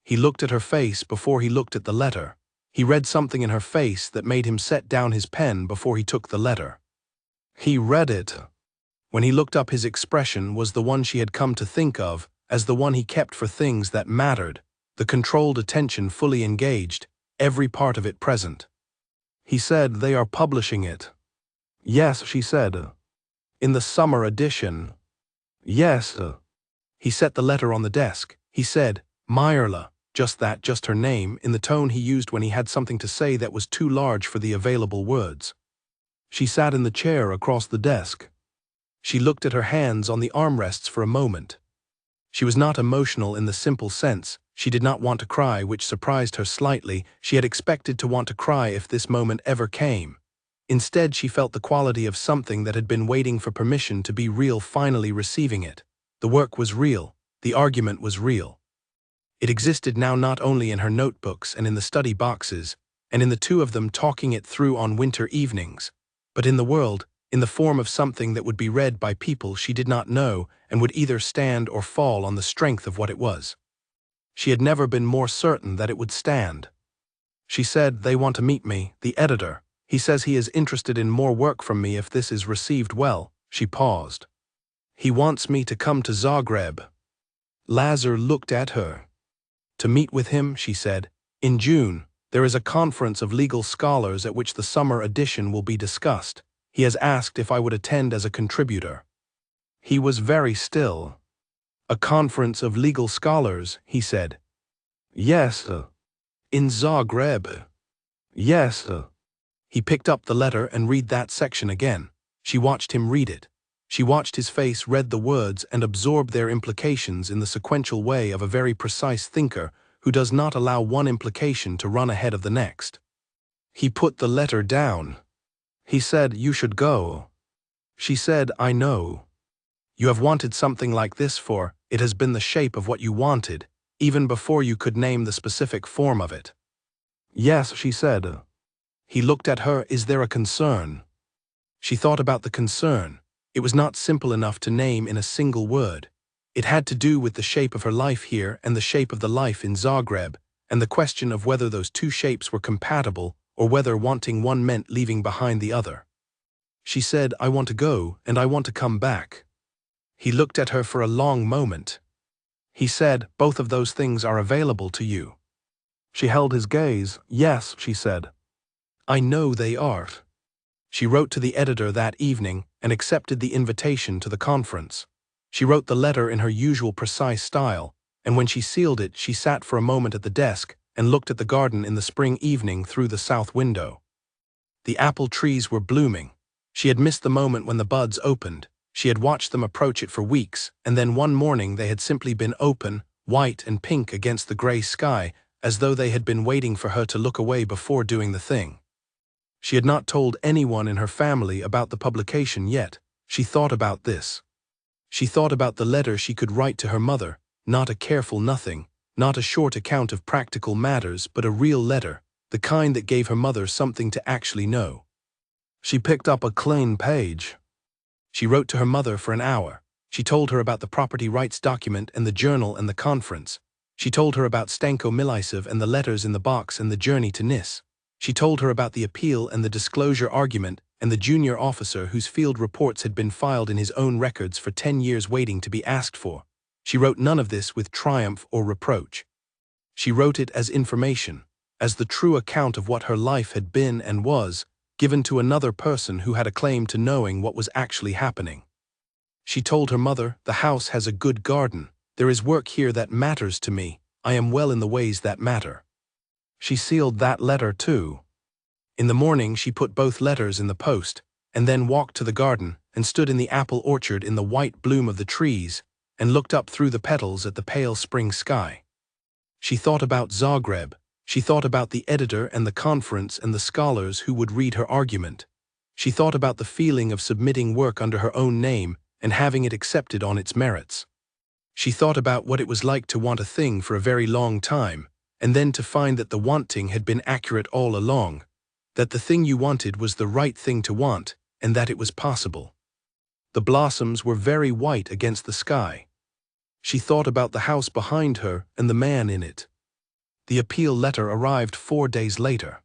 He looked at her face before he looked at the letter. He read something in her face that made him set down his pen before he took the letter. He read it. When he looked up, his expression was the one she had come to think of as the one he kept for things that mattered, the controlled attention fully engaged, every part of it present. He said, "They are publishing it." "Yes," she said. "In the summer edition." "Yes." He set the letter on the desk. He said, "Myrla," just that, just her name, in the tone he used when he had something to say that was too large for the available words. She sat in the chair across the desk. She looked at her hands on the armrests for a moment. She was not emotional in the simple sense. She did not want to cry, which surprised her slightly. She had expected to want to cry if this moment ever came. Instead, she felt the quality of something that had been waiting for permission to be real, finally receiving it. The work was real. The argument was real. It existed now, not only in her notebooks and in the study boxes, and in the two of them talking it through on winter evenings, but in the world, in the form of something that would be read by people she did not know and would either stand or fall on the strength of what it was. She had never been more certain that it would stand. She said, "They want to meet me, the editor. He says he is interested in more work from me if this is received well." She paused. "He wants me to come to Zagreb." Lazar looked at her. "To meet with him," she said. "In June, there is a conference of legal scholars at which the summer edition will be discussed. He has asked if I would attend as a contributor." He was very still. "A conference of legal scholars," he said. "Yes, in Zagreb." "Yes." He picked up the letter and read that section again. She watched him read it. She watched his face, read the words, and absorbed their implications in the sequential way of a very precise thinker who does not allow one implication to run ahead of the next. He put the letter down. He said, "You should go." She said, "I know. You have wanted something like this for, it has been the shape of what you wanted, even before you could name the specific form of it." "Yes," she said. He looked at her. "Is there a concern?" She thought about the concern. It was not simple enough to name in a single word. It had to do with the shape of her life here and the shape of the life in Zagreb, and the question of whether those two shapes were compatible or whether wanting one meant leaving behind the other. She said, "I want to go, and I want to come back." He looked at her for a long moment. He said, "Both of those things are available to you." She held his gaze. "Yes," she said. "I know they are." She wrote to the editor that evening and accepted the invitation to the conference. She wrote the letter in her usual precise style, and when she sealed it, she sat for a moment at the desk and looked at the garden in the spring evening through the south window. The apple trees were blooming. She had missed the moment when the buds opened. She had watched them approach it for weeks, and then one morning they had simply been open, white and pink against the gray sky, as though they had been waiting for her to look away before doing the thing. She had not told anyone in her family about the publication yet. She thought about this. She thought about the letter she could write to her mother, not a careful nothing, not a short account of practical matters, but a real letter, the kind that gave her mother something to actually know. She picked up a clean page. She wrote to her mother for an hour. She told her about the property rights document and the journal and the conference. She told her about Stanko Milicev and the letters in the box and the journey to Nis. She told her about the appeal and the disclosure argument and the junior officer whose field reports had been filed in his own records for 10 years waiting to be asked for. She wrote none of this with triumph or reproach. She wrote it as information, as the true account of what her life had been and was, given to another person who had a claim to knowing what was actually happening. She told her mother, "The house has a good garden. There is work here that matters to me. I am well in the ways that matter." She sealed that letter too. In the morning she put both letters in the post, and then walked to the garden and stood in the apple orchard in the white bloom of the trees and looked up through the petals at the pale spring sky. She thought about Zagreb. She thought about the editor and the conference and the scholars who would read her argument. She thought about the feeling of submitting work under her own name and having it accepted on its merits. She thought about what it was like to want a thing for a very long time, and then to find that the wanting had been accurate all along, that the thing you wanted was the right thing to want, and that it was possible. The blossoms were very white against the sky. She thought about the house behind her and the man in it. The appeal letter arrived 4 days later.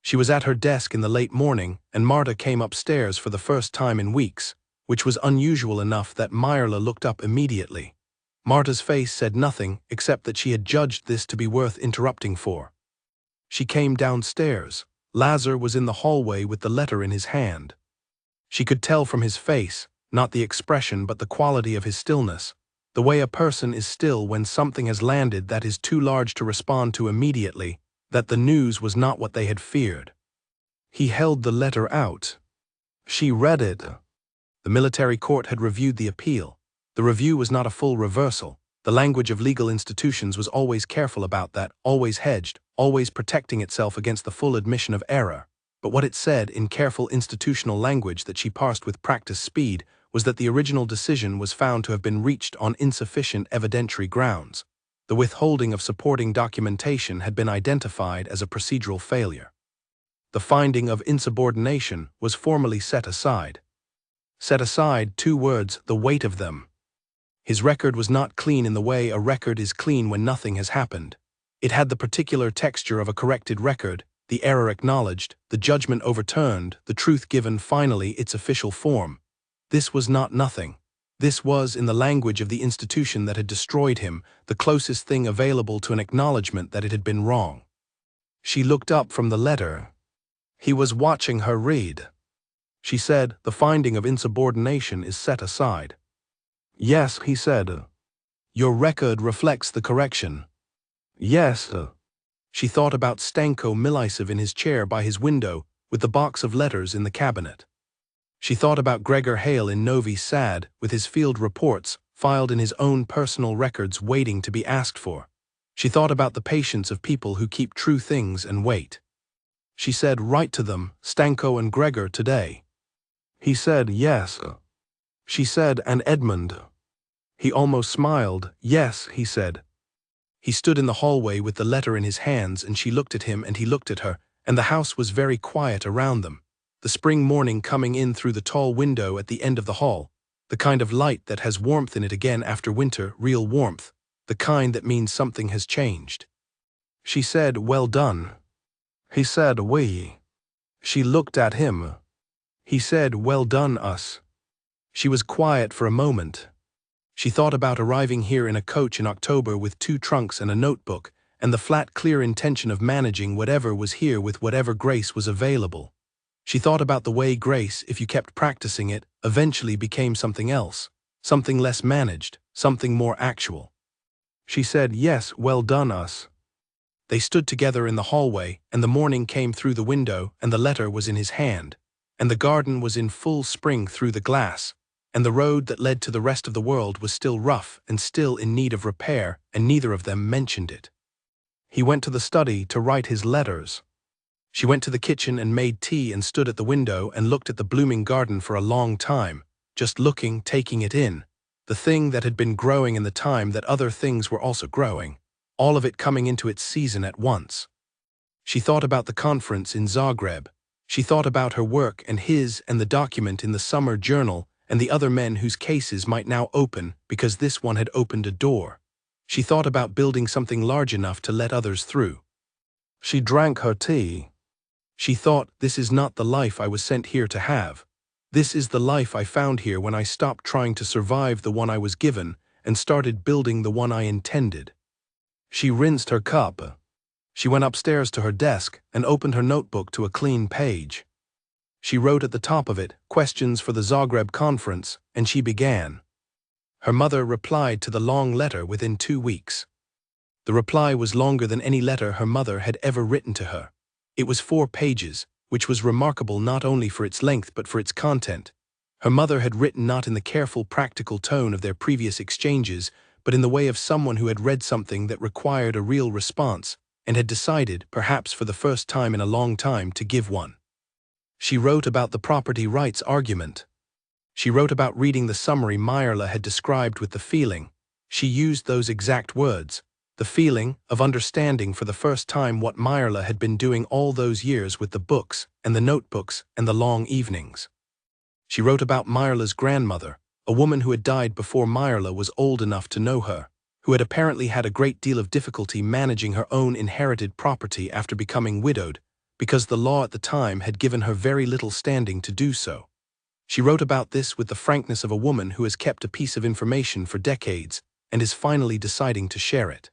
She was at her desk in the late morning, and Marta came upstairs for the first time in weeks, which was unusual enough that Myrla looked up immediately. Marta's face said nothing except that she had judged this to be worth interrupting for. She came downstairs. Lazar was in the hallway with the letter in his hand. She could tell from his face, not the expression but the quality of his stillness, the way a person is still when something has landed that is too large to respond to immediately, that the news was not what they had feared. He held the letter out. She read it. The military court had reviewed the appeal. The review was not a full reversal. The language of legal institutions was always careful about that, always hedged, always protecting itself against the full admission of error. But what it said in careful institutional language that she parsed with practiced speed was that the original decision was found to have been reached on insufficient evidentiary grounds. The withholding of supporting documentation had been identified as a procedural failure. The finding of insubordination was formally set aside. Set aside, 2 words, the weight of them. His record was not clean in the way a record is clean when nothing has happened. It had the particular texture of a corrected record, the error acknowledged, the judgment overturned, the truth given finally its official form. This was not nothing. This was, in the language of the institution that had destroyed him, the closest thing available to an acknowledgement that it had been wrong. She looked up from the letter. He was watching her read. She said, "The finding of insubordination is set aside." "Yes," he said. "Your record reflects the correction." "Yes." She thought about Stanko Milisov in his chair by his window, with the box of letters in the cabinet. She thought about Gregor Hale in Novi Sad, with his field reports, filed in his own personal records waiting to be asked for. She thought about the patience of people who keep true things and wait. She said, "Write to them, Stanko and Gregor, today." He said, "Yes." She said, "And Edmund?" He almost smiled. "Yes," he said. He stood in the hallway with the letter in his hands, and she looked at him and he looked at her, and the house was very quiet around them. The spring morning coming in through the tall window at the end of the hall, the kind of light that has warmth in it again after winter, real warmth, the kind that means something has changed. She said, "Well done." He said, "We." She looked at him. He said, "Well done, us." She was quiet for a moment. She thought about arriving here in a coach in October with 2 trunks and a notebook, and the flat, clear intention of managing whatever was here with whatever grace was available. She thought about the way grace, if you kept practicing it, eventually became something else, something less managed, something more actual. She said, "Yes, well done, us." They stood together in the hallway, and the morning came through the window, and the letter was in his hand, and the garden was in full spring through the glass, and the road that led to the rest of the world was still rough and still in need of repair, and neither of them mentioned it. He went to the study to write his letters. She went to the kitchen and made tea and stood at the window and looked at the blooming garden for a long time, just looking, taking it in, the thing that had been growing in the time that other things were also growing, all of it coming into its season at once. She thought about the conference in Zagreb. She thought about her work and his and the document in the summer journal and the other men whose cases might now open because this one had opened a door. She thought about building something large enough to let others through. She drank her tea. She thought, "This is not the life I was sent here to have. This is the life I found here when I stopped trying to survive the one I was given and started building the one I intended." She rinsed her cup. She went upstairs to her desk and opened her notebook to a clean page. She wrote at the top of it, "Questions for the Zagreb conference," and she began. Her mother replied to the long letter within 2 weeks. The reply was longer than any letter her mother had ever written to her. It was 4 pages, which was remarkable not only for its length but for its content. Her mother had written not in the careful, practical tone of their previous exchanges, but in the way of someone who had read something that required a real response and had decided, perhaps for the first time in a long time, to give one. She wrote about the property rights argument. She wrote about reading the summary Meyerla had described with the feeling. She used those exact words. The feeling of understanding for the first time what Meyerla had been doing all those years with the books and the notebooks and the long evenings. She wrote about Meyerla's grandmother, a woman who had died before Meyerla was old enough to know her, who had apparently had a great deal of difficulty managing her own inherited property after becoming widowed, because the law at the time had given her very little standing to do so. She wrote about this with the frankness of a woman who has kept a piece of information for decades and is finally deciding to share it.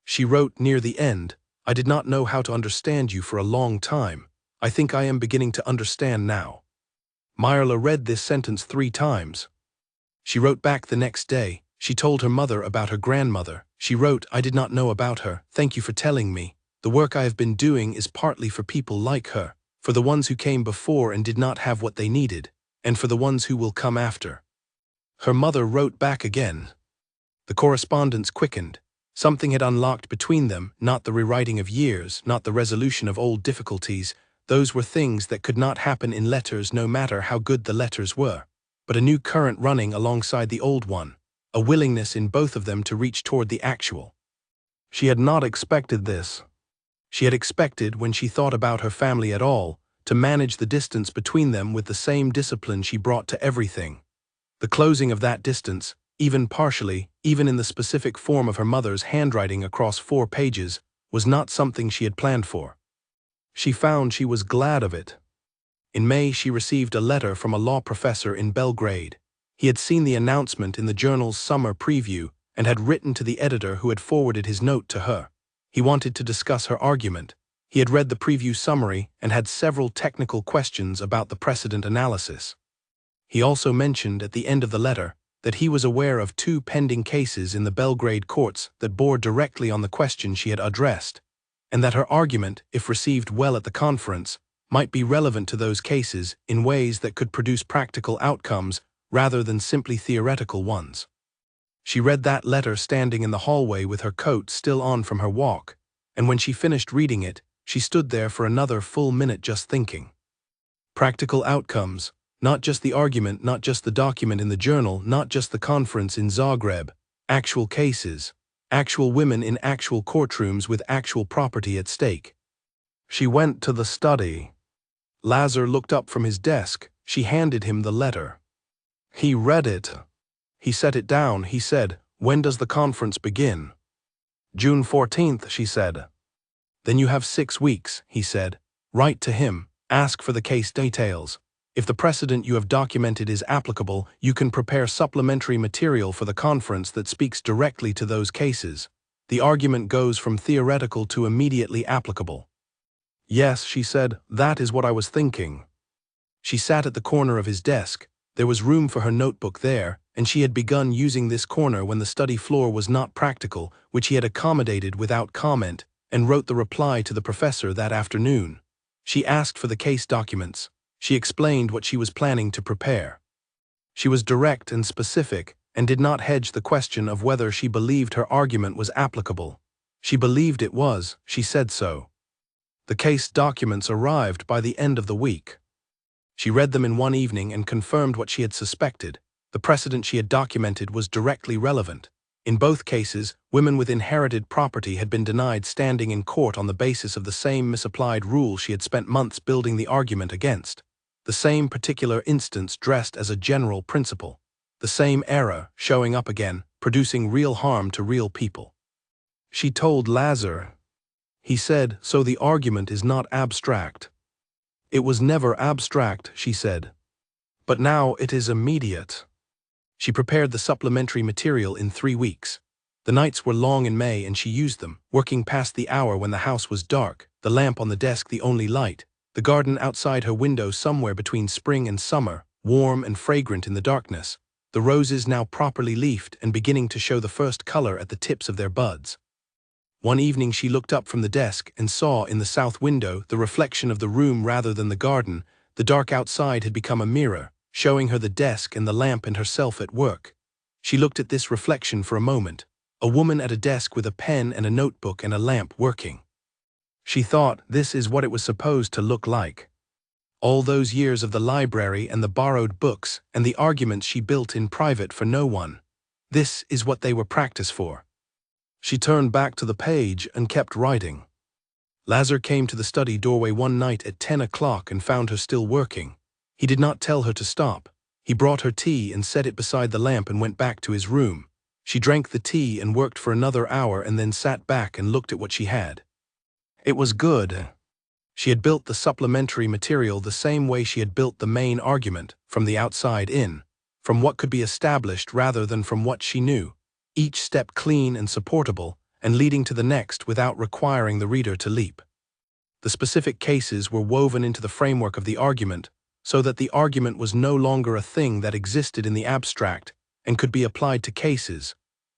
She wrote near the end, "I did not know how to understand you for a long time. I think I am beginning to understand now." Meyerla read this sentence 3 times. She wrote back the next day. She told her mother about her grandmother. She wrote, "I did not know about her. Thank you for telling me. The work I have been doing is partly for people like her, for the ones who came before and did not have what they needed, and for the ones who will come after." Her mother wrote back again. The correspondence quickened. Something had unlocked between them, not the rewriting of years, not the resolution of old difficulties. Those were things that could not happen in letters no matter how good the letters were, but a new current running alongside the old one, a willingness in both of them to reach toward the actual. She had not expected this. She had expected, when she thought about her family at all, to manage the distance between them with the same discipline she brought to everything. The closing of that distance, even partially, even in the specific form of her mother's handwriting across 4 pages, was not something she had planned for. She found she was glad of it. In May she received a letter from a law professor in Belgrade. He had seen the announcement in the journal's summer preview and had written to the editor who had forwarded his note to her. He wanted to discuss her argument. He had read the preview summary and had several technical questions about the precedent analysis. He also mentioned at the end of the letter that he was aware of 2 pending cases in the Belgrade courts that bore directly on the question she had addressed, and that her argument, if received well at the conference, might be relevant to those cases in ways that could produce practical outcomes rather than simply theoretical ones. She read that letter standing in the hallway with her coat still on from her walk, and when she finished reading it, she stood there for another full minute just thinking. Practical outcomes, not just the argument, not just the document in the journal, not just the conference in Zagreb, actual cases, actual women in actual courtrooms with actual property at stake. She went to the study. Lazar looked up from his desk. She handed him the letter. He read it. He set it down. He said, "When does the conference begin?" "June 14th, she said. "Then you have 6 weeks, he said. "Write to him. Ask for the case details. If the precedent you have documented is applicable, you can prepare supplementary material for the conference that speaks directly to those cases. The argument goes from theoretical to immediately applicable." "Yes," she said, "that is what I was thinking." She sat at the corner of his desk. There was room for her notebook there, and she had begun using this corner when the study floor was not practical, which he had accommodated without comment, and wrote the reply to the professor that afternoon. She asked for the case documents. She explained what she was planning to prepare. She was direct and specific, and did not hedge the question of whether she believed her argument was applicable. She believed it was. She said so. The case documents arrived by the end of the week. She read them in one evening and confirmed what she had suspected. The precedent she had documented was directly relevant. In both cases, women with inherited property had been denied standing in court on the basis of the same misapplied rule she had spent months building the argument against. The same particular instance dressed as a general principle. The same error showing up again, producing real harm to real people. She told Lazar. He said, "So the argument is not abstract." "It was never abstract," she said. "But now it is immediate." She prepared the supplementary material in 3 weeks. The nights were long in May and she used them, working past the hour when the house was dark, the lamp on the desk the only light, the garden outside her window somewhere between spring and summer, warm and fragrant in the darkness, the roses now properly leafed and beginning to show the first color at the tips of their buds. One evening she looked up from the desk and saw in the south window the reflection of the room rather than the garden. The dark outside had become a mirror, showing her the desk and the lamp and herself at work. She looked at this reflection for a moment, a woman at a desk with a pen and a notebook and a lamp working. She thought, this is what it was supposed to look like. All those years of the library and the borrowed books and the arguments she built in private for no one. This is what they were practice for. She turned back to the page and kept writing. Lazar came to the study doorway one night at 10 o'clock and found her still working. He did not tell her to stop. He brought her tea and set it beside the lamp and went back to his room. She drank the tea and worked for another hour and then sat back and looked at what she had. It was good. She had built the supplementary material the same way she had built the main argument, from the outside in, from what could be established rather than from what she knew, each step clean and supportable, and leading to the next without requiring the reader to leap. The specific cases were woven into the framework of the argument, so that the argument was no longer a thing that existed in the abstract and could be applied to cases,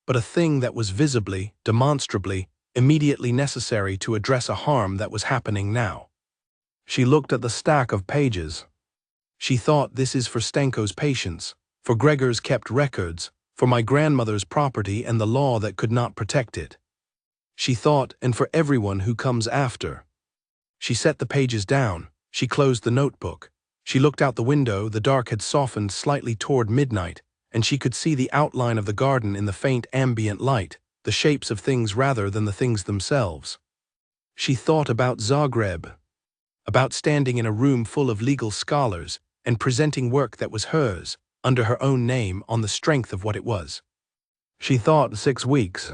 but a thing that was visibly, demonstrably, immediately necessary to address a harm that was happening now. She looked at the stack of pages. She thought, this is for Stenko's patients, for Gregor's kept records, for my grandmother's property and the law that could not protect it. She thought, and for everyone who comes after. She set the pages down. She closed the notebook. She looked out the window. The dark had softened slightly toward midnight, and she could see the outline of the garden in the faint ambient light, the shapes of things rather than the things themselves. She thought about Zagreb, about standing in a room full of legal scholars and presenting work that was hers, under her own name, on the strength of what it was. She thought 6 weeks.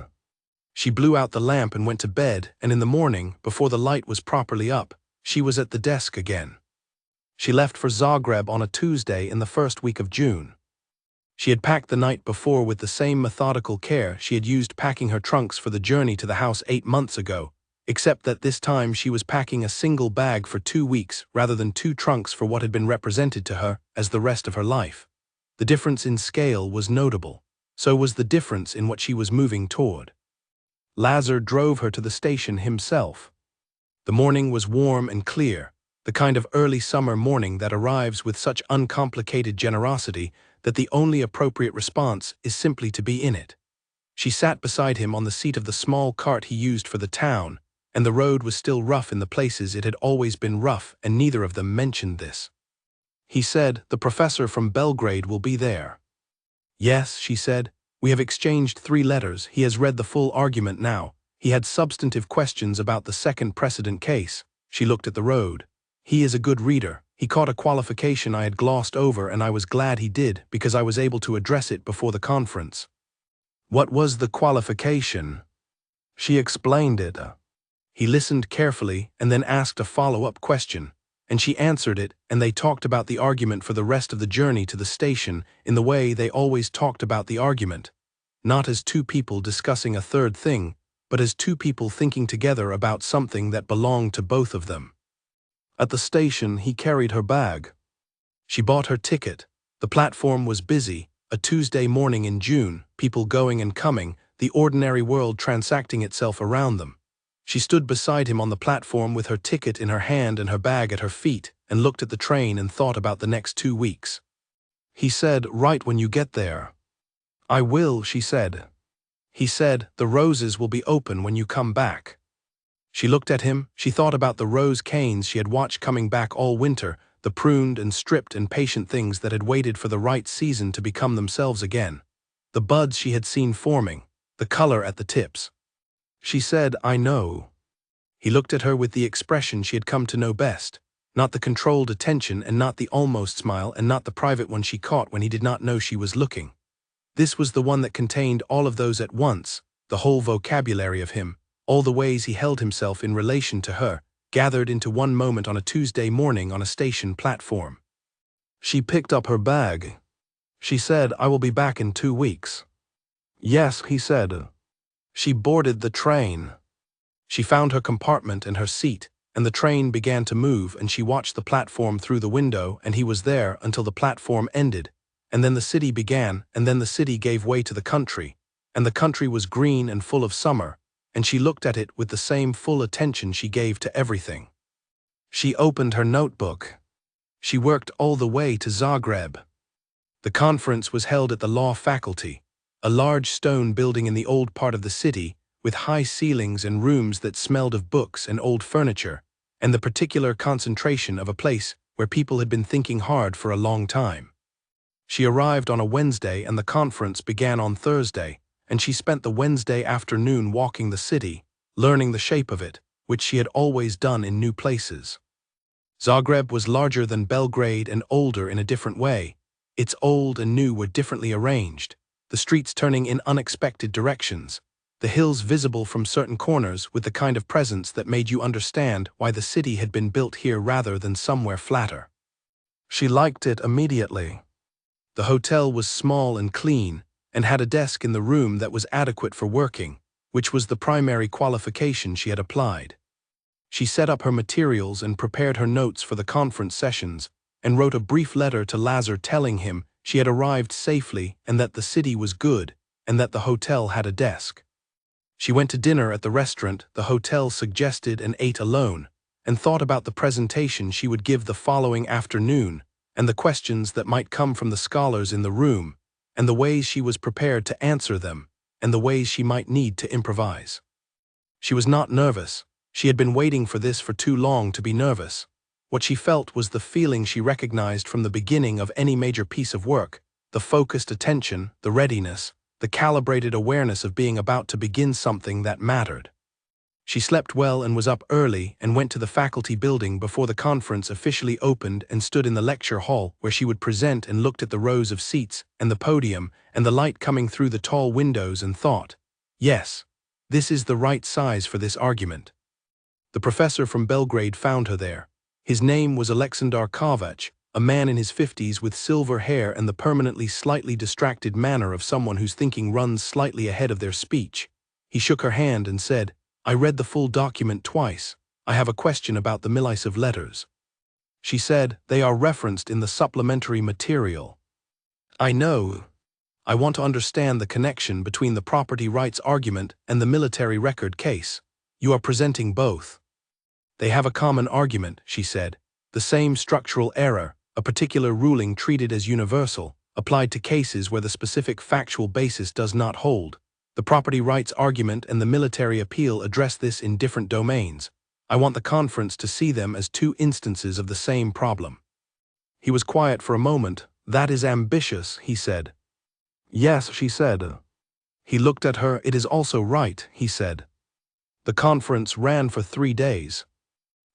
She blew out the lamp and went to bed, and in the morning, before the light was properly up, she was at the desk again. She left for Zagreb on a Tuesday in the first week of June. She had packed the night before with the same methodical care she had used packing her trunks for the journey to the house 8 months ago, except that this time she was packing a single bag for 2 weeks rather than 2 trunks for what had been represented to her as the rest of her life. The difference in scale was notable. So was the difference in what she was moving toward. Lazar drove her to the station himself. The morning was warm and clear, the kind of early summer morning that arrives with such uncomplicated generosity that the only appropriate response is simply to be in it. She sat beside him on the seat of the small cart he used for the town, and the road was still rough in the places it had always been rough, and neither of them mentioned this. He said, "The professor from Belgrade will be there." "Yes," she said. "We have exchanged 3 letters. He has read the full argument now. He had substantive questions about the second precedent case." She looked at the road. "He is a good reader. He caught a qualification I had glossed over, and I was glad he did, because I was able to address it before the conference." "What was the qualification?" She explained it. He listened carefully and then asked a follow-up question, and she answered it, and they talked about the argument for the rest of the journey to the station in the way they always talked about the argument, not as 2 people discussing a third thing, but as 2 people thinking together about something that belonged to both of them. At the station, he carried her bag. She bought her ticket. The platform was busy, a Tuesday morning in June, people going and coming, the ordinary world transacting itself around them. She stood beside him on the platform with her ticket in her hand and her bag at her feet, and looked at the train and thought about the next 2 weeks. He said, "Write when you get there." "I will," she said. He said, "The roses will be open when you come back." She looked at him. She thought about the rose canes she had watched coming back all winter, the pruned and stripped and patient things that had waited for the right season to become themselves again, the buds she had seen forming, the color at the tips. She said, "I know." He looked at her with the expression she had come to know best, not the controlled attention and not the almost smile and not the private one she caught when he did not know she was looking. This was the one that contained all of those at once, the whole vocabulary of him, all the ways he held himself in relation to her, gathered into one moment on a Tuesday morning on a station platform. She picked up her bag. She said, "I will be back in 2 weeks." "Yes," he said. She boarded the train. She found her compartment and her seat, and the train began to move, and she watched the platform through the window, and he was there until the platform ended, and then the city began, and then the city gave way to the country, and the country was green and full of summer, and she looked at it with the same full attention she gave to everything. She opened her notebook. She worked all the way to Zagreb. The conference was held at the law faculty, a large stone building in the old part of the city, with high ceilings and rooms that smelled of books and old furniture, and the particular concentration of a place where people had been thinking hard for a long time. She arrived on a Wednesday and the conference began on Thursday, and she spent the Wednesday afternoon walking the city, learning the shape of it, which she had always done in new places. Zagreb was larger than Belgrade and older in a different way. Its old and new were differently arranged, the streets turning in unexpected directions, the hills visible from certain corners with the kind of presence that made you understand why the city had been built here rather than somewhere flatter. She liked it immediately. The hotel was small and clean, and had a desk in the room that was adequate for working, which was the primary qualification she had applied. She set up her materials and prepared her notes for the conference sessions, and wrote a brief letter to Lazar telling him she had arrived safely and that the city was good, and that the hotel had a desk. She went to dinner at the restaurant the hotel suggested and ate alone, and thought about the presentation she would give the following afternoon, and the questions that might come from the scholars in the room, and the ways she was prepared to answer them, and the ways she might need to improvise. She was not nervous. She had been waiting for this for too long to be nervous. What she felt was the feeling she recognized from the beginning of any major piece of work, the focused attention, the readiness, the calibrated awareness of being about to begin something that mattered. She slept well and was up early and went to the faculty building before the conference officially opened and stood in the lecture hall where she would present and looked at the rows of seats and the podium and the light coming through the tall windows and thought, yes, this is the right size for this argument. The professor from Belgrade found her there. His name was Aleksandar Kovac, a man in his 50s with silver hair and the permanently slightly distracted manner of someone whose thinking runs slightly ahead of their speech. He shook her hand and said, I read the full document twice. I have a question about the millisive letters. She said, they are referenced in the supplementary material. I know. I want to understand the connection between the property rights argument and the military record case. You are presenting both. They have a common argument, she said. The same structural error, a particular ruling treated as universal, applied to cases where the specific factual basis does not hold. The property rights argument and the military appeal address this in different domains. I want the conference to see them as two instances of the same problem. He was quiet for a moment. That is ambitious, he said. Yes, she said. He looked at her. It is also right, he said. The conference ran for 3 days.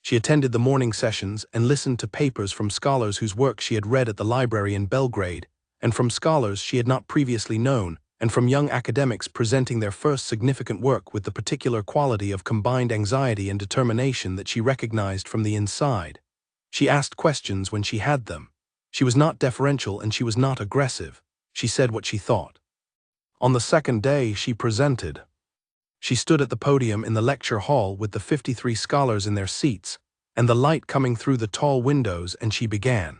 She attended the morning sessions and listened to papers from scholars whose work she had read at the library in Belgrade, and from scholars she had not previously known, and from young academics presenting their first significant work with the particular quality of combined anxiety and determination that she recognized from the inside. She asked questions when she had them. She was not deferential and she was not aggressive. She said what she thought. On the second day, she presented. She stood at the podium in the lecture hall with the 53 scholars in their seats, and the light coming through the tall windows, and she began.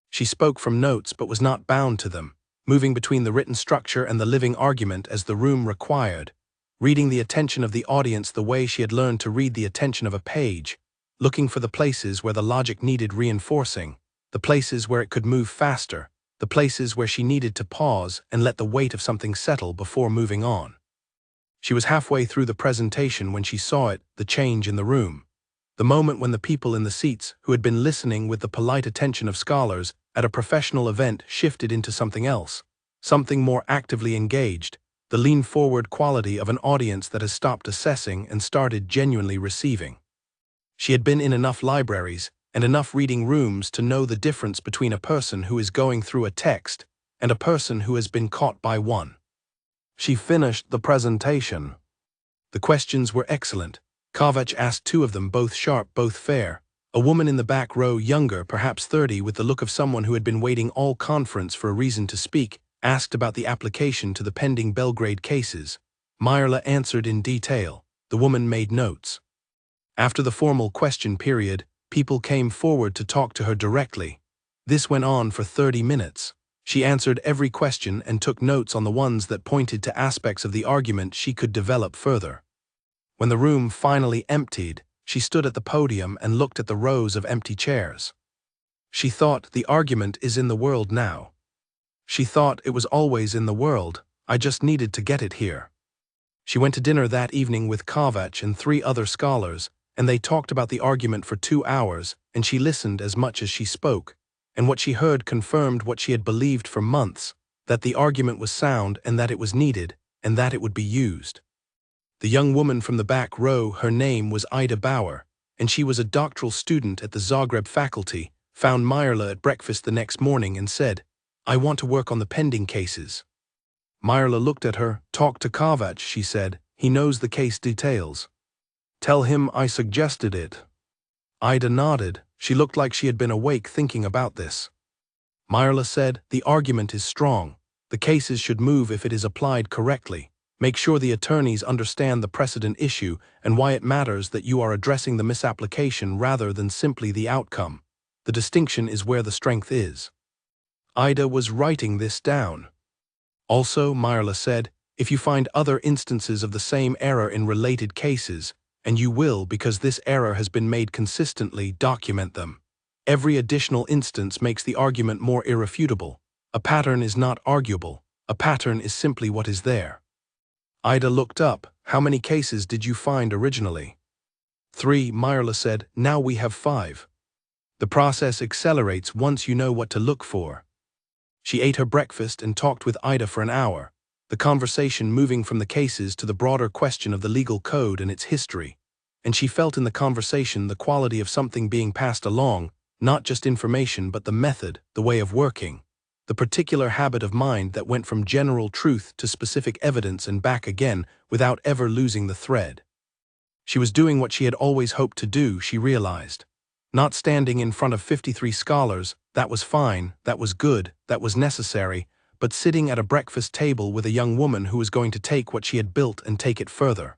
She spoke from notes but was not bound to them, moving between the written structure and the living argument as the room required, reading the attention of the audience the way she had learned to read the attention of a page, looking for the places where the logic needed reinforcing, the places where it could move faster, the places where she needed to pause and let the weight of something settle before moving on. She was halfway through the presentation when she saw it, the change in the room. The moment when the people in the seats who had been listening with the polite attention of scholars at a professional event shifted into something else, something more actively engaged, the lean-forward quality of an audience that has stopped assessing and started genuinely receiving. She had been in enough libraries and enough reading rooms to know the difference between a person who is going through a text and a person who has been caught by one. She finished the presentation. The questions were excellent. Kovac asked 2 of them, both sharp, both fair. A woman in the back row, younger, perhaps 30, with the look of someone who had been waiting all conference for a reason to speak, asked about the application to the pending Belgrade cases. Myrla answered in detail. The woman made notes. After the formal question period, people came forward to talk to her directly. This went on for 30 minutes. She answered every question and took notes on the ones that pointed to aspects of the argument she could develop further. When the room finally emptied, she stood at the podium and looked at the rows of empty chairs. She thought, the argument is in the world now. She thought it was always in the world, I just needed to get it here. She went to dinner that evening with Kovac and 3 other scholars, and they talked about the argument for 2 hours, and she listened as much as she spoke, and what she heard confirmed what she had believed for months, that the argument was sound and that it was needed, and that it would be used. The young woman from the back row, her name was Ida Bauer, and she was a doctoral student at the Zagreb faculty, found Myrla at breakfast the next morning and said, "I want to work on the pending cases." Myrla looked at her. "Talk to Kovac," she said. "He knows the case details. Tell him I suggested it." Ida nodded. She looked like she had been awake thinking about this. Myrla said, "The argument is strong. The cases should move if it is applied correctly. Make sure the attorneys understand the precedent issue and why it matters that you are addressing the misapplication rather than simply the outcome. The distinction is where the strength is." Ida was writing this down. "Also," Myrla said, "if you find other instances of the same error in related cases, and you will because this error has been made consistently, document them. Every additional instance makes the argument more irrefutable. A pattern is not arguable. A pattern is simply what is there." Ida looked up. "How many cases did you find originally?" 3, Myrla said. "Now we have 5. The process accelerates once you know what to look for." She ate her breakfast and talked with Ida for an hour, the conversation moving from the cases to the broader question of the legal code and its history, and she felt in the conversation the quality of something being passed along, not just information but the method, the way of working, the particular habit of mind that went from general truth to specific evidence and back again without ever losing the thread. She was doing what she had always hoped to do, she realized. Not standing in front of 53 scholars, that was fine, that was good, that was necessary, but sitting at a breakfast table with a young woman who was going to take what she had built and take it further.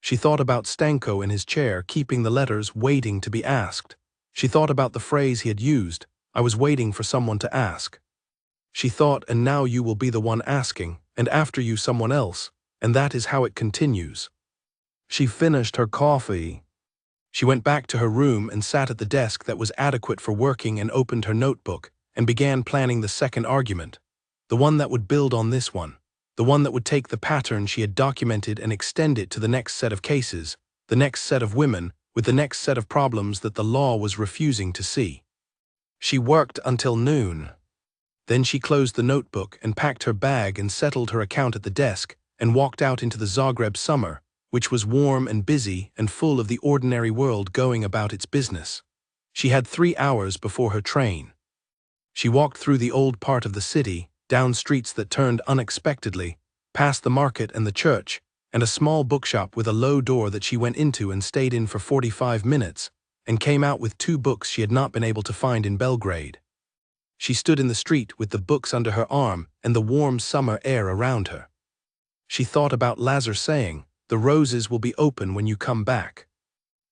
She thought about Stanko in his chair, keeping the letters, waiting to be asked. She thought about the phrase he had used, "I was waiting for someone to ask." She thought, "And now you will be the one asking, and after you someone else, and that is how it continues." She finished her coffee. She went back to her room and sat at the desk that was adequate for working and opened her notebook and began planning the second argument, the one that would build on this one, the one that would take the pattern she had documented and extend it to the next set of cases, the next set of women, with the next set of problems that the law was refusing to see. She worked until noon. Then she closed the notebook and packed her bag and settled her account at the desk and walked out into the Zagreb summer, which was warm and busy and full of the ordinary world going about its business. She had 3 hours before her train. She walked through the old part of the city, down streets that turned unexpectedly, past the market and the church, and a small bookshop with a low door that she went into and stayed in for 45 minutes, and came out with 2 books she had not been able to find in Belgrade. She stood in the street with the books under her arm and the warm summer air around her. She thought about Lazar saying, "The roses will be open when you come back."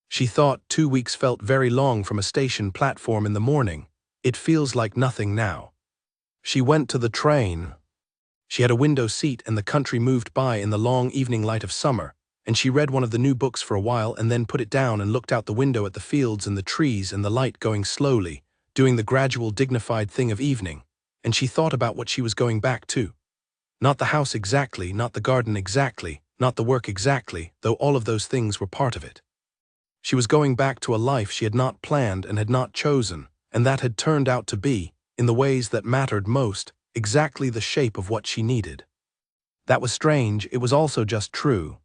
She thought 2 weeks felt very long from a station platform in the morning. It feels like nothing now. She went to the train. She had a window seat and the country moved by in the long evening light of summer, and she read one of the new books for a while and then put it down and looked out the window at the fields and the trees and the light going slowly, doing the gradual dignified thing of evening, and she thought about what she was going back to. Not the house exactly, not the garden exactly, not the work exactly, though all of those things were part of it. She was going back to a life she had not planned and had not chosen, and that had turned out to be, in the ways that mattered most, exactly the shape of what she needed. That was strange, it was also just true.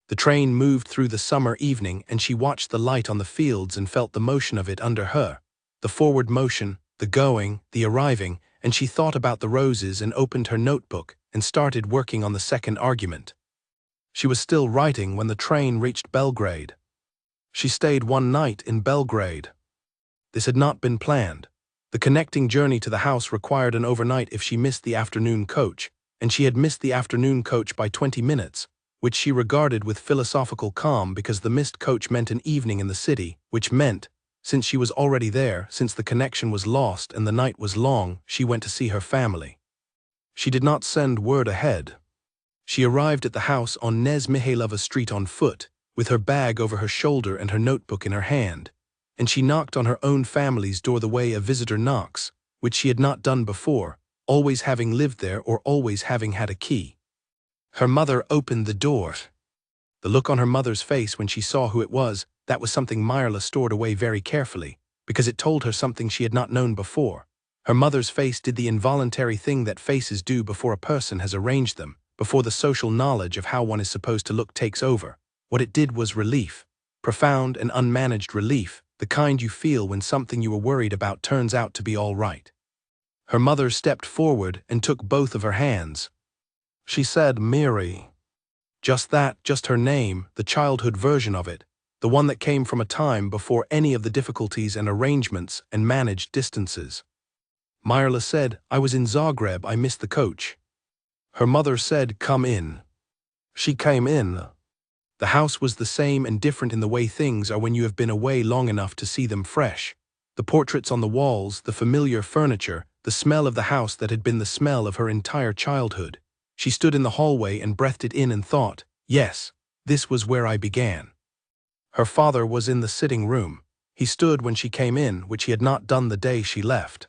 The train moved through the summer evening and she watched the light on the fields and felt the motion of it under her, the forward motion, the going, the arriving, and she thought about the roses and opened her notebook and started working on the second argument. She was still writing when the train reached Belgrade. She stayed one night in Belgrade. This had not been planned. The connecting journey to the house required an overnight if she missed the afternoon coach, and she had missed the afternoon coach by 20 minutes, which she regarded with philosophical calm because the missed coach meant an evening in the city, which meant, since she was already there, since the connection was lost and the night was long, she went to see her family. She did not send word ahead. She arrived at the house on Nez Mihailova Street on foot, with her bag over her shoulder and her notebook in her hand, and she knocked on her own family's door the way a visitor knocks, which she had not done before, always having lived there or always having had a key. Her mother opened the door. The look on her mother's face when she saw who it was, That was something Myrla stored away very carefully, because it told her something she had not known before. Her mother's face did the involuntary thing that faces do before a person has arranged them, before the social knowledge of how one is supposed to look takes over. What it did was relief. Profound and unmanaged relief, the kind you feel when something you were worried about turns out to be all right. Her mother stepped forward and took both of her hands. She said, "Mary." Just that, just her name, the childhood version of it, the one that came from a time before any of the difficulties and arrangements and managed distances. Myrla said, "I was in Zagreb, I missed the coach." Her mother said, "Come in." She came in. The house was the same and different in the way things are when you have been away long enough to see them fresh. The portraits on the walls, the familiar furniture, the smell of the house that had been the smell of her entire childhood. She stood in the hallway and breathed it in and thought, yes, this was where I began. Her father was in the sitting room. He stood when she came in, which he had not done the day she left.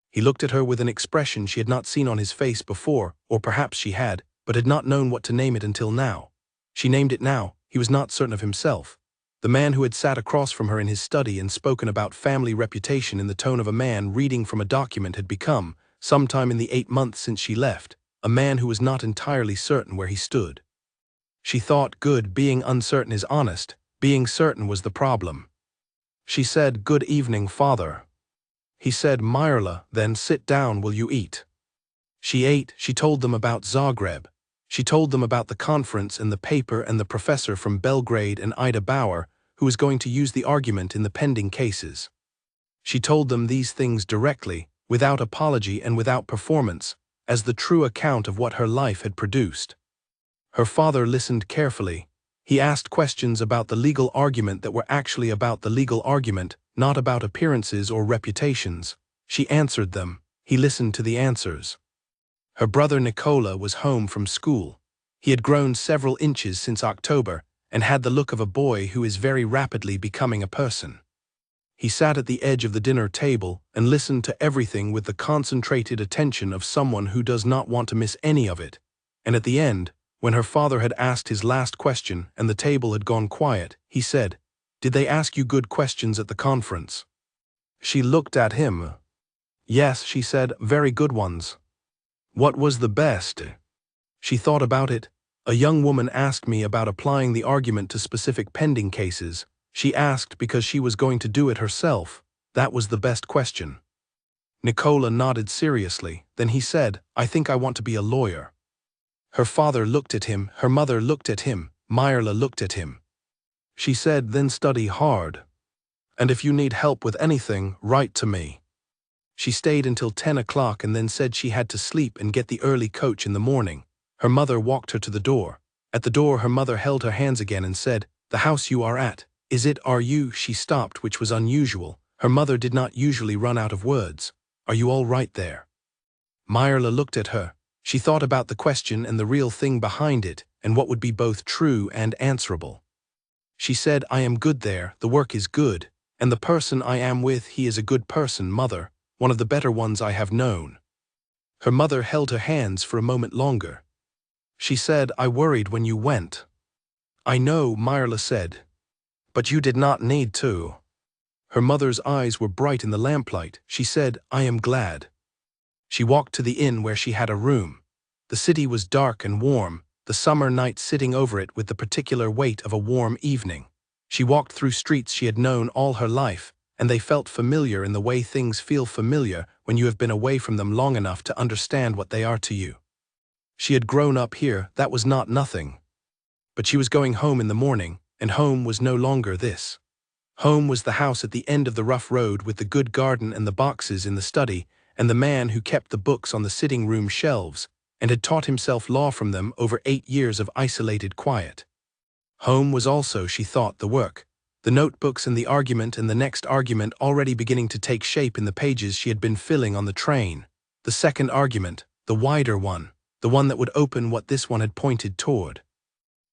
He looked at her with an expression she had not seen on his face before, or perhaps she had, but had not known what to name it until now. She named it now. He was not certain of himself. The man who had sat across from her in his study and spoken about family reputation in the tone of a man reading from a document had become, sometime in the 8 months since she left, a man who was not entirely certain where he stood. She thought, good, being uncertain is honest, being certain was the problem. She said, "Good evening, father." He said, "Myrla, then sit down, will you eat?" She ate. She told them about Zagreb. She told them about the conference and the paper and the professor from Belgrade and Ida Bauer, who was going to use the argument in the pending cases. She told them these things directly, without apology and without performance, as the true account of what her life had produced. Her father listened carefully. He asked questions about the legal argument that were actually about the legal argument, not about appearances or reputations. She answered them. He listened to the answers. Her brother Nicola was home from school. He had grown several inches since October and had the look of a boy who is very rapidly becoming a person. He sat at the edge of the dinner table and listened to everything with the concentrated attention of someone who does not want to miss any of it. And at the end, when her father had asked his last question and the table had gone quiet, he said, "Did they ask you good questions at the conference?" She looked at him. "Yes," she said, "very good ones." "What was the best?" She thought about it. A young woman asked me about applying the argument to specific pending cases. She asked because she was going to do it herself. That was the best question. Nicola nodded seriously. Then he said, "I think I want to be a lawyer." Her father looked at him, her mother looked at him, Myrla looked at him. She said, "Then study hard. And if you need help with anything, write to me." She stayed until 10 o'clock and then said she had to sleep and get the early coach in the morning. Her mother walked her to the door. At the door her mother held her hands again and said, "The house you are at, is it, are you?" She stopped, which was unusual. Her mother did not usually run out of words. "Are you all right there?" Myrla looked at her. She thought about the question and the real thing behind it, and what would be both true and answerable. She said, "I am good there, the work is good, and the person I am with, he is a good person, mother, one of the better ones I have known." Her mother held her hands for a moment longer. She said, "I worried when you went." "I know," Myrla said. "But you did not need to." Her mother's eyes were bright in the lamplight. She said, "I am glad." She walked to the inn where she had a room. The city was dark and warm, the summer night sitting over it with the particular weight of a warm evening. She walked through streets she had known all her life, and they felt familiar in the way things feel familiar when you have been away from them long enough to understand what they are to you. She had grown up here, that was not nothing. But she was going home in the morning, and home was no longer this. Home was the house at the end of the rough road with the good garden and the boxes in the study, and the man who kept the books on the sitting room shelves, and had taught himself law from them over 8 years of isolated quiet. Home was also, she thought, the work, the notebooks and the argument and the next argument already beginning to take shape in the pages she had been filling on the train. The second argument, the wider one, the one that would open what this one had pointed toward.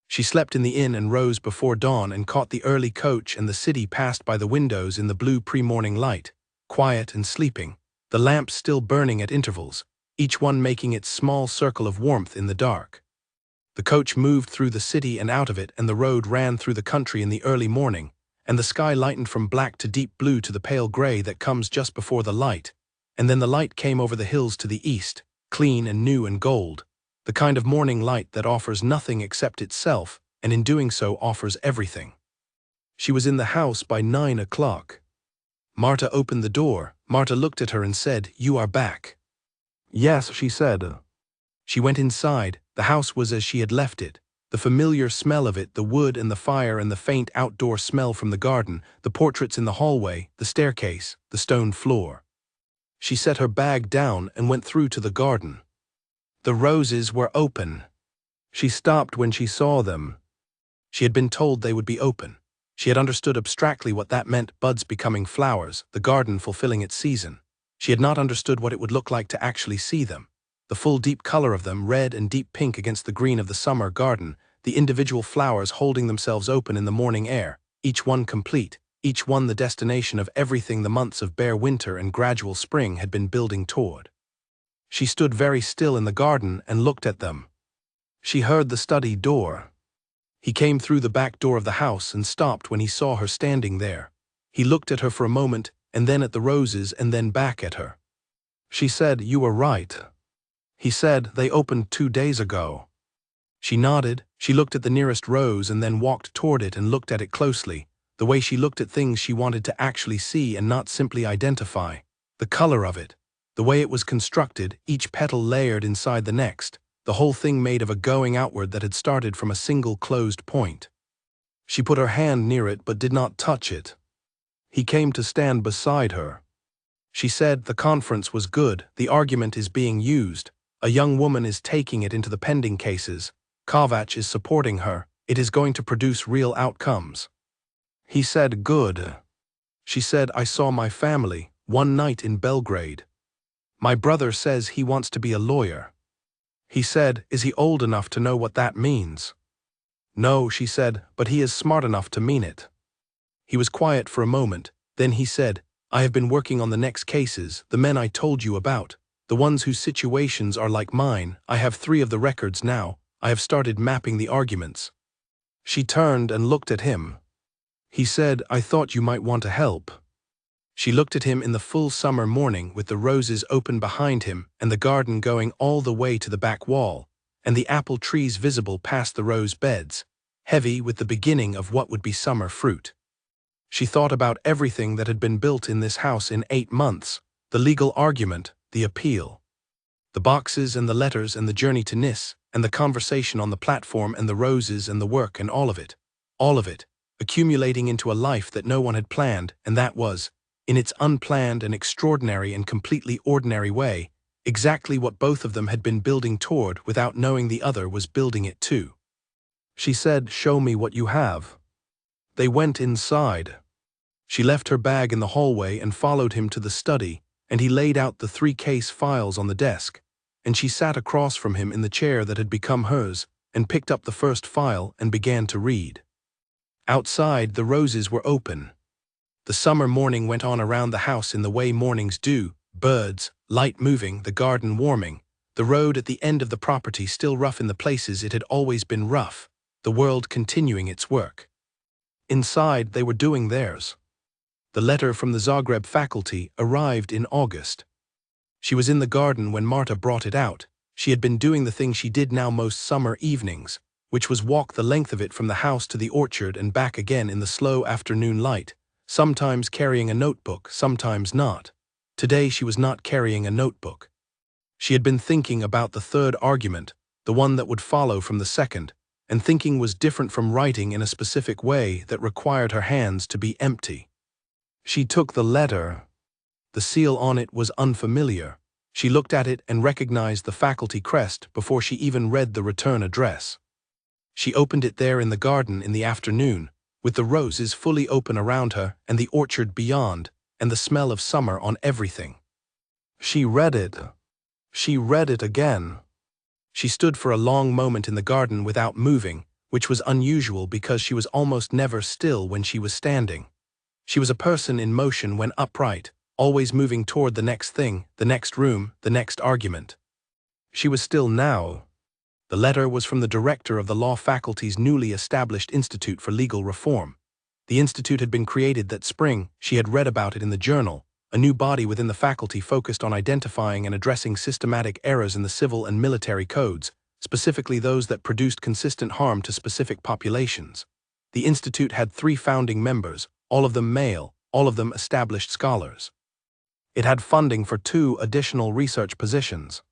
She slept in the inn and rose before dawn and caught the early coach, and the city passed by the windows in the blue pre-morning light, quiet and sleeping, the lamps still burning at intervals, each one making its small circle of warmth in the dark. The coach moved through the city and out of it, and the road ran through the country in the early morning, and the sky lightened from black to deep blue to the pale gray that comes just before the light, and then the light came over the hills to the east, clean and new and gold, the kind of morning light that offers nothing except itself, and in doing so offers everything. She was in the house by 9 o'clock. Marta opened the door. Marta looked at her and said, "You are back." "Yes," she said. She went inside. The house was as she had left it. The familiar smell of it, the wood and the fire and the faint outdoor smell from the garden, the portraits in the hallway, the staircase, the stone floor. She set her bag down and went through to the garden. The roses were open. She stopped when she saw them. She had been told they would be open. She had understood abstractly what that meant, buds becoming flowers, the garden fulfilling its season. She had not understood what it would look like to actually see them. The full deep color of them, red and deep pink against the green of the summer garden, the individual flowers holding themselves open in the morning air, each one complete, each one the destination of everything the months of bare winter and gradual spring had been building toward. She stood very still in the garden and looked at them. She heard the study door. He came through the back door of the house and stopped when he saw her standing there. He looked at her for a moment, and then at the roses, and then back at her. She said, "You were right." He said, "They opened 2 days ago." She nodded. She looked at the nearest rose and then walked toward it and looked at it closely, the way she looked at things she wanted to actually see and not simply identify. The color of it, the way it was constructed, each petal layered inside the next, the whole thing made of a going outward that had started from a single closed point. She put her hand near it but did not touch it. He came to stand beside her. She said, "The conference was good, the argument is being used. A young woman is taking it into the pending cases. Kovac is supporting her. It is going to produce real outcomes." He said, "Good." She said, "I saw my family one night in Belgrade. My brother says he wants to be a lawyer." He said, "Is he old enough to know what that means?" "No," she said, "but he is smart enough to mean it." He was quiet for a moment, then he said, "I have been working on the next cases, the men I told you about, the ones whose situations are like mine. I have 3 of the records now. I have started mapping the arguments." She turned and looked at him. He said, "I thought you might want to help." She looked at him in the full summer morning with the roses open behind him and the garden going all the way to the back wall, and the apple trees visible past the rose beds, heavy with the beginning of what would be summer fruit. She thought about everything that had been built in this house in 8 months, the legal argument, the appeal, the boxes and the letters and the journey to Nice, and the conversation on the platform and the roses and the work and all of it, accumulating into a life that no one had planned, and that was, in its unplanned and extraordinary and completely ordinary way, exactly what both of them had been building toward without knowing the other was building it too. She said, "Show me what you have." They went inside. She left her bag in the hallway and followed him to the study, and he laid out the 3 case files on the desk, and she sat across from him in the chair that had become hers, and picked up the first file and began to read. Outside, the roses were open. The summer morning went on around the house in the way mornings do, birds, light moving, the garden warming, the road at the end of the property still rough in the places it had always been rough, the world continuing its work. Inside, they were doing theirs. The letter from the Zagreb faculty arrived in August. She was in the garden when Marta brought it out. She had been doing the thing she did now most summer evenings, which was walk the length of it from the house to the orchard and back again in the slow afternoon light, sometimes carrying a notebook, sometimes not. Today she was not carrying a notebook. She had been thinking about the 3rd argument, the one that would follow from the 2nd, and thinking was different from writing in a specific way that required her hands to be empty. She took the letter. The seal on it was unfamiliar. She looked at it and recognized the faculty crest before she even read the return address. She opened it there in the garden in the afternoon, with the roses fully open around her and the orchard beyond, and the smell of summer on everything. She read it. She read it again. She stood for a long moment in the garden without moving, which was unusual because she was almost never still when she was standing. She was a person in motion when upright, always moving toward the next thing, the next room, the next argument. She was still now. The letter was from the director of the law faculty's newly established Institute for Legal Reform. The institute had been created that spring, she had read about it in the journal, a new body within the faculty focused on identifying and addressing systematic errors in the civil and military codes, specifically those that produced consistent harm to specific populations. The institute had 3 founding members, all of them male, all of them established scholars. It had funding for 2 additional research positions.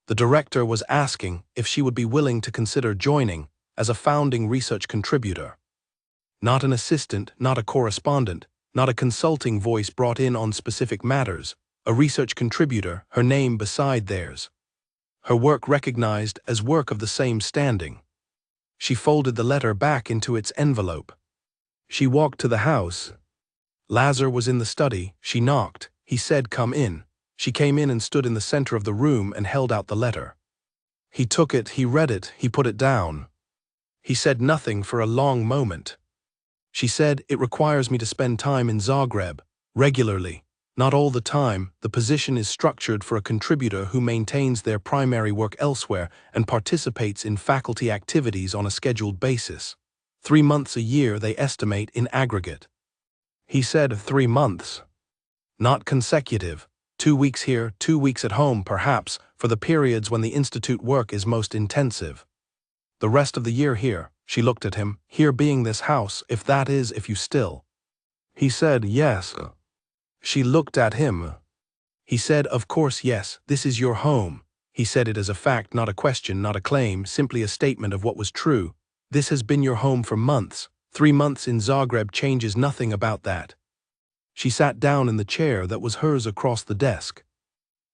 The director was asking if she would be willing to consider joining as a founding research contributor. Not an assistant, not a correspondent, not a consulting voice brought in on specific matters, a research contributor, her name beside theirs. Her work recognized as work of the same standing. She folded the letter back into its envelope. She walked to the house. Lazar was in the study. She knocked. He said, "Come in." She came in and stood in the center of the room and held out the letter. He took it, he read it, he put it down. He said nothing for a long moment. She said, "It requires me to spend time in Zagreb, regularly. Not all the time. The position is structured for a contributor who maintains their primary work elsewhere and participates in faculty activities on a scheduled basis. 3 months a year they estimate in aggregate." He said 3 months. Not consecutive. 2 weeks here, 2 weeks at home, perhaps, for the periods when the institute work is most intensive. The rest of the year here. She looked at him, "Here being this house, if that is, if you still." He said, "Yes." She looked at him. He said, "Of course, yes, this is your home." He said it as a fact, not a question, not a claim, simply a statement of what was true. "This has been your home for months. 3 months in Zagreb changes nothing about that." She sat down in the chair that was hers across the desk.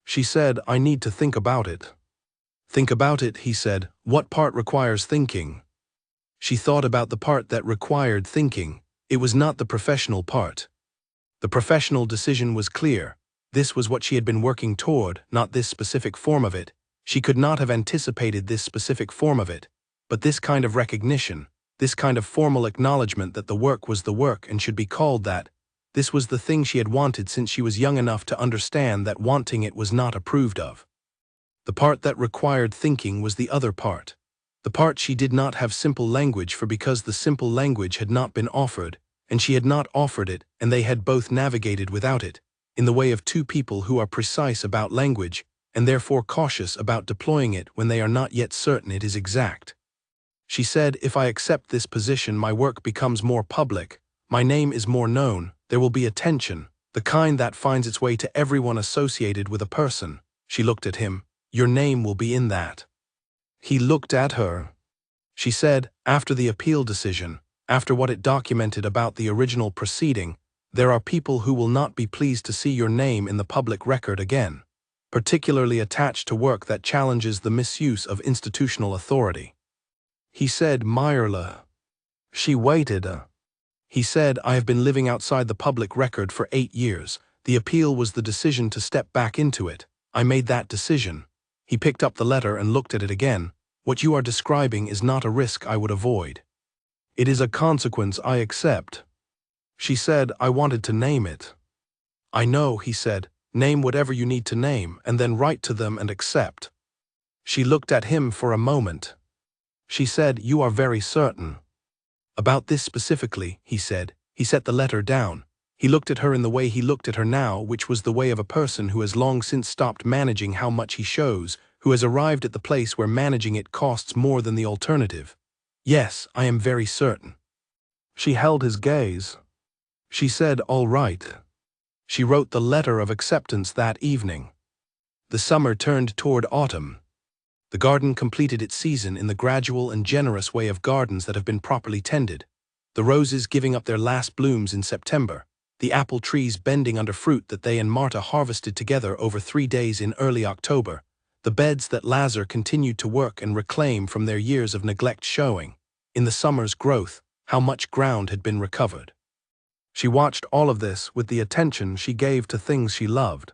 She said, "I need to think about it." "Think about it," he said. "What part requires thinking?" She thought about the part that required thinking. It was not the professional part. The professional decision was clear. This was what she had been working toward, not this specific form of it. She could not have anticipated this specific form of it. But this kind of recognition, this kind of formal acknowledgement that the work was the work and should be called that, this was the thing she had wanted since she was young enough to understand that wanting it was not approved of. The part that required thinking was the other part. The part she did not have simple language for because the simple language had not been offered, and she had not offered it, and they had both navigated without it, in the way of 2 people who are precise about language, and therefore cautious about deploying it when they are not yet certain it is exact. She said, "If I accept this position, my work becomes more public, my name is more known, there will be attention, the kind that finds its way to everyone associated with a person." She looked at him. "Your name will be in that." He looked at her. She said, "After the appeal decision, after what it documented about the original proceeding, there are people who will not be pleased to see your name in the public record again, particularly attached to work that challenges the misuse of institutional authority." He said, "Myrla." She waited. He said, "I have been living outside the public record for 8 years. The appeal was the decision to step back into it. I made that decision." He picked up the letter and looked at it again. "What you are describing is not a risk I would avoid. It is a consequence I accept." She said, "I wanted to name it." "I know," he said. "Name whatever you need to name, and then write to them and accept." She looked at him for a moment. She said, "You are very certain." "About this specifically," he said. He set the letter down. He looked at her in the way he looked at her now, which was the way of a person who has long since stopped managing how much he shows, who has arrived at the place where managing it costs more than the alternative. "Yes, I am very certain." She held his gaze. She said, "All right." She wrote the letter of acceptance that evening. The summer turned toward autumn. The garden completed its season in the gradual and generous way of gardens that have been properly tended, the roses giving up their last blooms in September, the apple trees bending under fruit that they and Marta harvested together over 3 days in early October, the beds that Lazar continued to work and reclaim from their years of neglect showing, in the summer's growth, how much ground had been recovered. She watched all of this with the attention she gave to things she loved.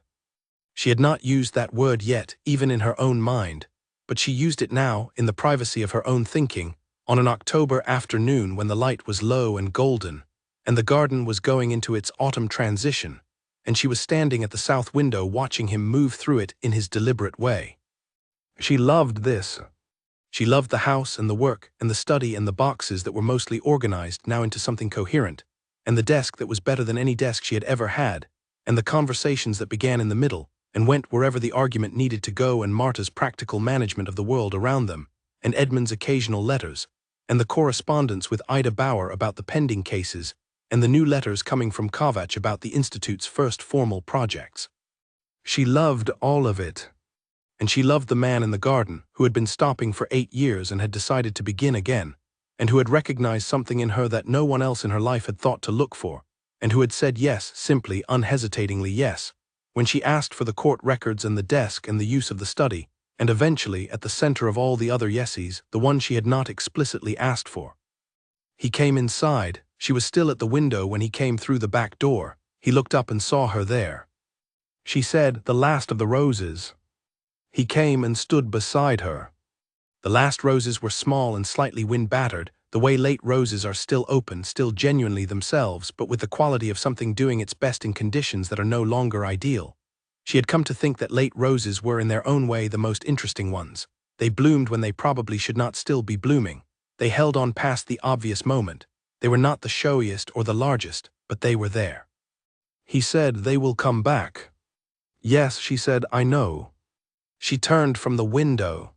She had not used that word yet, even in her own mind, but she used it now, in the privacy of her own thinking, on an October afternoon when the light was low and golden, and the garden was going into its autumn transition, and she was standing at the south window watching him move through it in his deliberate way. She loved this. She loved the house and the work and the study and the boxes that were mostly organized now into something coherent, and the desk that was better than any desk she had ever had, and the conversations that began in the middle and went wherever the argument needed to go, and Marta's practical management of the world around them, and Edmund's occasional letters, and the correspondence with Ida Bauer about the pending cases, and the new letters coming from Kovac about the Institute's first formal projects. She loved all of it. And she loved the man in the garden who had been stopping for 8 years and had decided to begin again, and who had recognized something in her that no one else in her life had thought to look for, and who had said yes, simply, unhesitatingly yes, when she asked for the court records and the desk and the use of the study, and eventually, at the center of all the other yeses, the one she had not explicitly asked for. He came inside. She was still at the window when he came through the back door. He looked up and saw her there. She said, "The last of the roses." He came and stood beside her. The last roses were small and slightly wind-battered, the way late roses are, still open, still genuinely themselves, but with the quality of something doing its best in conditions that are no longer ideal. She had come to think that late roses were in their own way the most interesting ones. They bloomed when they probably should not still be blooming. They held on past the obvious moment. They were not the showiest or the largest, but they were there. He said, "They will come back." "Yes," she said, "I know." She turned from the window.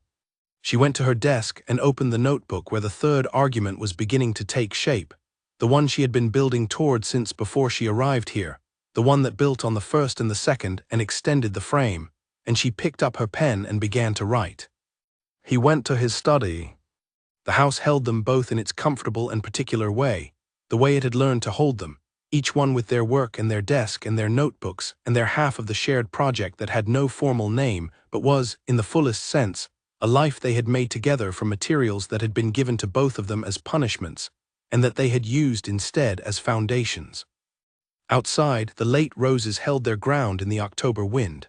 She went to her desk and opened the notebook where the third argument was beginning to take shape, the one she had been building toward since before she arrived here, the one that built on the first and the second and extended the frame, and she picked up her pen and began to write. He went to his study. The house held them both in its comfortable and particular way, the way it had learned to hold them, each one with their work and their desk and their notebooks and their half of the shared project that had no formal name, but was, in the fullest sense, a life they had made together from materials that had been given to both of them as punishments, and that they had used instead as foundations. Outside, the late roses held their ground in the October wind.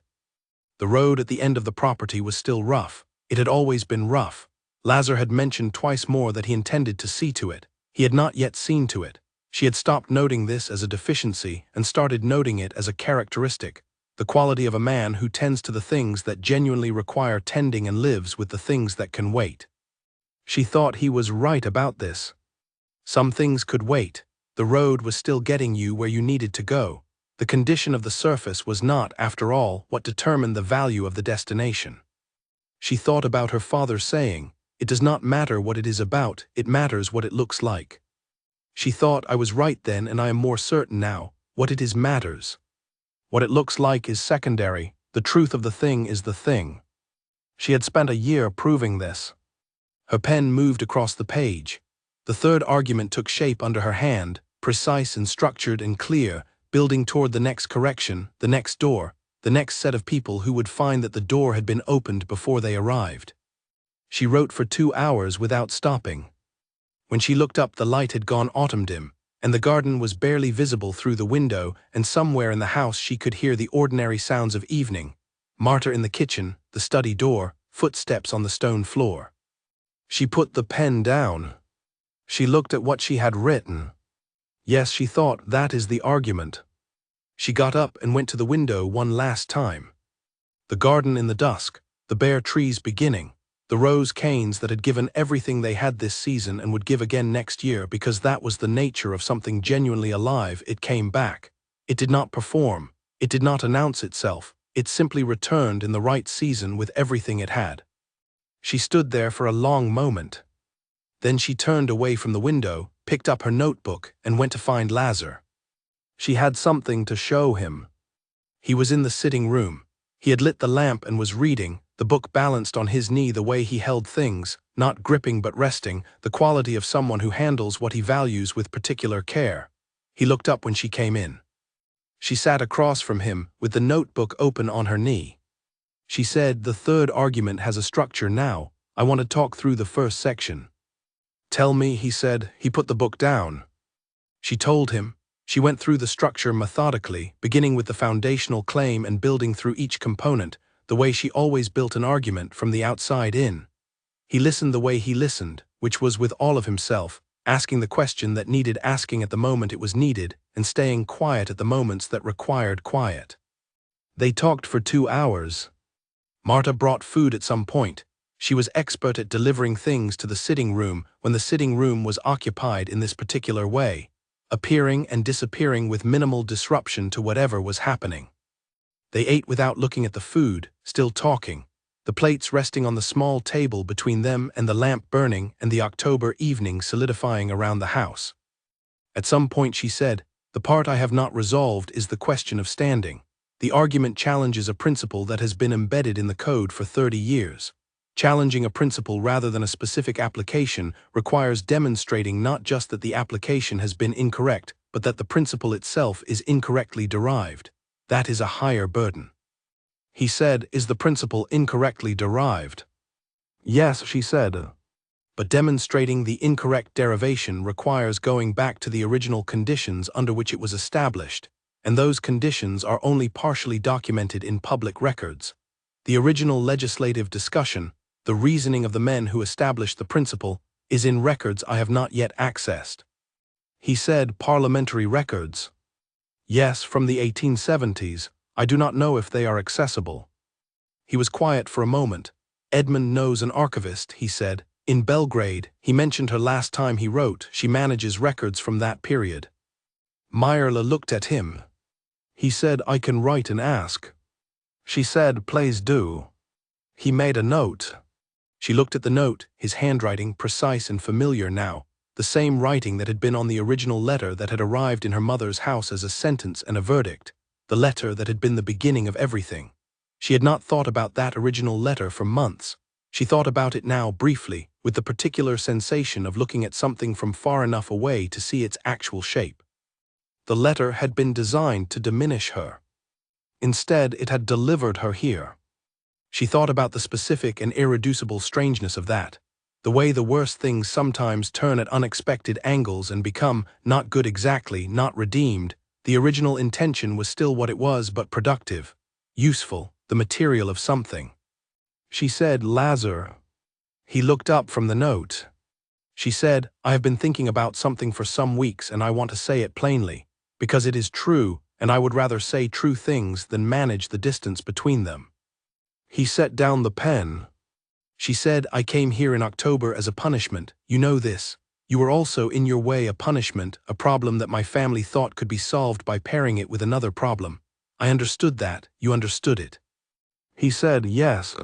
The road at the end of the property was still rough. It had always been rough. Lazar had mentioned twice more that he intended to see to it. He had not yet seen to it. She had stopped noting this as a deficiency and started noting it as a characteristic, the quality of a man who tends to the things that genuinely require tending and lives with the things that can wait. She thought he was right about this. Some things could wait. The road was still getting you where you needed to go. The condition of the surface was not, after all, what determined the value of the destination. She thought about her father saying, "It does not matter what it is about, it matters what it looks like." She thought, "I was right then and I am more certain now. What it is matters. What it looks like is secondary. The truth of the thing is the thing." She had spent a year proving this. Her pen moved across the page. The third argument took shape under her hand, precise and structured and clear, building toward the next correction, the next door, the next set of people who would find that the door had been opened before they arrived. She wrote for 2 hours without stopping. When she looked up, the light had gone autumn dim, and the garden was barely visible through the window, and somewhere in the house she could hear the ordinary sounds of evening. Marta in the kitchen, the study door, footsteps on the stone floor. She put the pen down. She looked at what she had written. Yes, she thought, that is the argument. She got up and went to the window one last time. The garden in the dusk, the bare trees beginning, the rose canes that had given everything they had this season and would give again next year, because that was the nature of something genuinely alive. It came back. It did not perform. It did not announce itself. It simply returned in the right season with everything it had. She stood there for a long moment. Then she turned away from the window, picked up her notebook, and went to find Lazar. She had something to show him. He was in the sitting room. He had lit the lamp and was reading, the book balanced on his knee, the way he held things, not gripping but resting, the quality of someone who handles what he values with particular care. He looked up when she came in. She sat across from him, with the notebook open on her knee. She said, "The third argument has a structure now. I want to talk through the first section." "Tell me," he said. He put the book down. She told him. She went through the structure methodically, beginning with the foundational claim and building through each component, the way she always built an argument from the outside in. He listened the way he listened, which was with all of himself, asking the question that needed asking at the moment it was needed, and staying quiet at the moments that required quiet. They talked for 2 hours. Marta brought food at some point. She was expert at delivering things to the sitting room when the sitting room was occupied in this particular way. appearing and disappearing with minimal disruption to whatever was happening. They ate without looking at the food, still talking, the plates resting on the small table between them and the lamp burning and the October evening solidifying around the house. At some point she said, "The part I have not resolved is the question of standing. The argument challenges a principle that has been embedded in the code for 30 years. Challenging a principle rather than a specific application requires demonstrating not just that the application has been incorrect, but that the principle itself is incorrectly derived. That is a higher burden." He said, "Is the principle incorrectly derived?" "Yes," she said. "But demonstrating the incorrect derivation requires going back to the original conditions under which it was established, and those conditions are only partially documented in public records. The original legislative discussion, the reasoning of the men who established the principle, is in records I have not yet accessed." He said, "Parliamentary records?" "Yes, from the 1870s. I do not know if they are accessible." He was quiet for a moment. "Edmund knows an archivist," he said. "In Belgrade, he mentioned her last time he wrote. She manages records from that period." Myrla looked at him. He said, "I can write and ask." She said, "Please do." He made a note. She looked at the note, his handwriting precise and familiar now, the same writing that had been on the original letter that had arrived in her mother's house as a sentence and a verdict, the letter that had been the beginning of everything. She had not thought about that original letter for months. She thought about it now briefly, with the particular sensation of looking at something from far enough away to see its actual shape. The letter had been designed to diminish her. Instead, it had delivered her here. She thought about the specific and irreducible strangeness of that, the way the worst things sometimes turn at unexpected angles and become not good exactly, not redeemed. The original intention was still what it was, but productive, useful, the material of something. She said, "Lazar." He looked up from the note. She said, "I have been thinking about something for some weeks and I want to say it plainly, because it is true, and I would rather say true things than manage the distance between them." He set down the pen. She said, "I came here in October as a punishment. You know this. You were also in your way a punishment, a problem that my family thought could be solved by pairing it with another problem. I understood that. You understood it." He said, "Yes."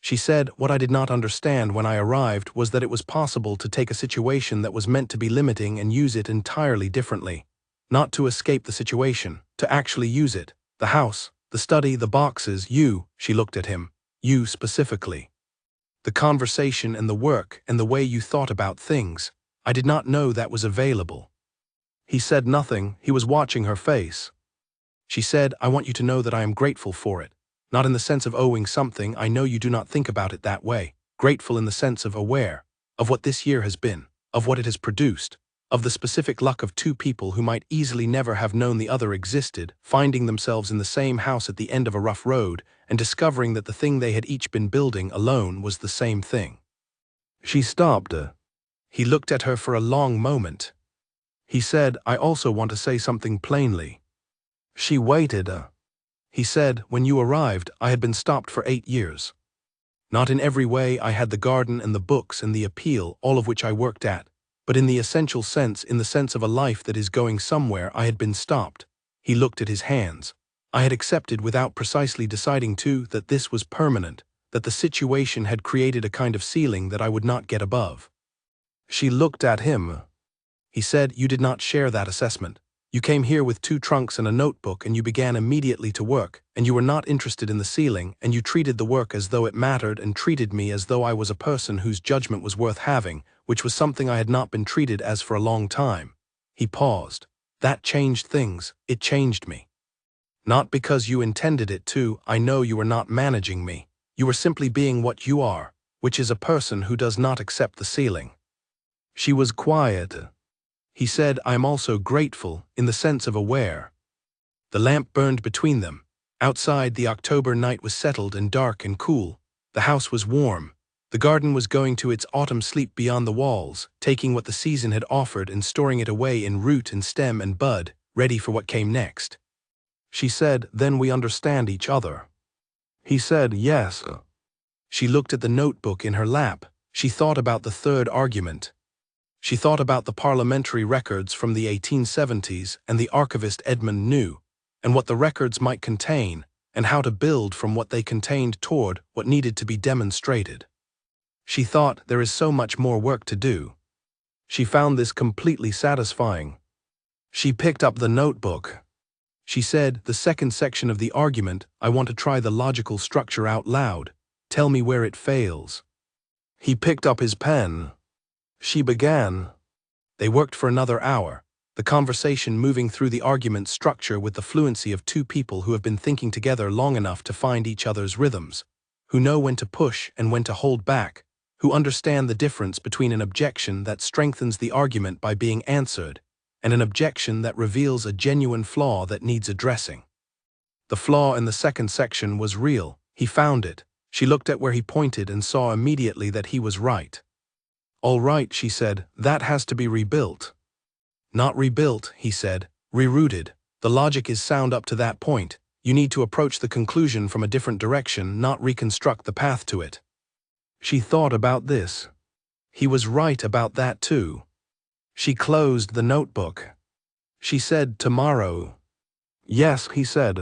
She said, "What I did not understand when I arrived was that it was possible to take a situation that was meant to be limiting and use it entirely differently. Not to escape the situation, to actually use it. The house, the study, the boxes, you," she looked at him, "you specifically. The conversation and the work and the way you thought about things. I did not know that was available." He said nothing. He was watching her face. She said, "I want you to know that I am grateful for it. Not in the sense of owing something, I know you do not think about it that way. Grateful in the sense of aware, of what this year has been, of what it has produced, of the specific luck of two people who might easily never have known the other existed, finding themselves in the same house at the end of a rough road, and discovering that the thing they had each been building alone was the same thing." She stopped. He looked at her for a long moment. He said, "I also want to say something plainly." She waited. He said, "When you arrived, I had been stopped for 8 years. Not in every way. I had the garden and the books and the appeal, all of which I worked at, but in the essential sense, in the sense of a life that is going somewhere, I had been stopped." He looked at his hands. "I had accepted without precisely deciding to, that this was permanent, that the situation had created a kind of ceiling that I would not get above." She looked at him. He said, "You did not share that assessment. You came here with 2 trunks and a notebook and you began immediately to work, and you were not interested in the ceiling, and you treated the work as though it mattered and treated me as though I was a person whose judgment was worth having, which was something I had not been treated as for a long time." He paused. "That changed things. It changed me. Not because you intended it to. I know you were not managing me. You were simply being what you are, which is a person who does not accept the ceiling." She was quiet. He said, "I am also grateful, in the sense of aware." The lamp burned between them. Outside, the October night was settled and dark and cool. The house was warm. The garden was going to its autumn sleep beyond the walls, taking what the season had offered and storing it away in root and stem and bud, ready for what came next. She said, "Then we understand each other." He said, "Yes." She looked at the notebook in her lap. She thought about the third argument. She thought about the parliamentary records from the 1870s and the archivist Edmund knew, and what the records might contain, and how to build from what they contained toward what needed to be demonstrated. She thought, there is so much more work to do. She found this completely satisfying. She picked up the notebook. She said, the second section of the argument, I want to try the logical structure out loud. Tell me where it fails. He picked up his pen. She began. They worked for another hour, the conversation moving through the argument structure with the fluency of two people who have been thinking together long enough to find each other's rhythms, who know when to push and when to hold back, who understand the difference between an objection that strengthens the argument by being answered and an objection that reveals a genuine flaw that needs addressing. The flaw in the second section was real. He found it. She looked at where he pointed and saw immediately that he was right. All right, she said, that has to be rebuilt. Not rebuilt, he said, rerouted. The logic is sound up to that point. You need to approach the conclusion from a different direction, not reconstruct the path to it. She thought about this. He was right about that too. She closed the notebook. She said, tomorrow. Yes, he said.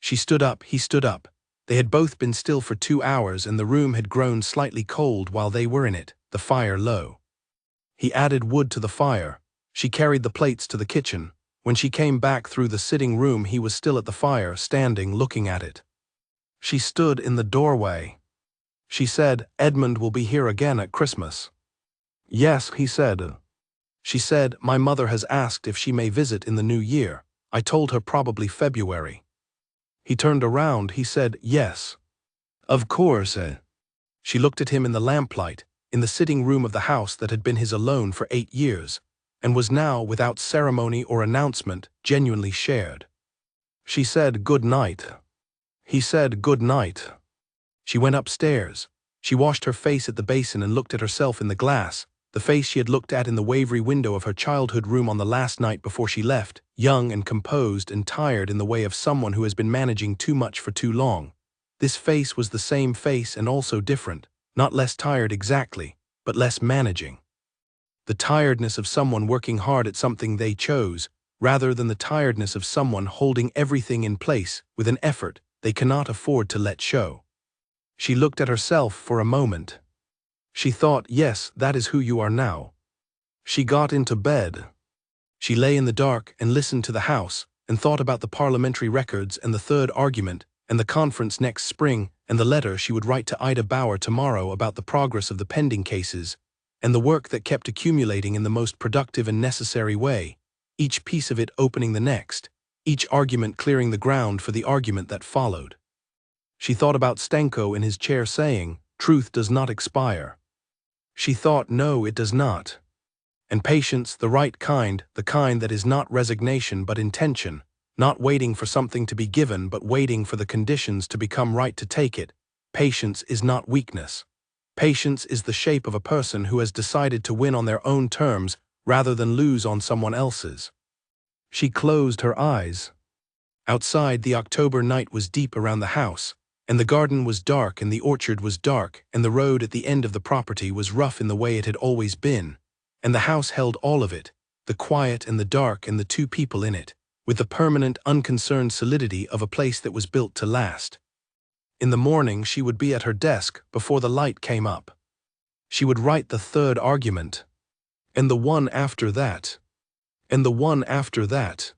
She stood up, he stood up. They had both been still for 2 hours and the room had grown slightly cold while they were in it, the fire low. He added wood to the fire. She carried the plates to the kitchen. When she came back through the sitting room, he was still at the fire, standing, looking at it. She stood in the doorway. She said, Edmund will be here again at Christmas. Yes, he said. She said, my mother has asked if she may visit in the new year. I told her probably February. He turned around, he said, yes. Of course. She looked at him in the lamplight, in the sitting room of the house that had been his alone for 8 years, and was now, without ceremony or announcement, genuinely shared. She said, good night. He said, good night. She went upstairs. She washed her face at the basin and looked at herself in the glass, the face she had looked at in the wavery window of her childhood room on the last night before she left, young and composed and tired in the way of someone who has been managing too much for too long. This face was the same face and also different, not less tired exactly, but less managing. The tiredness of someone working hard at something they chose, rather than the tiredness of someone holding everything in place with an effort they cannot afford to let show. She looked at herself for a moment. She thought, yes, that is who you are now. She got into bed. She lay in the dark and listened to the house and thought about the parliamentary records and the third argument and the conference next spring and the letter she would write to Ida Bauer tomorrow about the progress of the pending cases and the work that kept accumulating in the most productive and necessary way, each piece of it opening the next, each argument clearing the ground for the argument that followed. She thought about Stenko in his chair saying, truth does not expire. She thought, no, it does not. And patience, the right kind, the kind that is not resignation but intention, not waiting for something to be given but waiting for the conditions to become right to take it. Patience is not weakness. Patience is the shape of a person who has decided to win on their own terms rather than lose on someone else's. She closed her eyes. Outside, the October night was deep around the house, and the garden was dark and the orchard was dark and the road at the end of the property was rough in the way it had always been, and the house held all of it, the quiet and the dark and the two people in it, with the permanent, unconcerned solidity of a place that was built to last. In the morning she would be at her desk before the light came up. She would write the third argument, and the one after that, and the one after that.